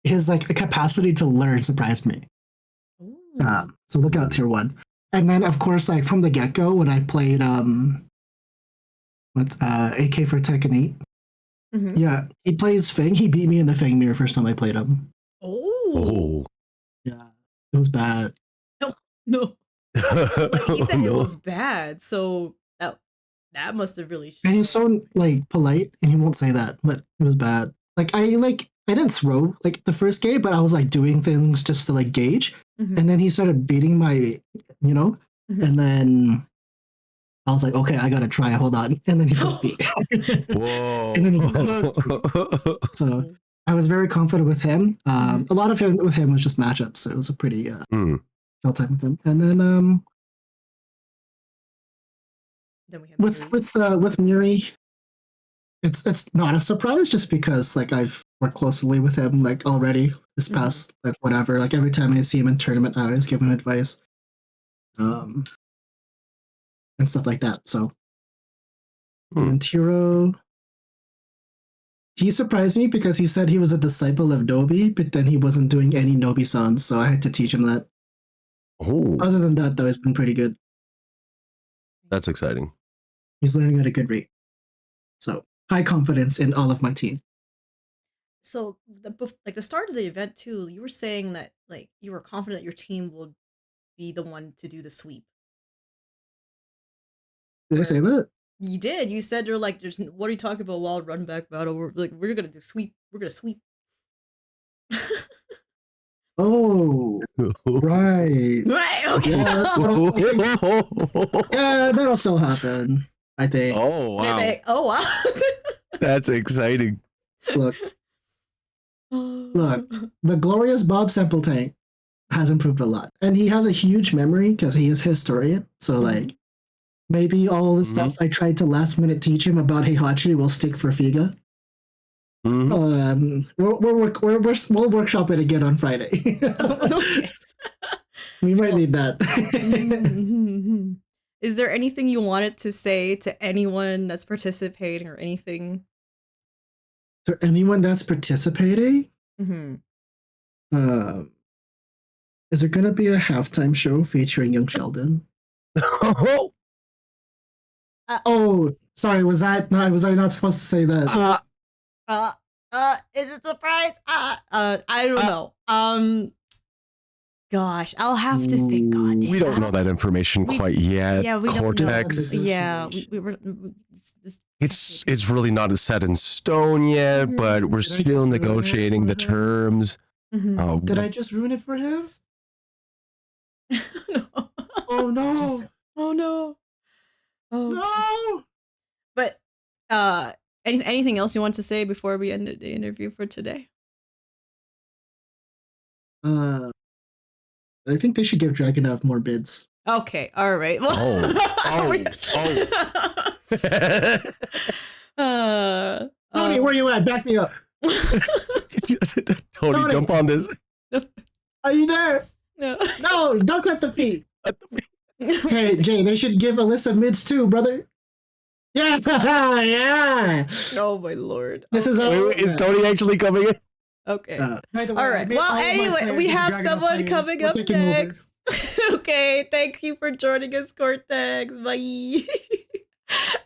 his like capacity to learn surprised me. So look out tier 1. And then of course like from the get-go when I played AK for Tekken 8. Yeah, he plays Fang. He beat me in the Fang mirror first time I played him. Oh. Yeah, it was bad. No. Like he said it was bad, so that must have really. And he's so like polite, and he won't say that, but it was bad. Like I didn't throw like the first game, but I was like doing things just to like gauge, and then he started beating my, and then I was like, okay, I gotta try. Hold on, and then he hooked me. Whoa. And then he hooked me. So I was very confident with him. A lot of him with him was just matchups, so it was a pretty chill time with him. And then we have with Muri, it's not a surprise just because like I've worked closely with him like already this past like whatever. Like every time I see him in tournament, I always give him advice. And stuff like that. So and Tiro, he surprised me because he said he was a disciple of Nobi, but then he wasn't doing any Nobi songs, so I had to teach him that. Other than that, though, it's been pretty good. That's exciting. He's learning at a good rate. So high confidence in all of my team. So the start of the event too, you were saying that like you were confident your team will be the one to do the sweep. Did I say that? You did. You said you're like, "There's what are you talking about? Wild Runback Battle? We're gonna do sweep. We're gonna sweep." Oh, right. Right. Okay. Yeah, that'll still happen. I think. Oh wow. Oh wow. That's exciting. Look, the glorious Bob Sample Tank has improved a lot, and he has a huge memory because he is historian. So like. Maybe all the stuff I tried to last minute teach him about Heihachi will stick for Figa. We'll workshop it again on Friday. We might need that. Is there anything you wanted to say to anyone that's participating or anything? To anyone that's participating? Is there gonna be a halftime show featuring Young Sheldon? Oh, sorry. Was I not supposed to say that? Is it a surprise? I don't know. Gosh, I'll have to think on it. We don't know that information quite yet. Yeah, we Cortex. don't know. Yeah, we were. It's really not set in stone yet, but we're still negotiating the terms. Did I just ruin it for him? No. Oh no! Oh no! Oh no! But anything else you want to say before we end the interview for today? I think they should give Dragunov more bids. Okay, all right. Well, Tony, where you at? Back me up. Tony, jump on this. Are you there? No. No, don't cut the feet. Hey, Jay, they should give Alyssa mids too, brother. Yeah, yeah. Oh my lord. This is is Tony actually coming in? Okay. All right. Well, anyway, we have someone coming up next. Okay. Thank you for joining us, Cortex. Bye.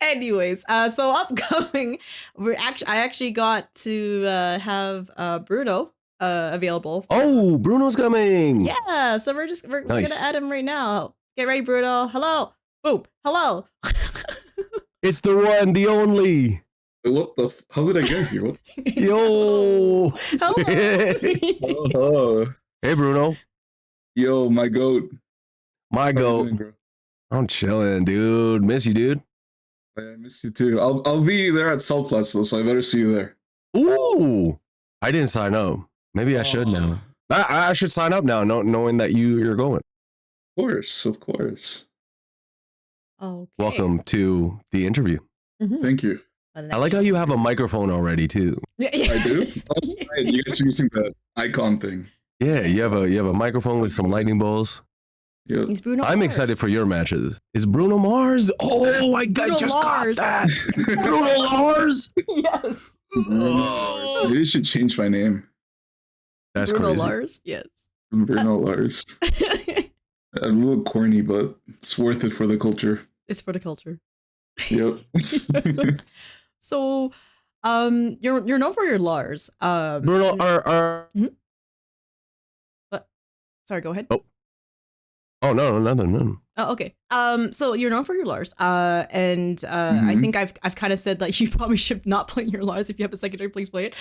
Anyways, so upcoming, I actually got to have Bruno available. Oh, Bruno's coming. Yeah. So we're gonna add him right now. Get ready, Bruno. Hello. Boom. Hello. It's the one, the only. What the? How did I get here? Yo. Hello. Oh. Hey, Bruno. Yo, my goat. My goat. I'm chilling, dude. Miss you, dude. I miss you too. I'll be there at Salt Festival, so I better see you there. Ooh. I didn't sign up. Maybe I should now. I should sign up now, knowing that you're going. Of course, of course. Okay. Welcome to the interview. Thank you. I like how you have a microphone already too. I do. Oh, right. You guys are using the icon thing. Yeah, you have a microphone with some lightning bolts. Yep. He's Bruno. I'm excited for your matches. Is Bruno Mars? Oh, I just got that. Bruno Mars. Yes. Oh. Maybe you should change my name. That's Bruno crazy. Lars. Yes. Bruno Lars. A little corny, but it's worth it for the culture. It's for the culture. Yep. So, you're known for your Lars. Bruno, What? Sorry, go ahead. Oh no, nothing. Oh, okay. So you're known for your Lars. And I think I've kind of said that you probably should not play your Lars. If you have a secondary, please play it.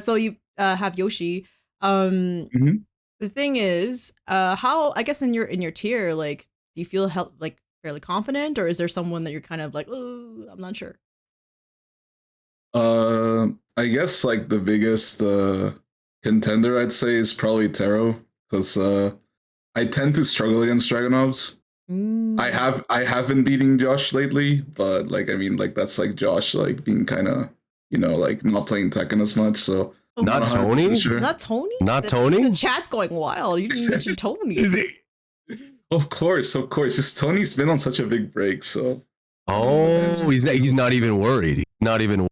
So you have Yoshi. The thing is, how I guess in your tier, like, do you feel fairly confident, or is there someone that you're kind of like, oh, I'm not sure? I guess like the biggest contender I'd say is probably Taro, because I tend to struggle against Dragonovs. I have been beating Josh lately, but like I mean like that's like Josh like being kind of like not playing Tekken as much, so Not Tony? sure. Not Tony? Not Tony? The chat's going wild. You didn't mention Tony. Of course. Just Tony's been on such a big break, so. Oh, he's not even worried. He's not even.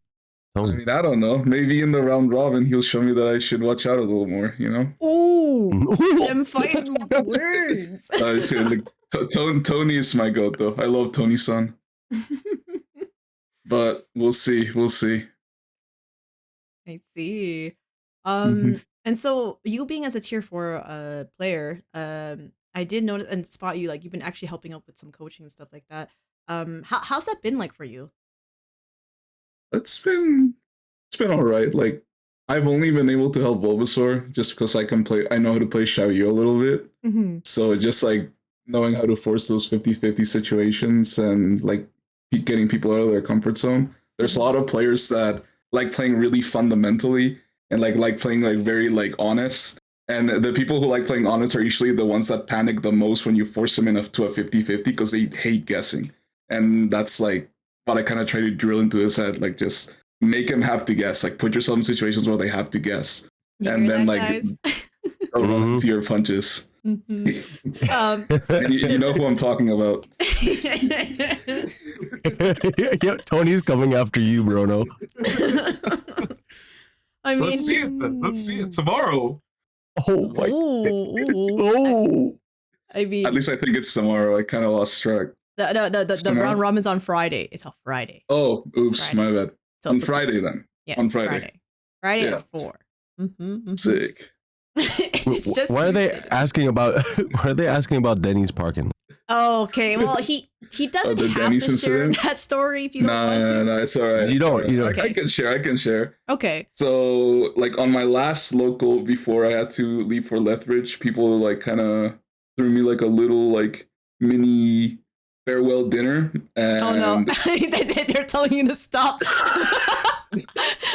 I mean, I don't know. Maybe in the round robin, he'll show me that I should watch out a little more. Ooh, them fighting words. Tony is my goat, though. I love Tony-san. But we'll see. We'll see. I see. And so you being as a tier 4 player, I did notice and spot you like you've been actually helping out with some coaching and stuff like that. How's that been like for you? It's been all right. Like I've only been able to help Bulbasaur just because I know how to play Xiaoyu a little bit. So just like knowing how to force those 50-50 situations and like getting people out of their comfort zone. There's a lot of players that like playing really fundamentally and like playing like very like honest. And the people who like playing honest are usually the ones that panic the most when you force them to a 50-50 because they hate guessing. And that's like what I kind of try to drill into his head, like just make him have to guess, like put yourself in situations where they have to guess. And then like run into your punches. And you know who I'm talking about. Yeah, Tony's coming after you, Bruno. I mean, let's see it tomorrow. Oh my! Oh. I mean, at least I think it's tomorrow. I kind of lost track. The round robin's on Friday. It's on Friday. Oh, oops, Friday. My bad. Till on Friday then. Yes, on Friday. Friday yeah. at 4. Sick. It's just why are they asking about? Why are they asking about Denny's parking? Oh, okay. Well, he doesn't have Denny's to share incident? that story if you don't want to. No, it's all right. You don't. Okay. I can share. Okay. So, like on my last local before I had to leave for Lethbridge, people like kind of threw me like a little like mini farewell dinner. And Oh no, they're telling you to stop.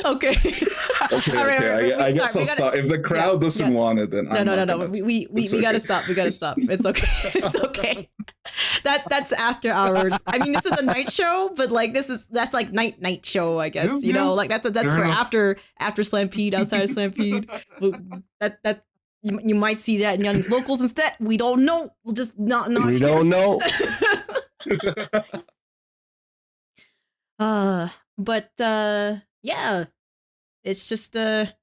Okay. Okay. I guess I'll stop. If the crowd doesn't want it, then no. We gotta stop. We gotta stop. It's okay. It's okay. That's after hours. I mean, this is a night show, but like that's like night show, I guess. You know, like that's for after Slampede, outside of Slampede. That you might see that in Yanni's locals instead. We don't know. We'll just not. We don't know. But yeah, it's just this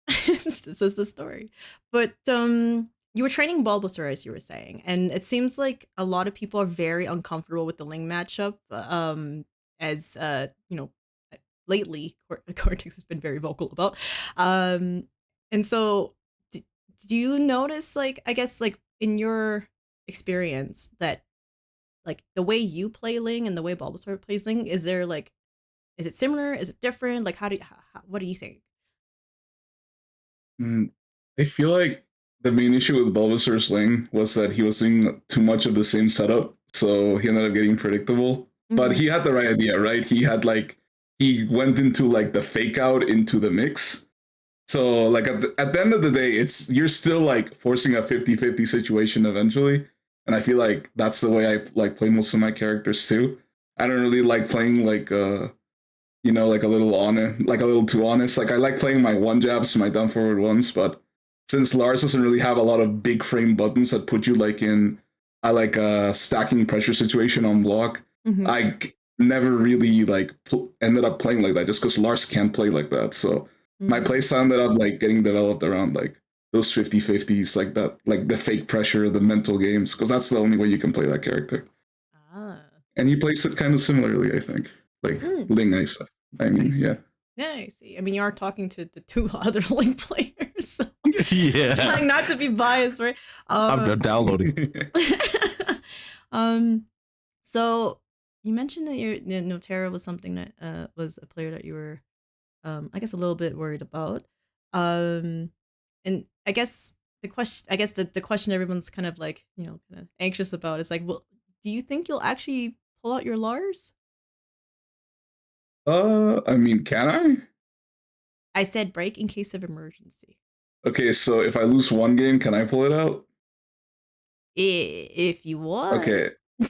is the story. But you were training Bulbasaur, as you were saying, and it seems like a lot of people are very uncomfortable with the Ling matchup. As you know, lately Cortex has been very vocal about. And so do you notice, like, I guess, like in your experience, that like the way you play Ling and the way Bulbasaur plays Ling, is it similar? Is it different? Like, what do you think? I feel like the main issue with Bulbasaur's Ling was that he was doing too much of the same setup, so he ended up getting predictable. But he had the right idea, right? He went into like the fake out into the mix. So like at the end of the day, you're still like forcing a 50-50 situation eventually. And I feel like that's the way I like play most of my characters too. I don't really like playing like like a little too honest. Like I like playing my one jabs, my down forward ones, but since Lars doesn't really have a lot of big frame buttons that put you like in a stacking pressure situation on block, I never really like ended up playing like that just because Lars can't play like that. So my playstyle ended up like getting developed around like those 50-50s, like that, like the fake pressure, the mental games, because that's the only way you can play that character. And he plays it kind of similarly, I think. Like Ling, I mean, yeah. Yeah, I see. I mean, you are talking to the 2 other Ling players, so yeah. like, not to be biased, right? I'm downloading. So you mentioned that Terra was something that was a player that you were, I guess, a little bit worried about. And I guess the question everyone's kind of like, kind of anxious about is like, well, do you think you'll actually pull out your Lars? I mean, can I? I said break in case of emergency. Okay, so if I lose one game, can I pull it out? If you want. Okay,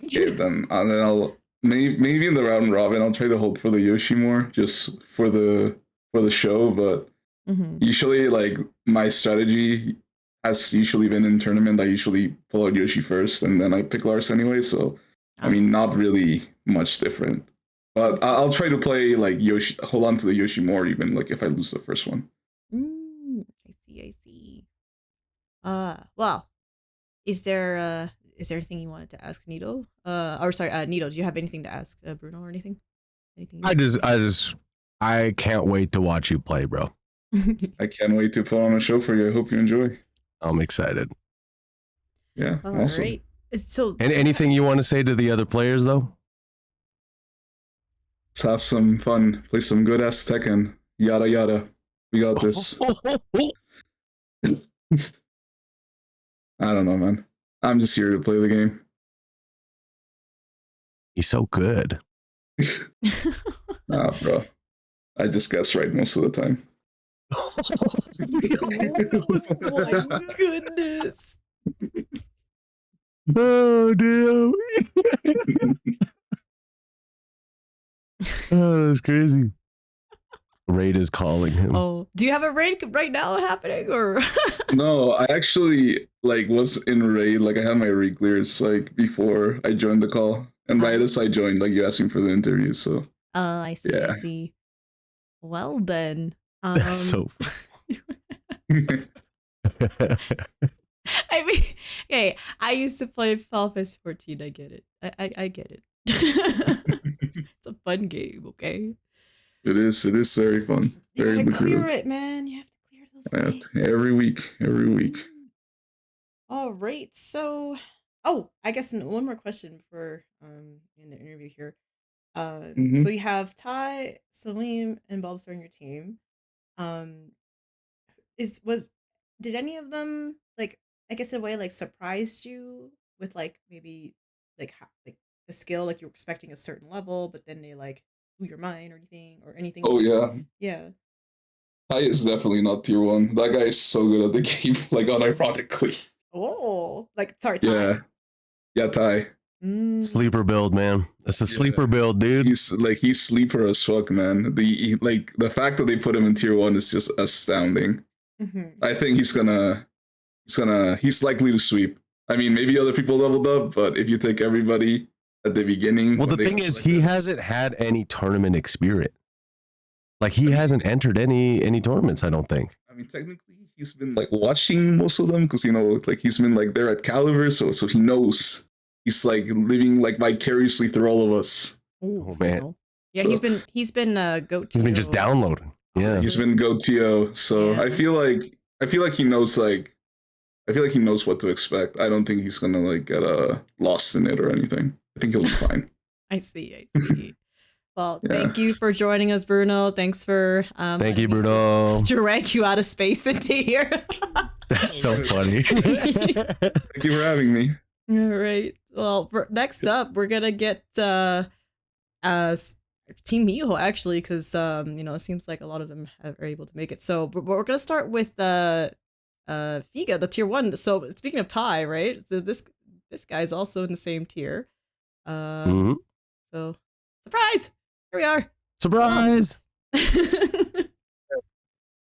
then I'll maybe in the round robin I'll try to hope for the Yoshi more just for the show, but usually like my strategy has usually been in tournament I usually pull out Yoshi first and then I pick Lars anyway, so I mean not really much different. But I'll try to play like Yoshi, hold on to the Yoshi more even like if I lose the first one. I see. Well, is there anything you wanted to ask Nito? Nito, do you have anything to ask Bruno or anything? Anything? I can't wait to watch you play, bro. I can't wait to put on a show for you. I hope you enjoy. I'm excited. Yeah, All awesome. right. So, and anything you want to say to the other players, though? Let's have some fun. Play some good ass Tekken. Yada yada. We got this. I don't know, man. I'm just here to play the game. He's so good. Nah, bro. I just guess right most of the time. Oh my goodness. Oh, damn. Oh, that's crazy. Raid is calling him. Oh, do you have a raid right now happening or? No, I actually like was in raid. Like I had my raid clears like before I joined the call, and right as I joined, like you asked me for the interview. So. Oh, I see. Yeah. I see. Well then. That's so. I mean, okay. I used to play Final Fantasy 14. I get it. I get it. It's a fun game. Okay. It is very fun. Very You gotta clear lucrative. it, man. You have to clear those things. Every week. All right. So, I guess one more question for in the interview here. So you have Ty, Salim, and Bulbasaur on your team. Did any of them like I guess in a way like surprised you with like maybe like the skill like you were expecting a certain level, but then they like blew your mind or anything? Oh yeah. Yeah. Ty is definitely not tier 1. That guy is so good at the game, like unironically. Oh, like sorry, Ty. Yeah. Yeah, Ty. Sleeper build, man. That's a sleeper build, dude. He's sleeper as fuck, man. The fact that they put him in tier 1 is just astounding. I think he's likely to sweep. I mean, maybe other people leveled up, but if you take everybody at the beginning. Well, the thing is, he hasn't had any tournament experience. Like he hasn't entered any tournaments, I don't think. I mean, technically, he's been like watching most of them because like he's been like there at Caliber, so he knows. He's like living like vicariously through all of us. Oh man. Yeah, So- he's been GOAT. He's been just downloading. Yeah. He's been GoTO, so Yeah. I feel like he knows what to expect. I don't think he's gonna like get lost in it or anything. I think he'll be fine. I see. Well, thank you for joining us, Bruno. Thanks for Thank you, Bruno. drag you out of space into here. That's so funny. Thank you for having me. All right. Well, next up, we're gonna get Team Miho actually, because it seems like a lot of them are able to make it. So we're gonna start with Figa, the tier 1. So speaking of Ty, right? So this guy's also in the same tier. So surprise! Here we are. Surprise!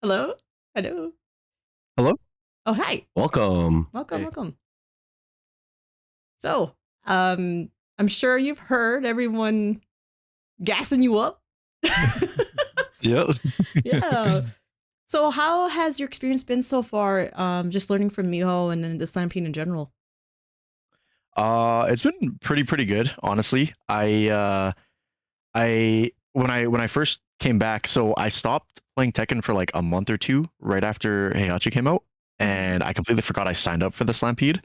Hello. Hello. Oh, hi. Welcome. Welcome. So, I'm sure you've heard everyone gassing you up. Yep. Yeah. So, how has your experience been so far? Just learning from Miho and then the Slampede in general. It's been pretty good, honestly. When I first came back, so I stopped playing Tekken for like a month or two right after Heihachi came out, and I completely forgot I signed up for the Slampede.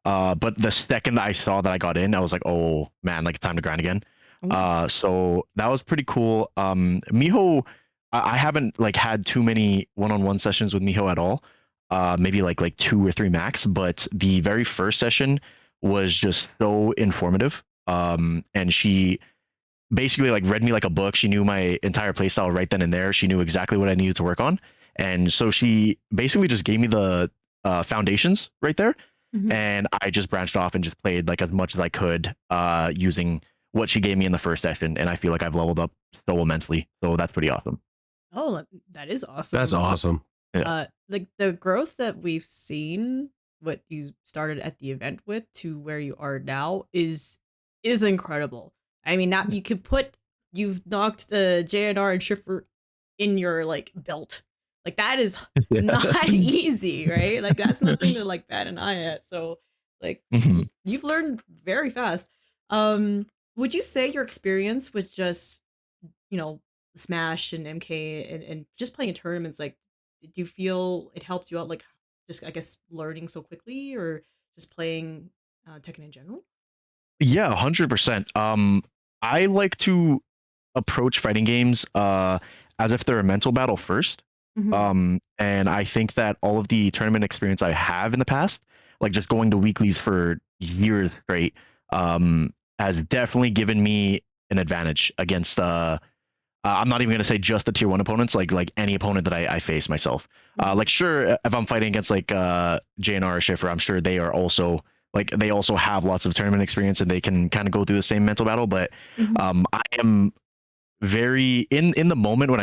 But the second that I saw that I got in, I was like, oh man, like it's time to grind again. So that was pretty cool. Miho, I haven't like had too many one-on-one sessions with Miho at all. Maybe like 2 or 3 max, but the very first session was just so informative. And she basically like read me like a book. She knew my entire playstyle right then and there. She knew exactly what I needed to work on. And so she basically just gave me the foundations right there. And I just branched off and just played like as much as I could using what she gave me in the first session. And I feel like I've leveled up so immensely. So that's pretty awesome. Oh, that is awesome. That's awesome. Yeah. Like the growth that we've seen, what you started at the event with to where you are now is incredible. I mean, now you've knocked the JNR and Schiffer in your like belt. Like that is not easy, right? Like that's nothing to like bat an eye at. So like you've learned very fast. Would you say your experience with just, Smash and MK and just playing in tournaments, like, do you feel it helped you out, like, just, I guess, learning so quickly or just playing Tekken in general? Yeah, 100%. I like to approach fighting games as if they're a mental battle first. And I think that all of the tournament experience I have in the past, like just going to weeklies for years straight, has definitely given me an advantage against I'm not even gonna say just the tier 1 opponents, like any opponent that I face myself. Like sure, if I'm fighting against like JNR or Schiffer, I'm sure they are also like they also have lots of tournament experience and they can kind of go through the same mental battle. But I am very in the moment when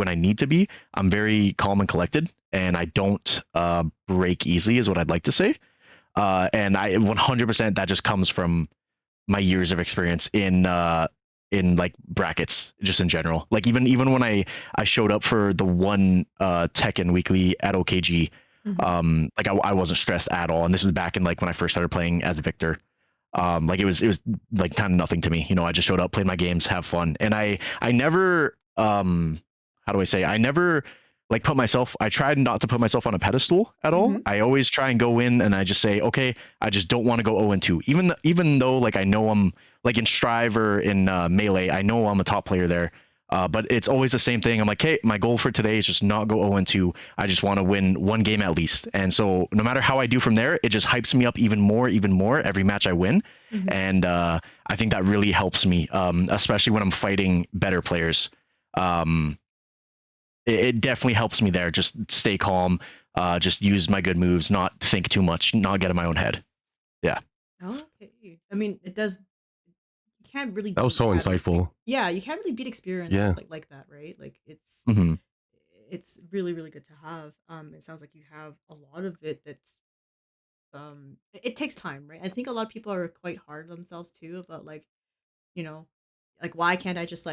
I need to be. I'm very calm and collected, and I don't break easily, is what I'd like to say. And I 100% that just comes from my years of experience in like brackets just in general. Like even when I showed up for the one Tekken weekly at OKG, like I wasn't stressed at all. And this is back in like when I first started playing as Victor. Like it was like kind of nothing to me. I just showed up, played my games, have fun. And I never how do I say, I never like I tried not to put myself on a pedestal at all. I always try and go in and I just say, okay, I just don't want to go 0-2. Even though like I know I'm like in Strive or in Melee, I know I'm a top player there. But it's always the same thing. I'm like, hey, my goal for today is just not go 0-2. I just want to win one game at least. And so no matter how I do from there, it just hypes me up even more every match I win. And I think that really helps me, especially when I'm fighting better players. It definitely helps me there. Just stay calm, just use my good moves, not think too much, not get in my own head. Yeah. Okay. I mean, it does. You can't really. That was so insightful. Yeah, you can't really beat experience like that, right? Like it's really, really good to have. It sounds like you have a lot of it. That's it takes time, right? I think a lot of people are quite hard on themselves too about like, like why can't I just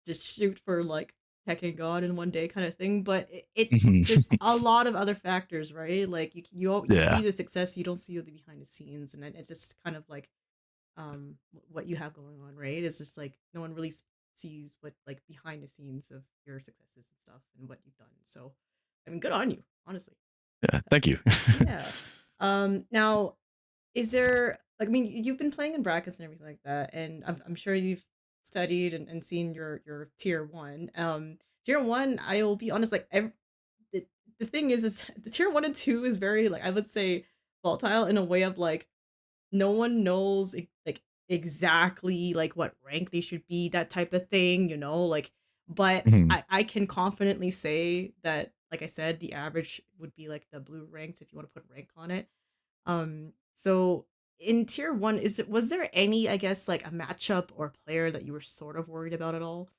shoot for like Tekken God in one day kind of thing? But it's there's a lot of other factors, right? Like you see the success, you don't see the behind the scenes, and it's just kind of like what you have going on, right? It's just like no one really sees what like behind the scenes of your successes and stuff and what you've done. So I mean, good on you, honestly. Yeah, thank you. Yeah. Now, is there like, I mean, you've been playing in brackets and everything like that, and I'm sure you've studied and seen your tier 1. Tier 1, I will be honest, like the thing is the tier 1 and 2 is very like, I would say, volatile in a way of like no one knows like exactly like what rank they should be, that type of thing, like, but I can confidently say that, like I said, the average would be like the blue ranked if you want to put rank on it. So in tier 1, was there any, I guess, like a matchup or player that you were sort of worried about at all?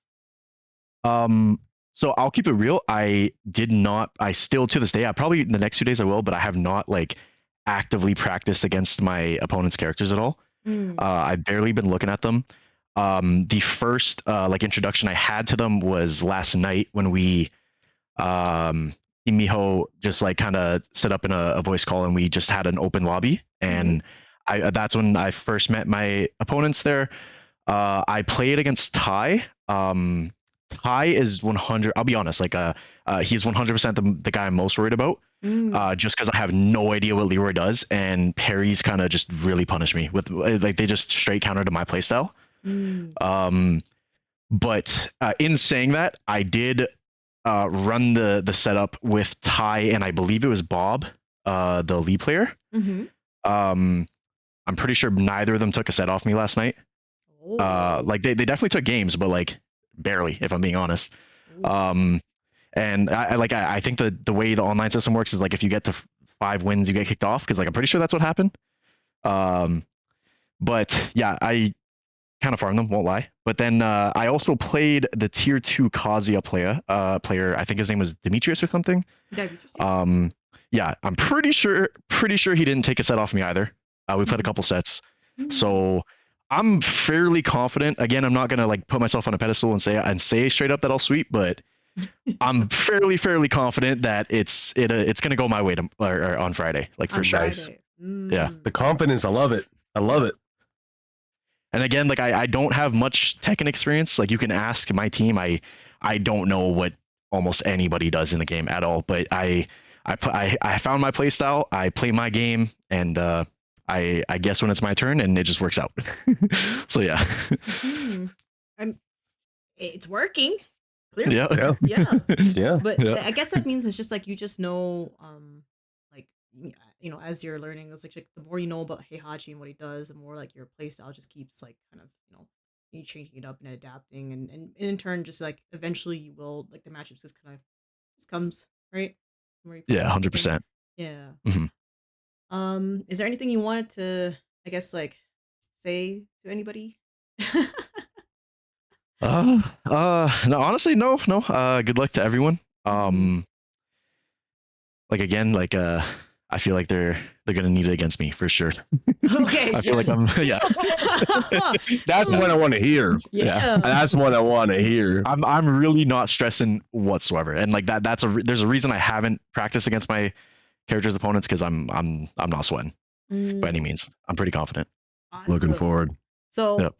So I'll keep it real. I still to this day, I probably in the next 2 days I will, but I have not like actively practiced against my opponent's characters at all. I've barely been looking at them. The first like introduction I had to them was last night when we Miho just like kind of set up in a voice call and we just had an open lobby, and that's when I first met my opponents there. I played against Ty. Ty is 100. I'll be honest, like he's 100% the guy I'm most worried about. Just because I have no idea what Leroy does, and parries kind of just really punish me with like they just straight counter to my playstyle. But in saying that, I did run the setup with Ty and I believe it was Bob, the lead player. I'm pretty sure neither of them took a set off me last night. Like they definitely took games, but like barely, if I'm being honest. And I think the way the online system works is like if you get to 5 wins, you get kicked off because like I'm pretty sure that's what happened. But yeah, I kind of farmed them, won't lie. But then I also played the tier 2 Kazuya player. I think his name was Demetrius or something. Yeah, I'm pretty sure he didn't take a set off me either. We played a couple sets, so I'm fairly confident. Again, I'm not gonna like put myself on a pedestal and say straight up that I'll sweep, but I'm fairly confident that it's gonna go my way or on Friday, like for sure. Yeah, the confidence, I love it. I love it. And again, like I don't have much Tekken experience. Like you can ask my team. I don't know what almost anybody does in the game at all. But I found my play style. I play my game, and I guess when it's my turn, and it just works out. So yeah. It's working. Clearly. Yeah. Yeah. But Yeah. I guess that means it's just like you just know, like you know, as you're learning, it's like the more you know about Heihachi and what he does, the more like your playstyle just keeps like kind of you changing it up and adapting, and in turn, just like eventually you will like the matchups just kind of just comes right. The more you play Yeah, the game. 100%. Yeah. Mhm. Is there anything you wanted to, I guess, like say to anybody? No, honestly, no. Good luck to everyone. Like again, like I feel like they're gonna need it against me for sure. Okay. I feel like I'm yeah. That's what I want to hear. Yeah. That's what I want to hear. I'm really not stressing whatsoever, and like there's a reason I haven't practiced against my character's opponents because I'm not sweating by any means. I'm pretty confident. Looking forward. So, Yep.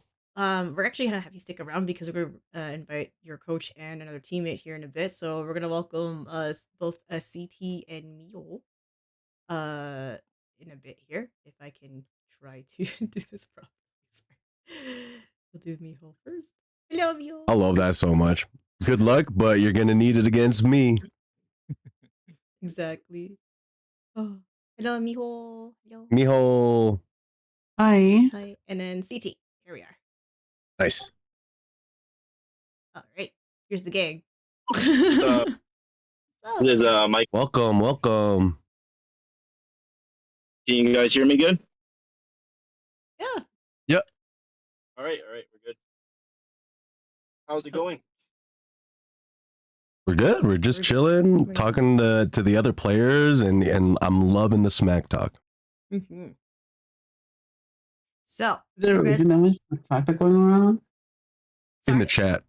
we're actually gonna have you stick around because we're gonna invite your coach and another teammate here in a bit. So we're gonna welcome both CT and Mio in a bit here. If I can try to do this properly. Sorry. We'll do Miho first. Hello, Mio. I love that so much. Good luck, but you're gonna need it against me. Exactly. Oh, hello, Miho. Hello. Mijo. Hi. Hi. And then CT. Here we are. Nice. All right. Here's the gang. This is Mike. Welcome. Can you guys hear me good? Yeah. Yep. All right, we're good. How's it going? We're good. We're just chilling, talking to the other players, and I'm loving the smack talk. So There is that much talk going around In the chat.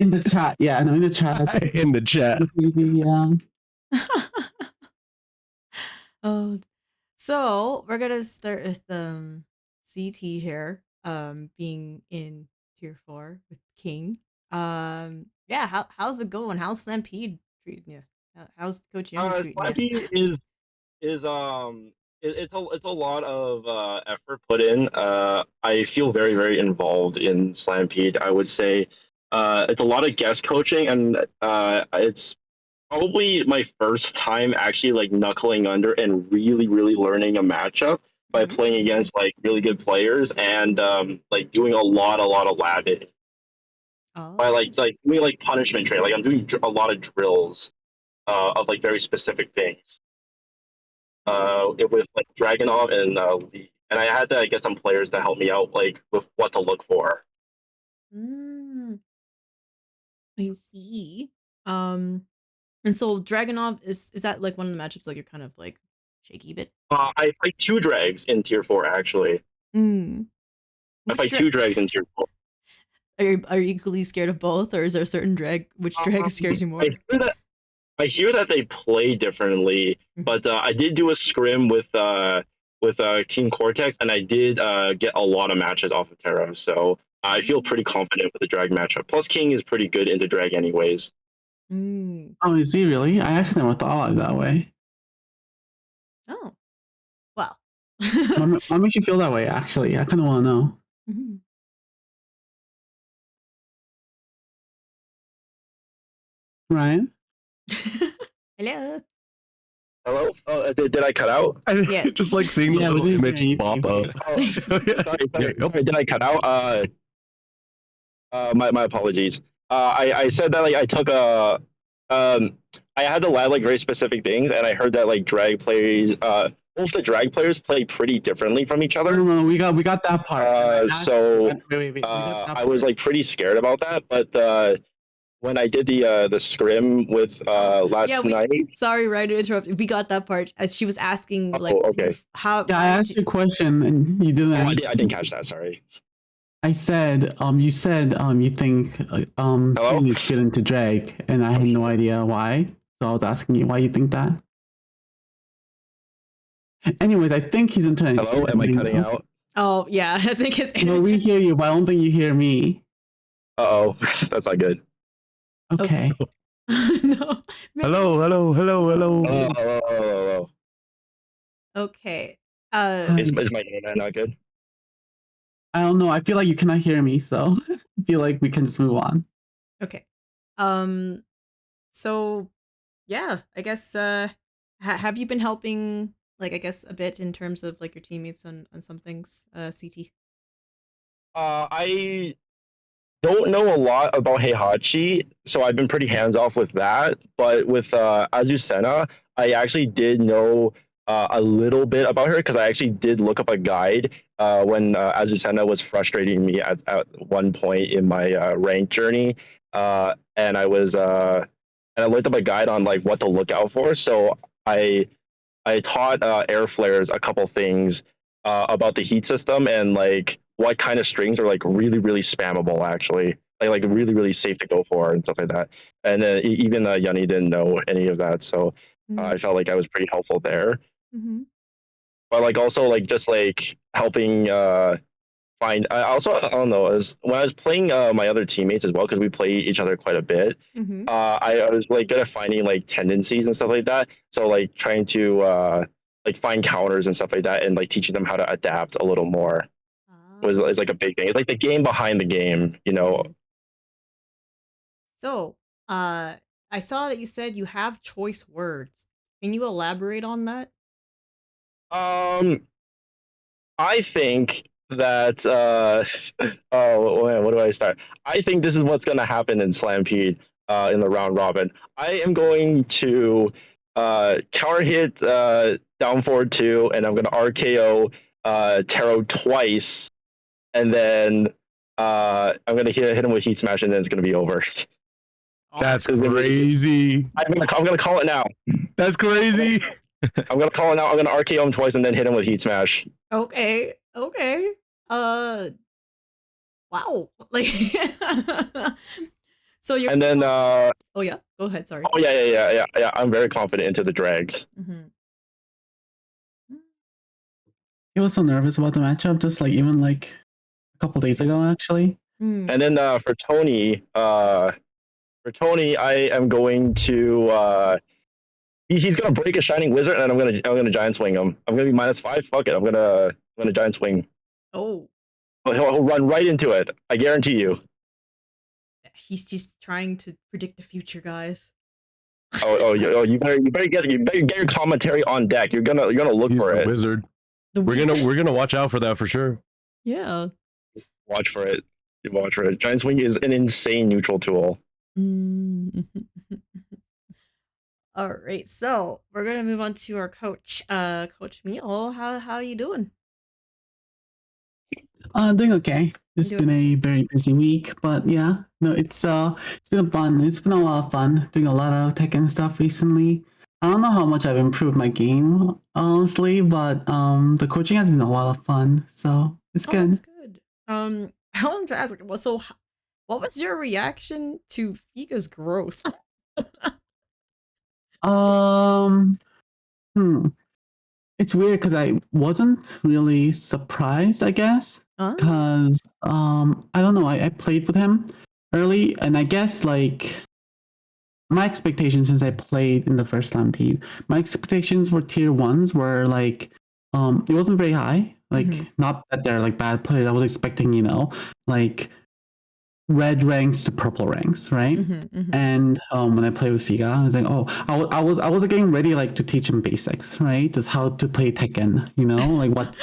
in the chat. Yeah, I know in the chat. In the chat. Yeah. Oh, so we're gonna start with CT here, being in tier 4 with King. Yeah, how's it going? How's Slampede treating you? How's Coach Young treating you? Slampede it's a lot of effort put in. I feel very involved in Slampede. I would say it's a lot of guest coaching, and it's probably my first time actually like knuckling under and really learning a matchup by playing against like really good players and like doing a lot of labbing. By like doing like punishment training. Like I'm doing a lot of drills of like very specific things. With like Dragonov and Lee. And I had to get some players to help me out like with what to look for. I see. And so Dragonov is that like one of the matchups like you're kind of like shaky bit? I fight 2 drags in tier 4 actually. I fight 2 drags in tier 4. Are you equally scared of both, or is there a certain drag? Which drag scares you more? I hear that they play differently, but I did do a scrim with Team Cortex, and I did get a lot of matches off of Terra, so I feel pretty confident with the drag matchup. Plus, King is pretty good into drag anyways. Oh, is he really? I actually never thought of it that way. Oh, well. What makes you feel that way? Actually, I kind of want to know. Ryan. Hello. Hello? Oh, did I cut out? Yes. Just like seeing the little image pop up. Sorry, did I cut out? My apologies. I said that like I took a I had to lab like very specific things, and I heard that like drag players both the drag players play pretty differently from each other. No, we got that part. So wait. I was like pretty scared about that, but when I did the scrim with last night. Sorry, right to interrupt. We got that part. She was asking like okay. how. Yeah, I asked you a question and you didn't. I didn't catch that. Sorry. I said, you said, you think, Hello? You get into drag, and I had no idea why. So I was asking you why you think that. Anyways, I think he's internet. Hello, am I cutting out? Oh yeah, I think his. No, we hear you, but I don't think you hear me. Oh, that's not good. Okay. No. Hello. Okay. Is my internet not good? I don't know. I feel like you cannot hear me, so I feel like we can just move on. Okay. So, yeah, I guess. Have you been helping, like, I guess, a bit in terms of like your teammates on some things, CT? I don't know a lot about Heihachi, so I've been pretty hands off with that. But with Azucena, I actually did know a little bit about her because I actually did look up a guide when Azucena was frustrating me at one point in my rank journey, and I looked up a guide on like what to look out for. So I taught air flares a couple things about the heat system and like what kind of strings are like really spammable actually, like really really safe to go for and stuff like that. And then even Yuiii didn't know any of that, so I felt like I was pretty helpful there. Mm-hmm. But like also like just like helping find. I don't know, as when I was playing my other teammates as well, because we play each other quite a bit. Mm-hmm. I was like good at finding like tendencies and stuff like that. So like trying to like find counters and stuff like that, and like teaching them how to adapt a little more is like a big thing. It's like the game behind the game, you know. So, I saw that you said you have choice words. Can you elaborate on that? I think that oh man, what do I start? I think this is what's gonna happen in Slampede in the round robin. I am going to counter hit down forward 2, and I'm gonna RKO Taro twice, and then I'm gonna hit him with heat smash, and then it's gonna be over. That's crazy. I'm gonna call it now. That's crazy. I'm gonna call it now. I'm gonna RKO him twice and then hit him with heat smash. Okay. Wow. Like. So you're. And then. Oh yeah. Go ahead. Sorry. Oh yeah. I'm very confident into the drags. Mm-hmm. He was so nervous about the matchup, just like even like a couple days ago, actually. Mm. And then for Tony, I am going to. He's gonna break a shining wizard, and I'm gonna giant swing him. I'm gonna be -5. Fuck it. I'm gonna giant swing. Oh. But he'll run right into it. I guarantee you. He's just trying to predict the future, guys. You better get your commentary on deck. You're gonna look for it. Wizard. We're gonna watch out for that for sure. Yeah. Watch for it. Giant swing is an insane neutral tool. All right, so we're gonna move on to our coach, Coach Miho. How are you doing? Doing okay. It's been a very busy week, but yeah, no, it's been fun. It's been a lot of fun doing a lot of Tekken stuff recently. I don't know how much I've improved my game, honestly, but the coaching has been a lot of fun, so it's good. That's good. I wanted to ask, so what was your reaction to Figa's growth? It's weird because I wasn't really surprised, I guess, because I don't know. I played with him early, and I guess like my expectations since I played in the first Stampede, my expectations for tier 1s were like it wasn't very high. Like not that they're like bad players. I was expecting, like red ranks to purple ranks, right? And when I played with Figa, I was like, oh, I was getting ready like to teach him basics, right? Just how to play Tekken, like what,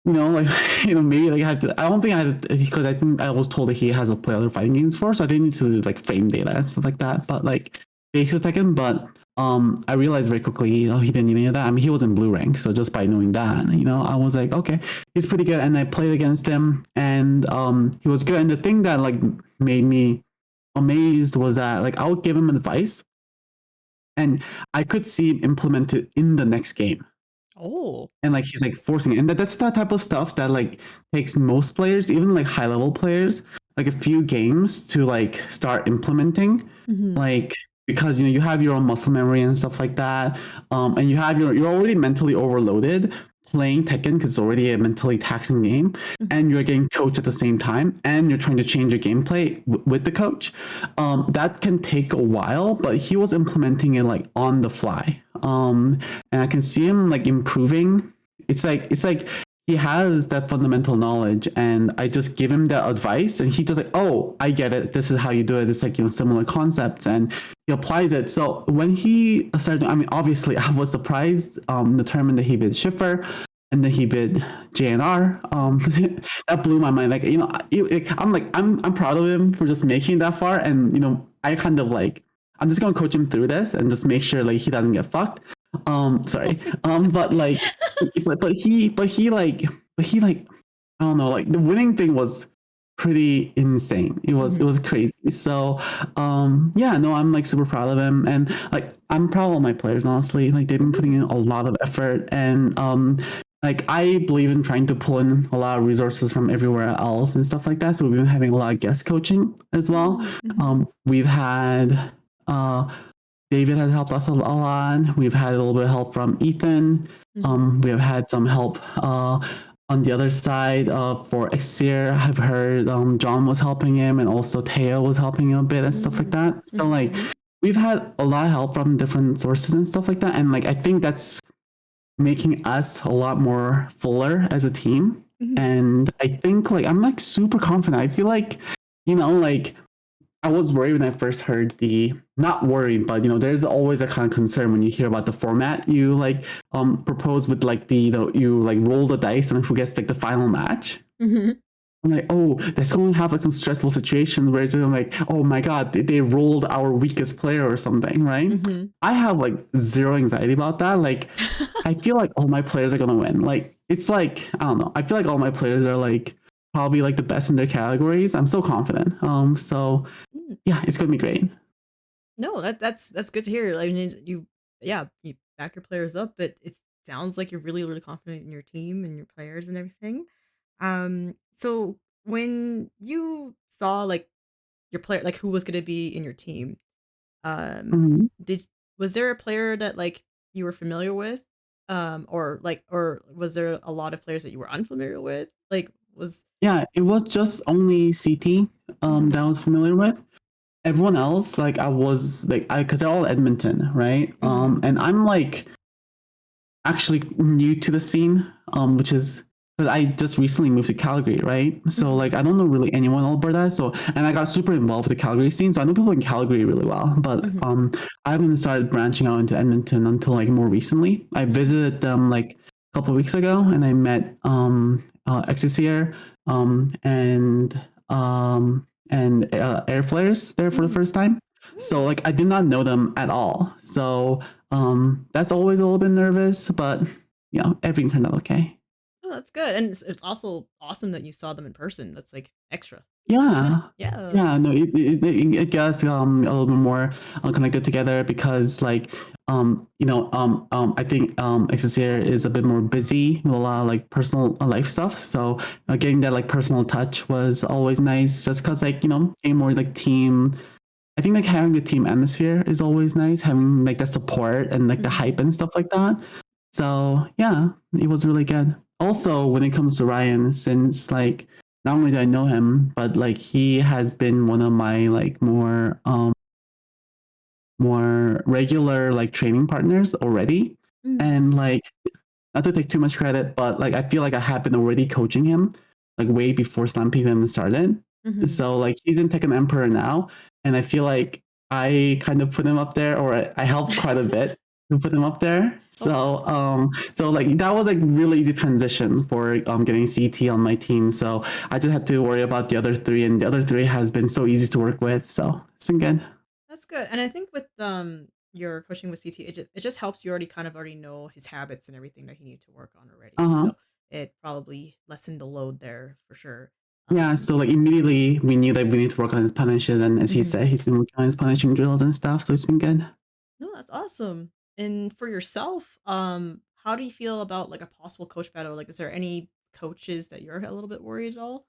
like maybe like I had to. I don't think I had to, because I think I was told that he has to play other fighting games for, so I didn't need to do like frame data and stuff like that. But like basic Tekken, but I realized very quickly, he didn't need any of that. I mean, he was in blue rank, so just by knowing that, I was like, okay, he's pretty good. And I played against him, and he was good. And the thing that like made me amazed was that like I would give him advice, and I could see him implement it in the next game. Oh. And like he's like forcing it, and that's that type of stuff that like takes most players, even like high level players, like a few games to like start implementing, like. Because you have your own muscle memory and stuff like that, and you're already mentally overloaded playing Tekken because it's already a mentally taxing game, and you're getting coached at the same time, and you're trying to change your gameplay with the coach. That can take a while, but he was implementing it like on the fly, and I can see him like improving. It's like he has that fundamental knowledge, and I just give him that advice, and he just like, oh, I get it. This is how you do it. It's like similar concepts, and he applies it. So when he started, I mean, obviously, I was surprised, determined that he bid Schiffer, and then he bid JNR. That blew my mind. Like I'm proud of him for just making it that far, and I kind of like, I'm just gonna coach him through this and just make sure like he doesn't get fucked. Sorry. But like, but he like, I don't know, like the winning thing was pretty insane. It was crazy. So, yeah, no, I'm like super proud of him, and like I'm proud of my players. Honestly, like they've been putting in a lot of effort, and like I believe in trying to pull in a lot of resources from everywhere else and stuff like that. So we've been having a lot of guest coaching as well. We've had David has helped us a lot. We've had a little bit of help from Ethan. We have had some help on the other side for Exir. I've heard John was helping him, and also Teo was helping him a bit and stuff like that. So like we've had a lot of help from different sources and stuff like that. And like I think that's making us a lot more fuller as a team. And I think like I'm like super confident. I feel like, like I was worried when I first heard not worried, but there's always a kind of concern when you hear about the format you like propose with like you like roll the dice and who gets like the final match. I'm like, oh, that's going to have like some stressful situations where it's like, oh my god, they rolled our weakest player or something, right? I have like zero anxiety about that. Like, I feel like all my players are gonna win. Like, it's like, I don't know. I feel like all my players are like probably like the best in their categories. I'm so confident. So yeah, it's gonna be great. No, that's good to hear. I mean, you back your players up, but it sounds like you're really, really confident in your team and your players and everything. So when you saw like your player, like who was gonna be in your team, was there a player that like you were familiar with, or was there a lot of players that you were unfamiliar with? Like Yeah, it was just only CT that I was familiar with. Everyone else, like I was like, because they're all Edmonton, right? And I'm like actually new to the scene, which is because I just recently moved to Calgary, right? So like I don't know really anyone in Alberta. So and I got super involved with the Calgary scene, so I know people in Calgary really well. But I haven't started branching out into Edmonton until like more recently. I visited them like a couple of weeks ago, and I met Exisier and Air Flares there for the first time. So like I did not know them at all. So that's always a little bit nervous, but everything turned out okay. Oh, that's good, and it's also awesome that you saw them in person. That's like extra. Yeah. Yeah. No, it gets a little bit more connected together because like I think Exisier is a bit more busy with a lot of like personal life stuff. So getting that like personal touch was always nice, just because like getting more like team. I think like having the team atmosphere is always nice, having like the support and like the hype and stuff like that. So yeah, it was really good. Also, when it comes to Ryan, since like not only do I know him, but like he has been one of my like more regular like training partners already. And like not to take too much credit, but like I feel like I have been already coaching him like way before Slampede even started. So like he's in Tekken Emperor now, and I feel like I kind of put him up there, or I helped quite a bit to put him up there. So like that was like really easy transition for getting CT on my team. So I just had to worry about the other three, and the other three has been so easy to work with. So it's been good. That's good. And I think with your coaching with CT, it just helps you already know his habits and everything that he needs to work on already. Uh-huh. So it probably lessened the load there for sure. Yeah, so like immediately we knew that we need to work on his punishes, and as he said, he's been working on his punishing drills and stuff, so it's been good. No, that's awesome. And for yourself, how do you feel about like a possible coach battle? Like, is there any coaches that you're a little bit worried at all?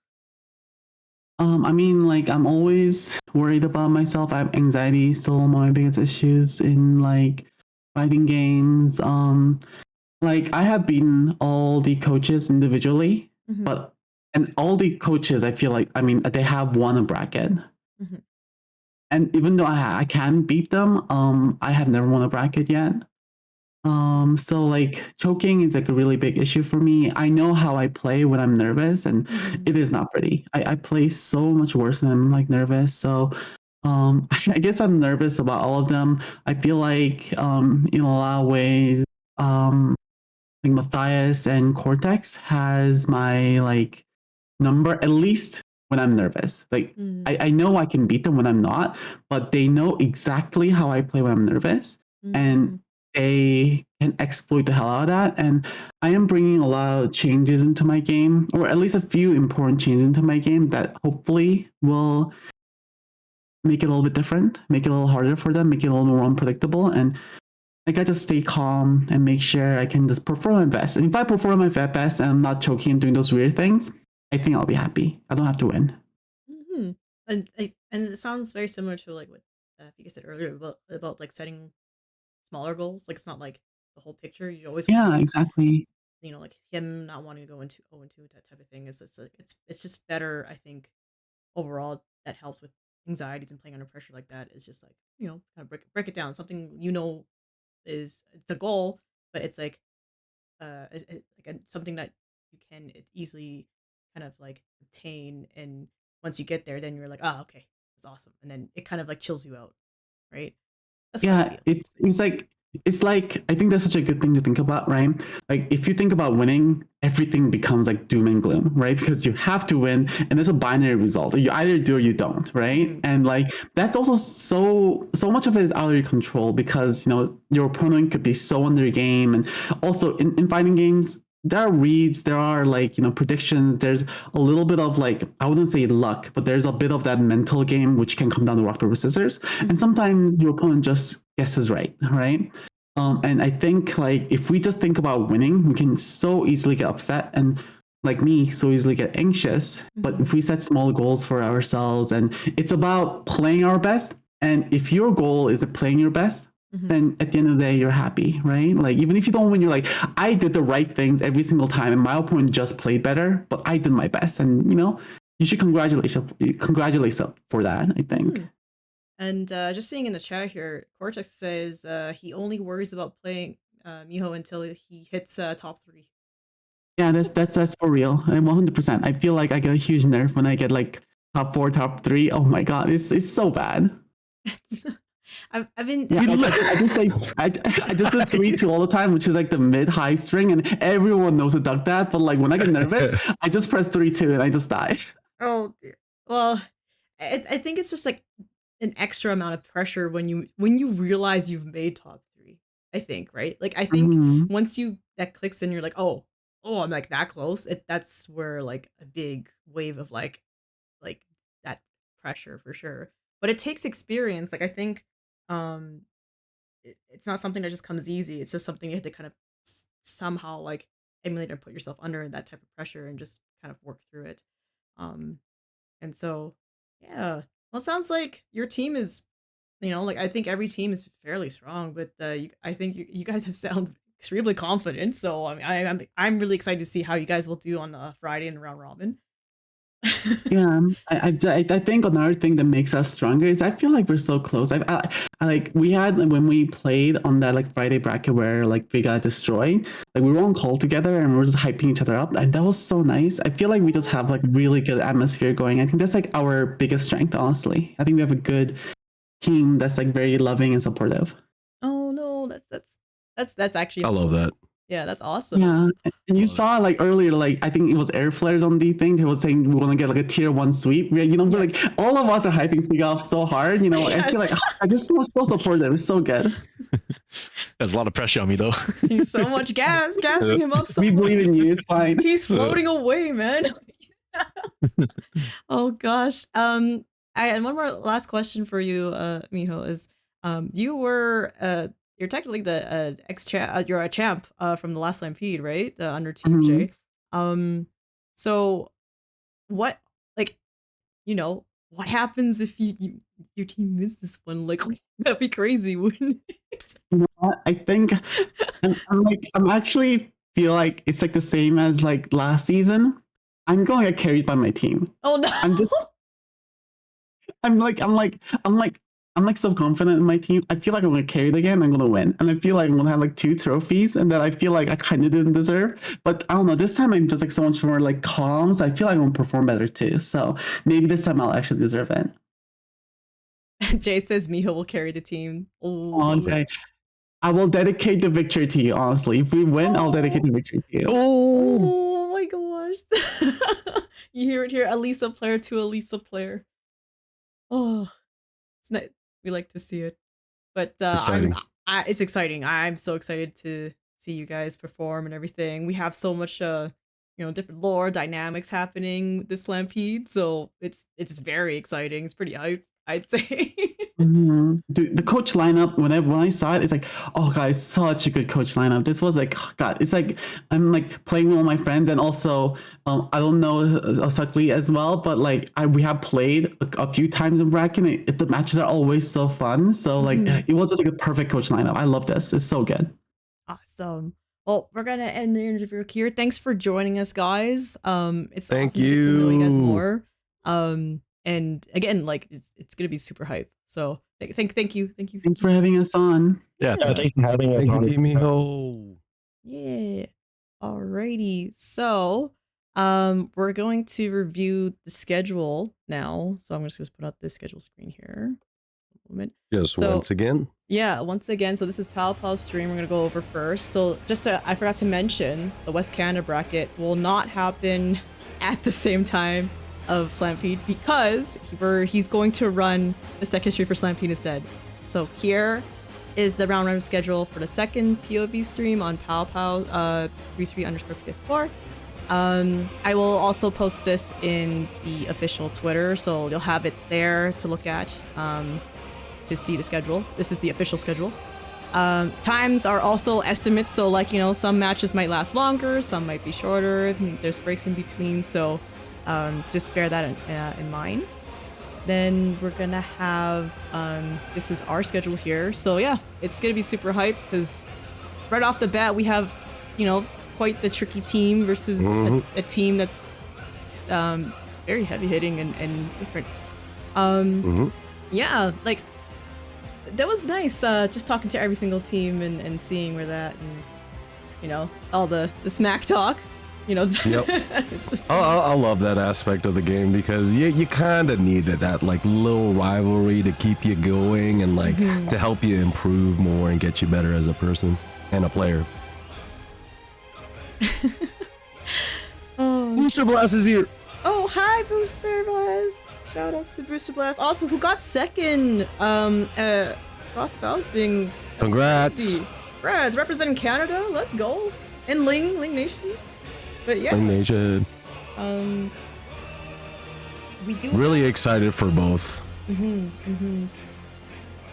I mean, like I'm always worried about myself. I have anxiety, still one of my biggest issues in like fighting games. Like I have beaten all the coaches individually, but and all the coaches, I feel like, I mean, they have won a bracket. And even though I can beat them, I have never won a bracket yet. So like choking is like a really big issue for me. I know how I play when I'm nervous, and it is not pretty. I play so much worse when I'm like nervous. So I guess I'm nervous about all of them. I feel like in a lot of ways, like Matthias and Cortex has my like number, at least when I'm nervous. Like I know I can beat them when I'm not, but they know exactly how I play when I'm nervous, and they can exploit the hell out of that. And I am bringing a lot of changes into my game, or at least a few important changes into my game that hopefully will make it a little bit different, make it a little harder for them, make it a little more unpredictable. And I got to stay calm and make sure I can just perform my best. And if I perform my best and I'm not choking and doing those weird things, I think I'll be happy. I don't have to win. And it sounds very similar to like what you said earlier about like setting smaller goals. Like it's not like the whole picture. You always want Yeah, exactly. you know, like him not wanting to go into 0-2, that type of thing. It's like it's just better, I think, overall. That helps with anxieties and playing under pressure like that. It's just like, you know, kind of break it down. Something you know is it's a goal, but it's like something that you can easily kind of like obtain, and once you get there, then you're like, oh, okay, that's awesome, and then it kind of like chills you out, right? That's what I Yeah, feel. it's like I think that's such a good thing to think about, right? Like if you think about winning, everything becomes like doom and gloom, right? Because you have to win, and there's a binary result. You either do or you don't, right? And like that's also so much of it is out of your control, because you know your opponent could be so under your game, and also in fighting games, there are reads, there are like, you know, predictions, there's a little bit of like, I wouldn't say luck, but there's a bit of that mental game which can come down to rock paper scissors, and sometimes your opponent just guesses right. And I think like if we just think about winning, we can so easily get upset, and like me, so easily get anxious. But if we set small goals for ourselves, and it's about playing our best, and if your goal is playing your best, then at the end of the day, you're happy, right? Like even if you don't win, you're like, I did the right things every single time, and my opponent just played better, but I did my best, and you know, you should congratulate yourself for that, I think. And just seeing in the chat here, Cortex says he only worries about playing Miho until he hits top 3. Yeah, that's for real. I'm 100%. I feel like I get a huge nerf when I get like top 4, top 3. Oh my god, it's so bad. I've been Yeah, I just do 3-2 all the time, which is like the mid high string, and everyone knows to duck that. But like when I get nervous, I just press 3-2 and I just die. Oh dear. Well, I think it's just like an extra amount of pressure when you realize you've made top 3. I think, right? Like I think once that clicks in, you're like, oh, I'm like that close. That's where like a big wave of like that pressure for sure. But it takes experience. Like I think it's not something that just comes easy. It's just something you have to kind of somehow like emulate and put yourself under that type of pressure and just kind of work through it. And so yeah. Well, it sounds like your team is, you know, like I think every team is fairly strong, but I think you guys have sound extremely confident. So I mean, I'm really excited to see how you guys will do on Friday in round robin. Yeah, I think another thing that makes us stronger is I feel like we're so close. I like we had when we played on that like Friday bracket where like we got destroyed, like we were on call together and we were just hyping each other up, and that was so nice. I feel like we just have like really good atmosphere going. I think that's like our biggest strength, honestly. I think we have a good team that's like very loving and supportive. Oh no, that's actually I love that. Yeah, that's awesome. Yeah, and you saw like earlier, like I think it was Air Flares on the thing. They was saying we want to get like a tier 1 sweep. You know, we're like all of us are hyping Fig off so hard. You know, I feel like I just was so supportive. It's so good. There's a lot of pressure on me though. He's so much gassing him up. So we believe in you. It's fine. He's floating away, man. Oh gosh. And one more last question for you, Miho, is you're technically the you're a champ from the last Stampede, right? Under Team J. So what, like, what happens if your team wins this one? Like that'd be crazy, wouldn't it? You know what? I think I'm actually feel like it's like the same as like last season. I'm going to get carried by my team. Oh no. I'm like so confident in my team. I feel like I'm gonna carry it again. I'm gonna win, and I feel like I'm gonna have like 2 trophies, and that I feel like I kind of didn't deserve. But I don't know. This time I'm just like so much more like calm. So I feel like I'm gonna perform better too. So maybe this time I'll actually deserve it. Jay says Miho will carry the team. Okay. I will dedicate the victory to you. Honestly, if we win, I'll dedicate the victory to you. Oh my gosh! You hear it here. Elisa player to Elisa player. Oh, it's nice. We like to see it, but it's exciting. I'm so excited to see you guys perform and everything. We have so much, different lore dynamics happening with this Slampede, so it's very exciting. It's pretty hype, I'd say. Dude, the coach lineup, when I saw it, it's like, oh guys, such a good coach lineup. This was like, God, it's like I'm like playing with all my friends, and also I don't know Asakli as well, but like we have played a few times in bracket. The matches are always so fun. So like it was just like a perfect coach lineup. I love this. It's so good. Awesome. Well, we're gonna end the interview here. Thanks for joining us, guys. It's Thank awesome to get to know you guys more. And again, like it's gonna be super hype. So thank you. Thanks for having us on. Yeah, thanks for having us on. Thank you, Miho. Yeah. Alrighty. So we're going to review the schedule now. So I'm just gonna put up this schedule screen here. A moment. Yes, once again. Yeah, once again. So this is Pal Pal's stream. We're gonna go over first. So I forgot to mention the West Canada bracket will not happen at the same time of Slampede because he's going to run the second stream for Slampede instead. So here is the round robin schedule for the second POV stream on PalPal 33_PS4. I will also post this in the official Twitter, so you'll have it there to look at to see the schedule. This is the official schedule. Times are also estimates, so like some matches might last longer, some might be shorter. There's breaks in between, so just bear that in mind. Then we're gonna have this is our schedule here, so yeah, it's gonna be super hype because right off the bat we have quite the tricky team versus a team that's very heavy hitting and different. Yeah, like that was nice just talking to every single team and seeing where that and all the smack talk. Yep. I love that aspect of the game because you kind of need that like little rivalry to keep you going and like to help you improve more and get you better as a person and a player. Booster Blast is here. Oh, hi, Booster Blast. Shout outs to Booster Blast. Also, who got second Cross Faustings. Congrats. Congrats, representing Canada. Let's go. And Ling Nation. But yeah. Ling Nation. We do really excited for both.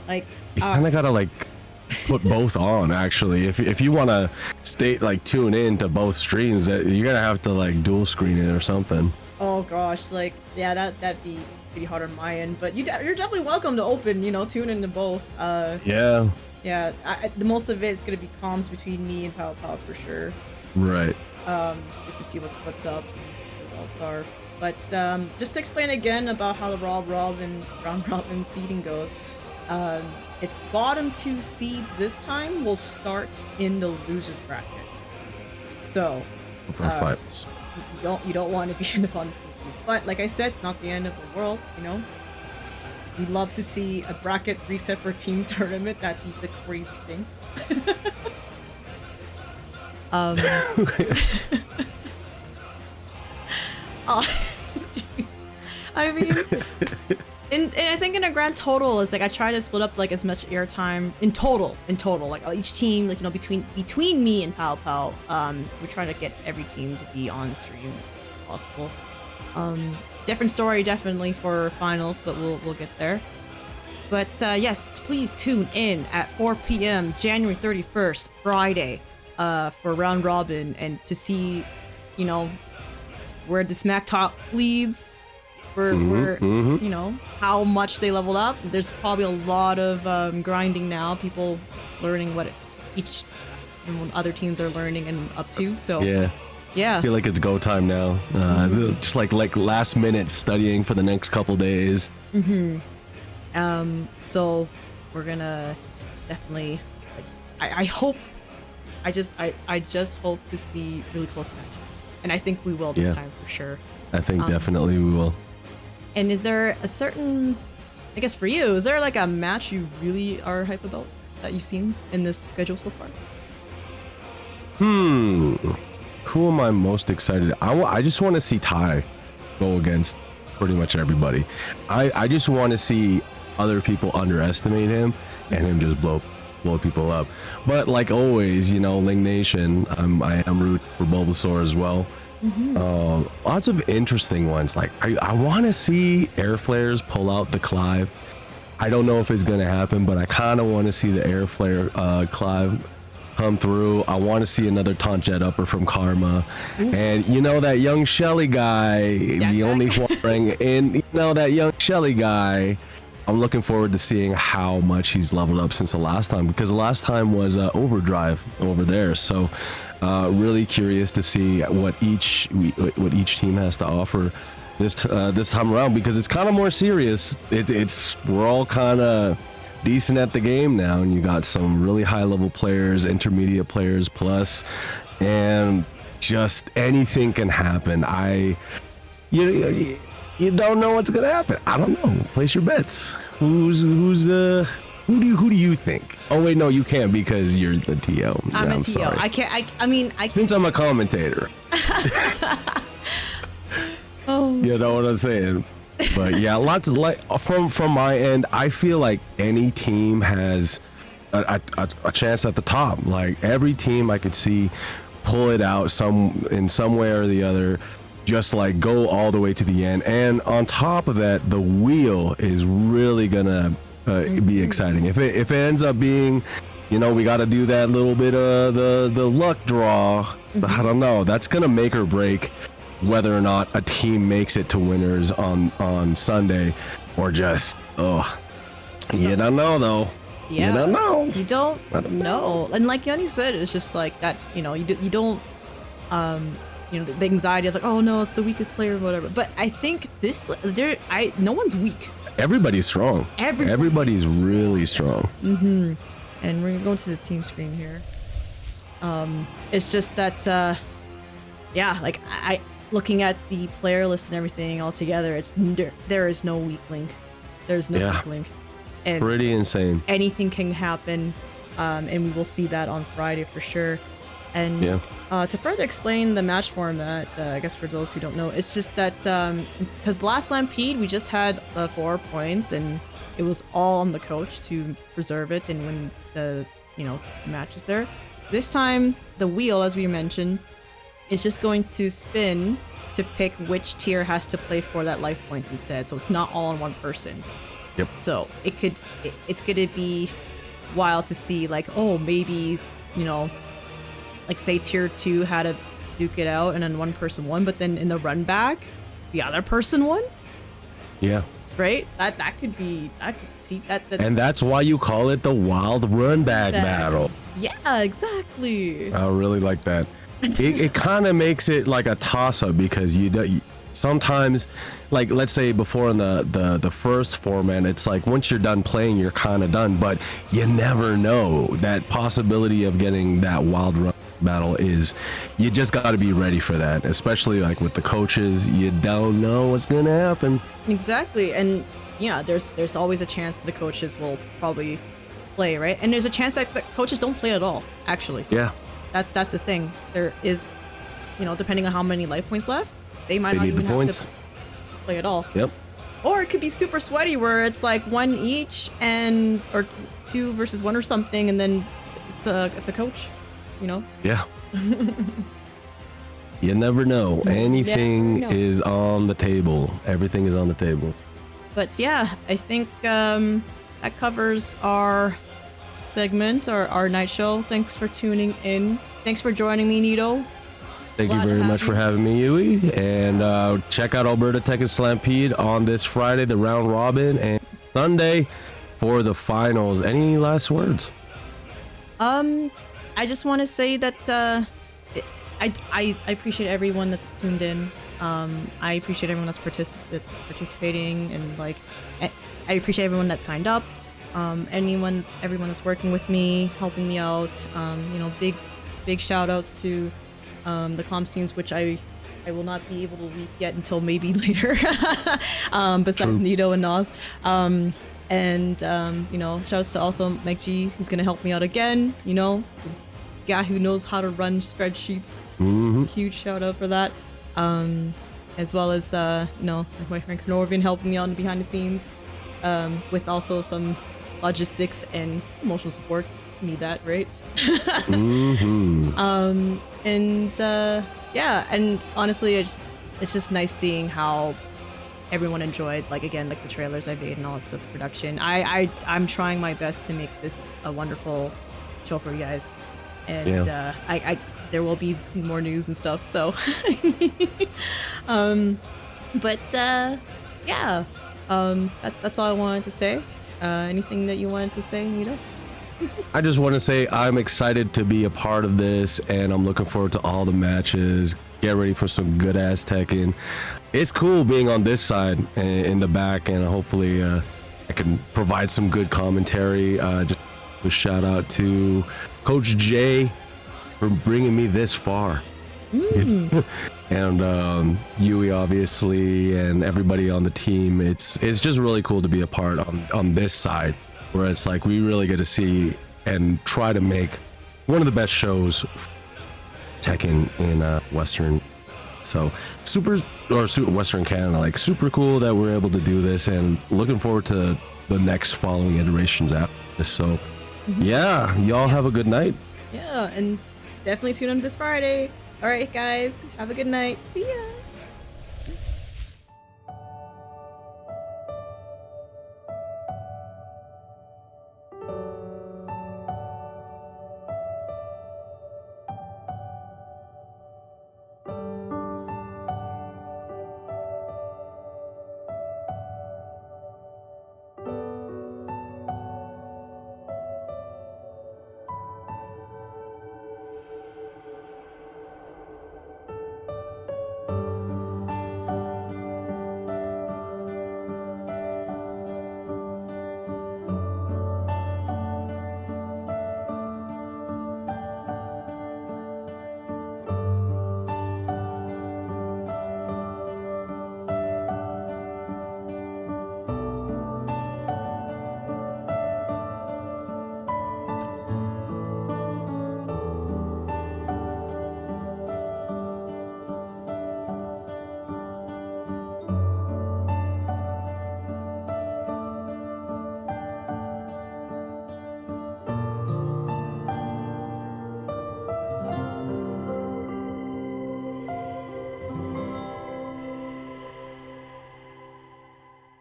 Like you kind of gotta like put both on actually. If you want to stay like tune in to both streams, that you're gonna have to like dual screen it or something. Oh gosh, like yeah, that'd be pretty hard on my end. But you're definitely welcome to open, tune into both. Yeah. Yeah, the most of it's gonna be comms between me and Pal for sure. Right. Just to see what's up, results are. But just to explain again about how the round robin seeding goes, it's bottom 2 seeds this time will start in the losers bracket. So finals. You don't want to be in the bottom 2 seeds. But like I said, it's not the end of the world. You know, we'd love to see a bracket reset for team tournament. That'd be the craziest thing. Oh, jeez. I mean, and I think in a grand total, it's like I try to split up like as much airtime in total, like each team, like, you know, between me and Pal Pal, we're trying to get every team to be on stream as much as possible. Different story definitely for finals, but we'll get there. But yes, please tune in at 4 p.m. January 31st, Friday, for round robin, and to see, you know, where the smack talk leads, where you know, how much they leveled up. There's probably a lot of grinding now, people learning what each other teams are learning and up to. So yeah, I feel like it's go time now. Just like last minute studying for the next couple days. So we're gonna definitely, like, I just hope to see really close matches, and I think we will this time for sure. I think definitely we will. And is there a certain, I guess for you, is there like a match you really are hype about that you've seen in this schedule so far? Who am I most excited? I just want to see Ty go against pretty much everybody. I just want to see other people underestimate him and him just blow people up. But like always, you know, Ling Nation, I am root for Bulbasaur as well. Lots of interesting ones. Like I want to see Air Flares pull out the Clive. I don't know if it's gonna happen, but I kind of want to see the Air Flare Clive come through. I want to see another Taunt Jet Upper from Karma. And you know that young Shelly guy, the only one in, you know, that young Shelly guy, I'm looking forward to seeing how much he's leveled up since the last time, because the last time was Overdrive over there. So really curious to see what each team has to offer this time around, because it's kind of more serious. We're all kind of decent at the game now, and you got some really high level players, intermediate players plus, and just anything can happen. You don't know what's gonna happen. I don't know. Place your bets. Who do you think? Oh wait, no, you can't because you're the TO. I'm a TO. Sorry. I can't. I mean, since I'm a commentator. Oh. You know what I'm saying? But yeah, lots of, like, from my end, I feel like any team has a chance at the top. Like every team I could see pull it out in some way or the other. Just like go all the way to the end, and on top of that, the wheel is really gonna be exciting. If it ends up being, you know, we got to do that little bit of the luck draw. I don't know. That's gonna make or break whether or not a team makes it to winners on Sunday, or just you don't know though. Yeah, you don't know. You don't know. And like Yuiii said, it's just like that. You know, you don't. You know, the anxiety of like, oh no, it's the weakest player or whatever. But I think no one's weak. Everybody's strong. Everybody's really strong. And we're gonna go to this team screen here. It's just that, yeah, like I looking at the player list and everything all together, there is no weak link. There's no weak link. And pretty insane. Anything can happen, and we will see that on Friday for sure. And to further explain the match format, I guess for those who don't know, it's just that because last Slampede we just had 4 points, and it was all on the coach to preserve it and win the matches there. This time the wheel, as we mentioned, is just going to spin to pick which tier has to play for that life point instead. So it's not all on one person. Yep. So it's gonna be wild to see, like, oh, maybe, you know, like say tier 2 had to duke it out and then one person won, but then in the run back the other person won. Yeah. Right? That could be, and that's why you call it the wild Runback Battle. Yeah, exactly. I really like that. It kind of makes it like a toss-up, because sometimes, like let's say before in the first format, it's like once you're done playing, you're kind of done, but you never know. That possibility of getting that wild run battle is, you just got to be ready for that, especially like with the coaches. You don't know what's gonna happen. Exactly. And yeah, there's always a chance that the coaches will probably play, right? And there's a chance that the coaches don't play at all, actually. Yeah, that's the thing. There is, you know, depending on how many life points left, they might not even have to play at all. Yep. Or it could be super sweaty where it's like 1 each, and or 2 versus 1 or something, and then it's a coach, you know? Yeah. You never know. Anything is on the table. Everything is on the table. But yeah, I think that covers our segment, our night show. Thanks for tuning in. Thanks for joining me, Nito. Thank you very much for having me, Yuiii. And check out Alberta Tekken Slampede on this Friday, the round robin, and Sunday for the finals. Any last words? I just want to say that I appreciate everyone that's tuned in. I appreciate everyone that's participating, and like I appreciate everyone that signed up. Everyone that's working with me, helping me out. You know, big shout outs to the comms teams, which I will not be able to leak yet until maybe later. Besides True. Nito and Nas. You know, shout outs to also Mike G, who's gonna help me out again. You know, the guy who knows how to run spreadsheets. Huge shout out for that. As well as you know, my friend Norvian helping me out behind the scenes, with also some logistics and emotional support. Need that, right? Yeah, and honestly, it's just nice seeing how everyone enjoyed, like, again, like the trailers I made and all that stuff, the production. I'm trying my best to make this a wonderful show for you guys, and I there will be more news and stuff, so yeah, that's all I wanted to say. Anything that you wanted to say, Nito? I just want to say I'm excited to be a part of this, and I'm looking forward to all the matches. Get ready for some good ass Tekken. It's cool being on this side in the back, and hopefully I can provide some good commentary. Just a shout out to Coach Jay for bringing me this far. And Yuiii, obviously, and everybody on the team. It's just really cool to be a part on this side, where it's like we really get to see and try to make one of the best shows Tekken in Western. So Western Canada, like super cool that we're able to do this, and looking forward to the next following iterations after this. So yeah, y'all have a good night. Yeah, and definitely tune in this Friday. All right, guys, have a good night. See ya.